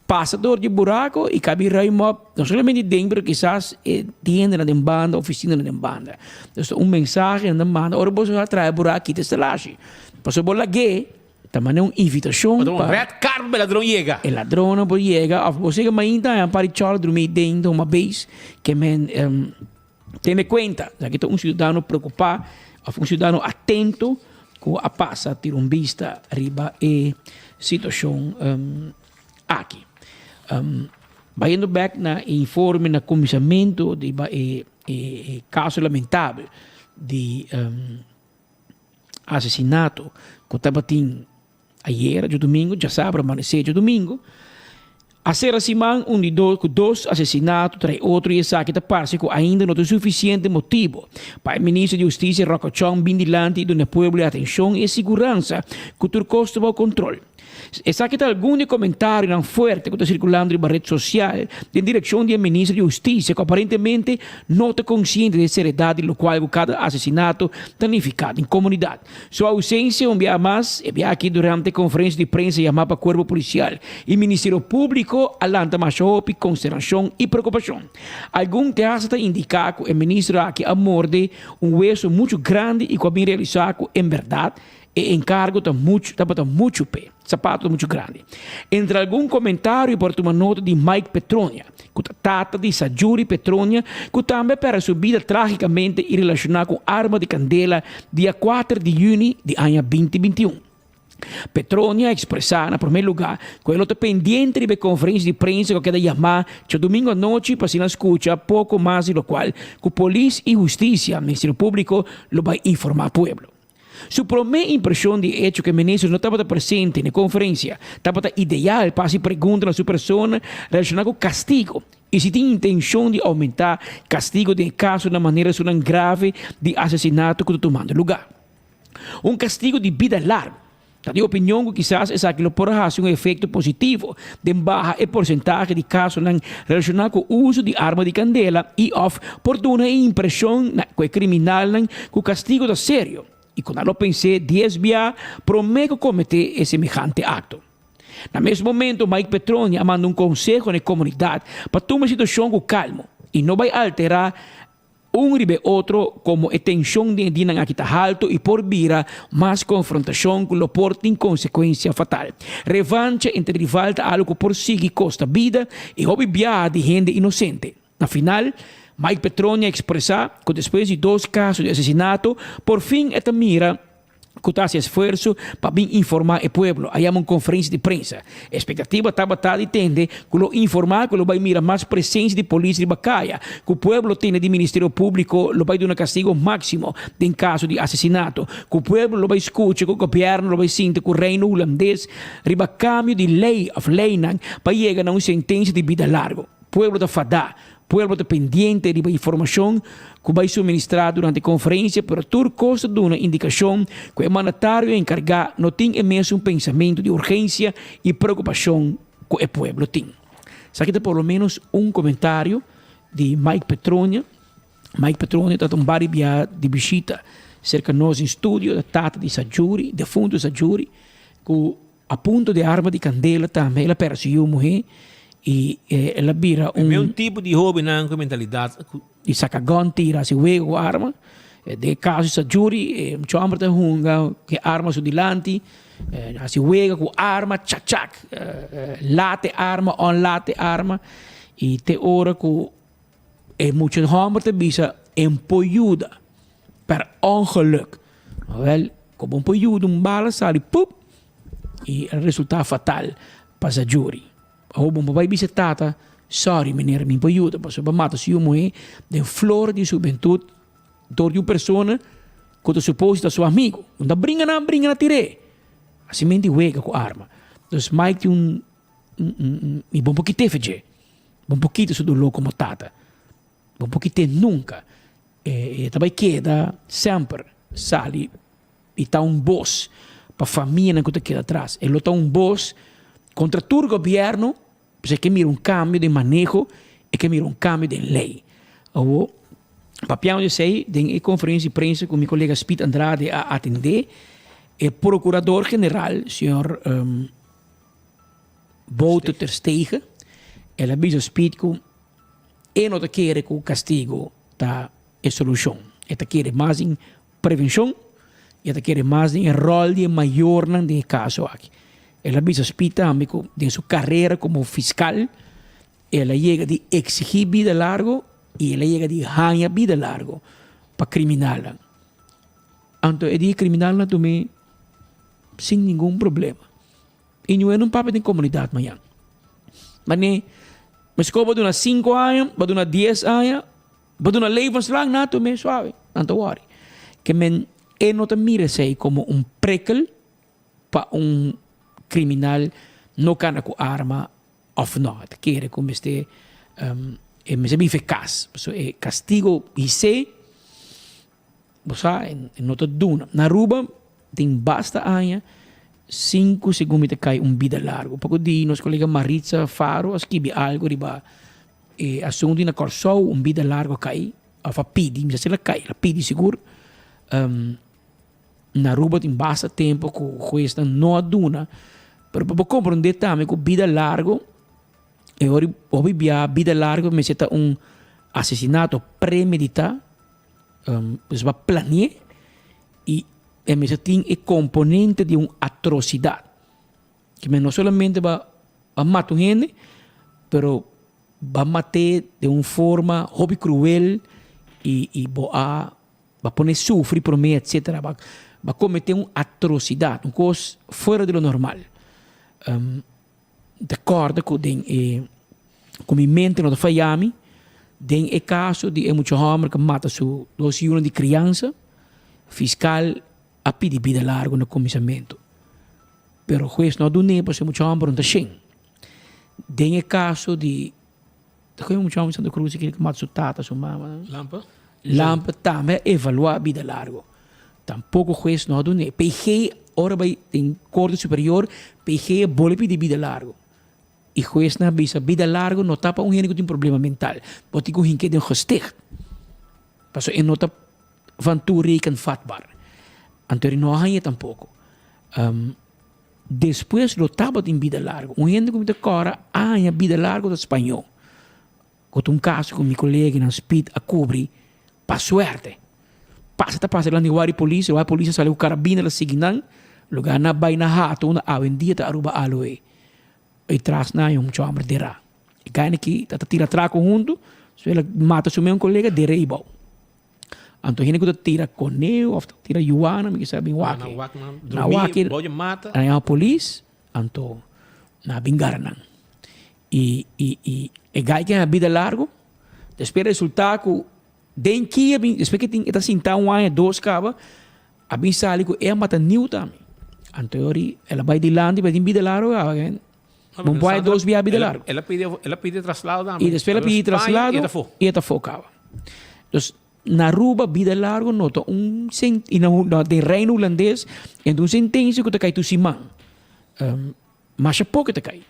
passa dor de buraco e cabe raio não somente dentro, quizás tienda na banda, oficina na banda. Então, mensagem na banda, ora você atrai buraco aqui da estelagem. Mas eu vou lá também é uma invitação para red card o ladrão chega. O ladrão não pode chegar. Você que ainda para chorar dormir dentro uma vez que tem conta, já que um cidadão preocupado, um cidadão atento com a passa ter vista riba e situação aqui. Vai indo back na informe na comissamento de caso lamentável de assassinato que estava tendo ayer, de domingo, já sabe, amanhecer de domingo. A ser assim, dois assassinatos, trai outro e essa que está parece que ainda não tem suficiente motivo para o ministro de Justiça, Rocochon, Bindilante, do povo a atenção e segurança que o custo ao controle. Essa que está algum comentário não forte que está circulando na rede social em direção do ministro de Justiça que aparentemente não está consciente da seriedade no qual cada assassinato danificado em comunidade. Sua ausência um dia mais é aqui durante a conferência de prensa chamada para o Corpo Policial e Ministério Público alanta mais consternação e preocupação. Algum casos está indicado que o ministro aqui a morde um hueso muito grande e que bem realizado em verdade e encargo está muito pé, sapato muito grande. Entre algum comentário, porta uma nota de Mike Petronia, que trata de Sajuri Petronia, que também para sua vida tragicamente relacionada com arma de candela dia 4 de junho de ano 2021. Petronia expressar, em primeiro lugar, que ele está pendente de conferência de prensa que queda chamar de domingo à noite para se não escutar pouco mais do qual que polícia e justiça, Ministério Público, lo vai informar ao povo. Sua primeira impressão de hecho que o ministro não estava presente na conferência estava ideal para se perguntar a sua pessoa relacionada com castigo e se tem intenção de aumentar castigo de caso de maneira grave de assassinato que está tomando lugar. Um castigo de vida larga. De opinião que quizás essa que poderá ter um efeito positivo de baixa o porcentagem de casos relacionados com o uso de arma de candela e por dar uma impressão que o criminal com castigo da sério. E quando eu pensei 10 dias, prometo cometer esse semejante acto. No mesmo momento, Mike Petronia manda conselho na comunidade para tomar uma situação com calma e não vai alterar ribe outro como a tensão de dinang aqui está alto e por vira mais confrontação que lo porta em consequência fatal. Revanche entre rival algo por seguir costa vida e obviar de gente inocente. Na final, Mike Petronia expressa que depois de 2 casos de assassinato, por fim, esta mira que está esforço para bem informar o povo. Aí há uma conferência de prensa. A expectativa estava de entender que lo informar que lo vai mirar mais presença de polícia de Bacaia, que o povo tem de Ministério Público, lo vai dar um castigo máximo em caso de assassinato, que o povo lo vai escutar, que o governo lo vai sentir que o reino holandês riba cambio de lei of lei para chegar a uma sentença de vida larga. O povo está fadado. O povo está pendente de informação que vai suministrar durante a conferência, pero tudo costa de uma indicação que o mandatário encarregado não tem mesmo um pensamento de urgência e preocupação que o povo tem. Aqui está por lo menos um comentário de Mike Petronia. Mike Petronia está um vários dias de visita cerca de nós em estúdio, da tata de Sajuri, de fundo de Sajuri, que a ponto de arma de candela também, ela perseguiu a mulher, e ela vira um tipo de hobby com mentalidade e sacagon tira se uego arma de caso sa juri chambra de hunga que arma su dilante Als je wega com arma, tchak, late arma, onlate arma. E te ora que é muito hammer te bisa empoiuda per ongeluk. Wel, como empoiuda bala sali poep e il resultato fatal para giuri. O bom papai bisa tata, sorry meneer, mi empoiuda, mas o mata se umo de flor de juventude door die persona que tu supposto seu amigo. Não brinca na tire. Assim mente wega com arma. Dus Mike tem e bom pouquinho fez. Bom pouquinho do louco motata. Bom pouquinho nunca. E também queda sempre sali e tá boss para família que queda atrás. Ele tá boss contra todo o governo, porque que mira cambio de manejo e que mira cambio de lei. Ou papião eu sei, em conferência de imprensa com meu colega Speed Andrade a atender, o procurador-geral, senhor Bouter ter Stegen, ele avisa Speed que ele não quer que o castigo tá a solução. Ele quer mais em prevenção e ele quer mais em rol de maior no caso aqui. Ele avisa Speed também que em sua carreira como fiscal, ele chega de exigir vida largo e ele chega de ganhar vida largo para criminal. Então, ele criminal também sem nenhum problema. E não é um papel de comunidade amanhã. Mas como vai durar 5 anos, vai durar 10 anos, vai durar levenslang, não também suave. Não te worry. Que men não te mira sei como prikkel para criminal não cana com arma of não. Te quer como este é mais eficaz. É castigo e se você não te duna. Na Aruba tem basta anos 5 segundos te cai vida largo. Porque di nos colega Maritza Faro escrevi algo riba e assunto na corso vida largo cai a fa pidi, mi se la cai, la pidi sicuro. Na Aruba tem basta tempo que questa não aduna. Pero para compreender também que vida largo e ora vida largo me seta assassinato premeditado, vai planear e me tem o componente de atrocidade que não somente vai matar gente, pero vai matar de uma forma hobby cruel e vai poner sofrer por mim, etc. Vai cometer uma atrocidade, uma coisa fora do normal. De acordo com o mente no Miami, tem o caso de muito homem que mata seus 2 anos de criança, fiscal a pedir vida largo no comissamento. Pero o juiz não deu para ser muito homem não tem. Tem o caso de muito homem de Santa Cruz que mata sua tata, sua mama. Lampa também evaluar vida largo. Tampouco o juiz não deu. PG ora vai em corte superior, PG bole pedir vida largo. E o juiz na vida largo não tapa gente que tem problema mental. Pode ter gente que tem gesticht. Passo ele não tapa vanturi kan fatbar. Anterior não há tampouco. Depois do tabat em vida largo, gente que me decora há vida largo do espanhol. Com caso com meu colega na Speed a cobrir, para suerte. Passa lá no polícia, a polícia saiu carabina la signan, lugar na bay na hato na awendia ta aruba aloe. E tras na yung chamber dera. E kaya que tira traco junto, so ela mata seu meu colega de reibaw. Anto hini ko tira coneo, of tira yuana, mi sabi waki. Na waki, na yung polis, anto na bingaran. E gaya que vida largo, después resultado den kia después que tem esta cinta ano 2 cava, abin sali ko mata new também. Anto yori ela vai de land, vai de vida largo, again. Bom pai 2 via vida largo. Ela pide traslado também. E depois ela pide traslado e esta focava. Então na Aruba vida largo nota e na de reino holandês então sentença que te cai tu simang. Mas a pouco te cai.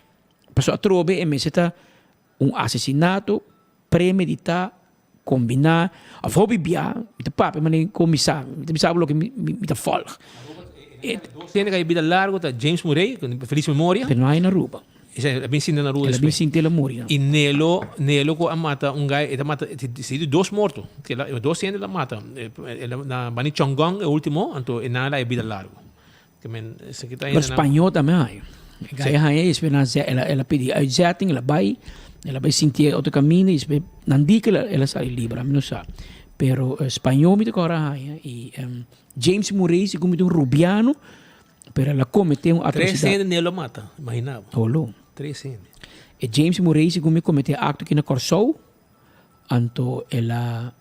Pessoa trobe e meseta assassinato premeditado combinar a hobby bia mit papo mas comissar mit sabe lo que mit a folg tiene que vida largo tá James Murray com feliz memória pero não há na Aruba é bem sim na Aruba é bem sim tela memória e nelo ko mata guy eta mata se 2 morto que 2 gente la mata na Bani Chongong é o último então nada é vida largo Que men, esse aqui tá Maar Espanhol também há. Gaya há esperança, ela pede uitzetting, ela vai sentir outro caminho, e não diz que ela sai livre, não sabe. Pero espanhol me agora há. E James Murray se comete rubiano, pero ela comete atrocidade. 3 anos nele mata, imaginava. Olô. 3 anos. E James Murray se comete acto aqui na Corsou, então ela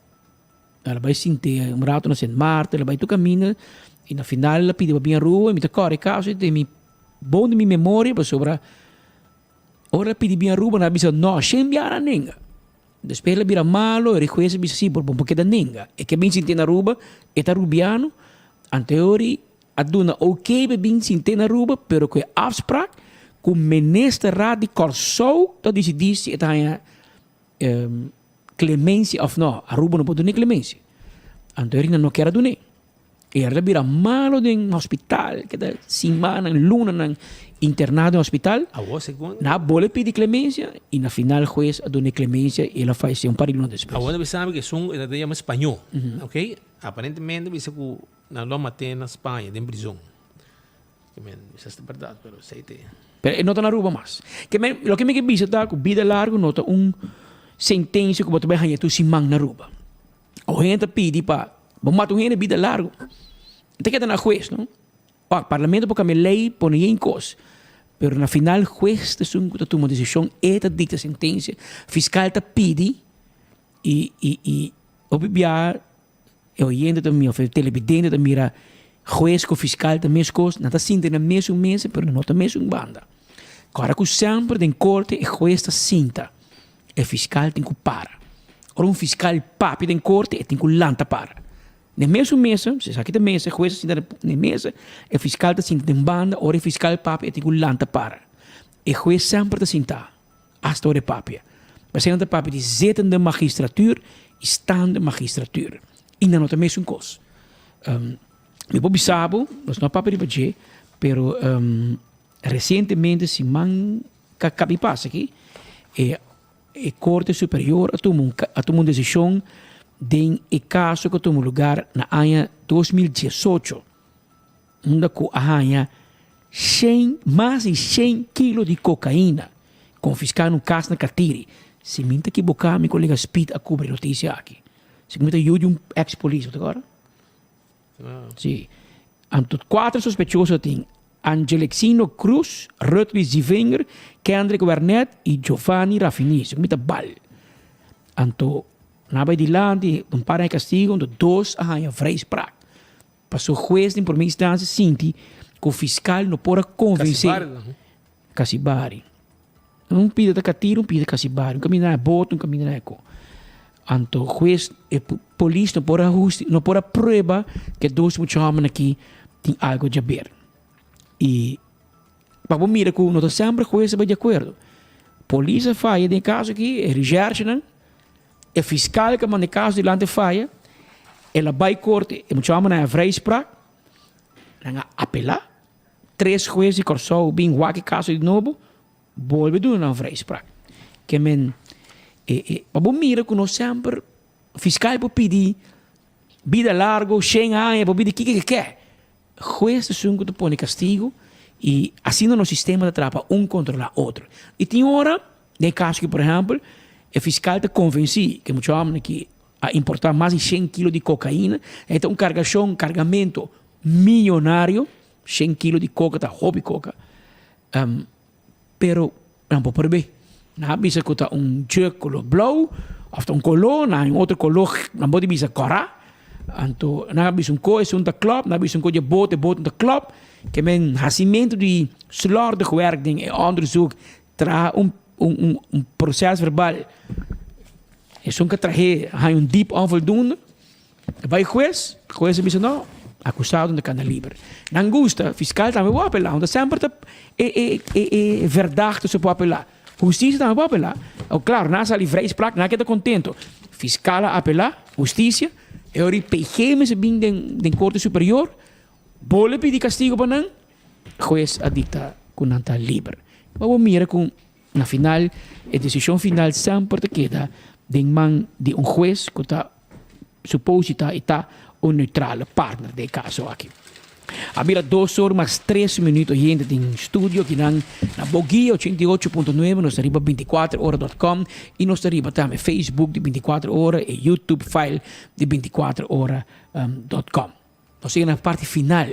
vai sentir rato na Saint Marta, ela vai tu caminho, e na final ela pede para vir à rua, e me toca caso de mi bom de minha memória, para sobre ora pedi vir à rua, na bisa não, sem biara ninga. Depois ela vira malo, e reconhece bisa sim, porque da ninga. E que bem sentir na rua, e tá rubiano, anteori aduna ok para bem sentir na rua, pero que afspraak, com minister de Corsou, dat decidir se é clemência ou não. A rua não pode dar clemência. Anteori não quer dar. E ela vira malo no hospital, que da semana, luna, no internado no hospital. Na bola pede clemência, e na final o juiz dá clemência, e ela faz um parilhão depois. Agora você sabe que são, ela chama espanhol, ok? Aparentemente, você que na Loma tem na Espanha, em prisão. Isso é verdade, mas sei que... Pero não está na rua mais. O que me dice é que vida largo nota sentença que você vai ganhar tu simang na rua. O gente pede para matar gente vida largo. Então que na juez, não? O parlamento porque a lei põe em coisa. Pero na final o juez te sun que toma decisão eta dita sentença, fiscal te pede e o bibia o gente também o televidente também mira juez com fiscal também coisa, não tá sinta na mesma mesa, pero não tá mesma banda. Agora que sempre tem corte e juez tá sinta, e fiscal tem que parar. Ora fiscal papi tem corte e tem que lanta para. Na mesma mesa, se aqui da mesa, o juez está na mesa, o fiscal está sentado em banda, ora o fiscal papi tem que lanta para. O juez sempre está sentado, hasta o papi. Mas o papi de zitten de magistratura, estão de magistratura. E não é a mesma coisa. Eu não sabe, mas não é papi de baixo, pero recentemente se man cabe passa aqui, e Corte Superior tomou uma decisão de caso que tomou lugar na ano 2018, onde a mais de 100 quilos de cocaína confiscaram no caso na Catiri. Se me equivocar, meu colega Speed a cobrir notícia aqui. Se me eu de ex-polícia agora? Sim. Então, 4 sospechosos têm Angelexino Cruz, Rutwis Zivinger, Kendrick Wernet e Giovanni Raffini. Se me bal. Então, na vai de lá, para castigo, 2 a vrijspraak. Passou o juez em primeira instância, sinti que o fiscal não pode convencer. Casibari. Um pide da catira, um pide casibari. Um caminho é boto, um caminho é co. Então, o juez e polícia não pode prova que 2 homens aqui têm algo de ver. E, para mira que não sempre o juez vai de acordo. Polícia faz, em caso aqui, é recherche, e fiscal que manda caso de lante faia, ela vai corte, e muitos homens na vrijspraak, na apelar, 3 juízes de Corsou, bem waki caso de novo, volve do na vrijspraak. Que men, para mira que não sempre, o fiscal pode pedir, vida largo, 100 anos, pode pedir o que quer. Juez é um que põe castigo, e assim no sistema de trapa, controla o outro. E tem hora, de caso que, por exemplo, o fiscal te convenci que muitos homens aqui a importar mais de 100 quilos de cocaína, então um cargamento milionário, 100 quilos de coca, tá hobby coca. Pero não pode perceber. Não bisa que tá jug color blauw, ou color, na outro color, não pode bisa cora. Então, não bisa coisa da club, não bisa coisa bote da club, que men hacimento de slordig werk ding en onderzoek tra processo verbal. É só que trazer deep onvoldoende. Vai juez diz não, acusado de cana livre. Não gosta, fiscal também vai apelar, onde sempre é verdade se pode apelar. Justiça também pode apelar. Claro, não se livre spraak, não queda contento. Fiscal apelar, justiça, eu PGM se bem de Corte Superior, bole pedir castigo para não, juez adicta com não está livre. Vamos mirar com na final, a decisão final sempre queda de mão de juez que está suposto está um neutral partner de caso aqui. Habira 2 horas mais 3 minutos gente em estúdio que na Boguia 88.9, nós arriba 24horas.com e nós arriba também Facebook de 24 horas e YouTube file de 24horas.com. Nós chegamos na parte final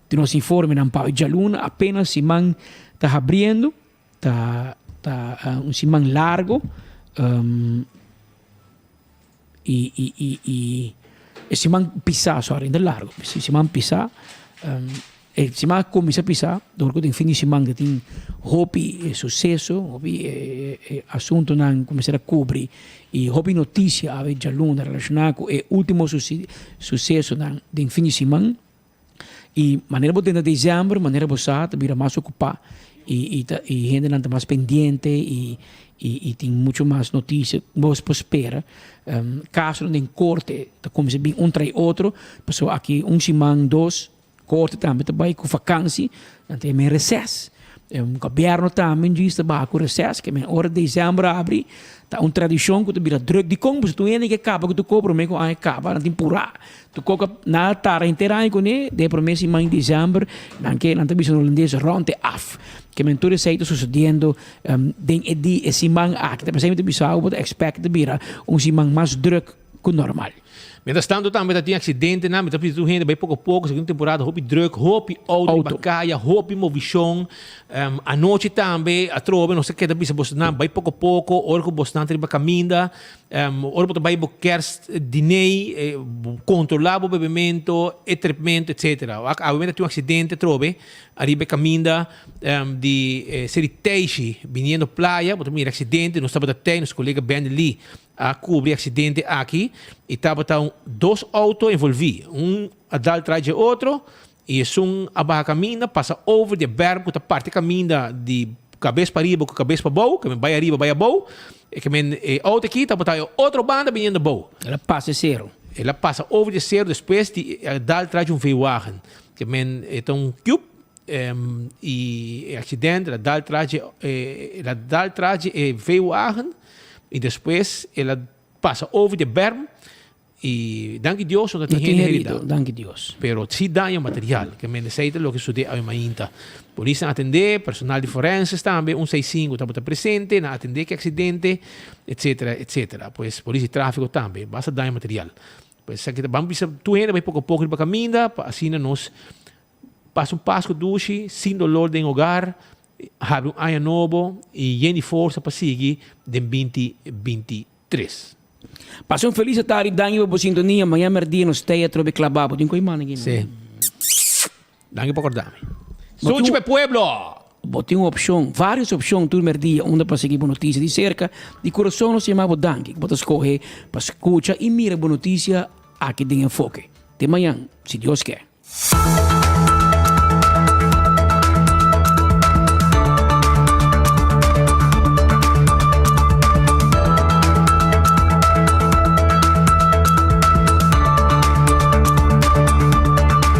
de nosso informe na Pau Jaluna, apenas Simão está abrindo, está um Simão largo e Simão pisar só ainda largo, Simão pisar se mais começa a pisar, dopo tem fim de semana tem hobby sucesso, hobby assunto não começar a cobrir e hobby notícia a ver já luna relacionado com o último sucesso não tem fim de semana e maneira boa de dezembro, maneira boa tá vira mais ocupar e gente não tá mais pendente e tem muito mais notícias, vos espera. Caso não tem corte, tá começa bem trai outro, passou aqui semana, 2 corte também vai com vacância, não tem mais recesso. O governo também diz que vai com recesso, que a hora de dezembro abre, tá uma tradição que tu vira druk de combo, se tu ainda que acaba que tu cobra, mas quando acaba, não tem pura. Tu coca na tarde inteira com ele, de promessa em dezembro, não que não tem visto holandês ronde af. Que mentura sei que sucedendo den edi simang ak, te presente bisau, but expect de vira simang mais druk que normal. Mientras tanto, também tem acidente, né? Mientras tu gente vai pouco a pouco, segunda temporada, hobby drug, hobby auto, bacaia, hobby movição. A noite também, a trova, não sei o que, também se você não vai pouco a pouco, hora que você não tem caminda, hora que você vai querer dinheiro, controlar o bebimento, entretenimento, etc. Obviamente tem acidente, trove, arriba caminda de Seriteixe, vindo praia, você mira acidente, não estava até, nosso colega Ben Lee, a cobrir acidente aqui e estava 2 autos envolvidos. Adal traz o outro e a barra caminha, passa over de berm, que a parte caminha de cabeça para arriba com cabeça para baixo, que vai arriba, vai a baixo, e que o auto aqui estava outra banda vindo baixo. Ela passa zero. Ela passa over de zero, depois Adal traz veículo, que é cube, e acidente, Adal traz veículo, e depois ela passa over de berm e danke Deus não tem herido. Danke Deus. Pero se dá material, que me necessita lo que sucede a mainta. Polícia atender, personal de forenses também, 165 está presente, na atender que acidente, etc, etc. Pois polícia de tráfico também, basta dar material. Pois aqui vamos tu ainda vai pouco a pouco para caminha, assim nós passa passo duche, sem dolor de hogar. Have ano novo e gente força para seguir de 2023. Passa um feliz tarde, danho para sintonia, amanhã merdia nos teatro de Clababo, tem coi mano aqui. Sim. Danho para acordar. Sunche para pueblo. Botei uma opção, várias opções, tu merdia, onde para seguir boa notícia de cerca, de coração não se chamava danho, que bota escorrer para escutar e mira boa notícia aqui de enfoque. De manhã, se Deus quer.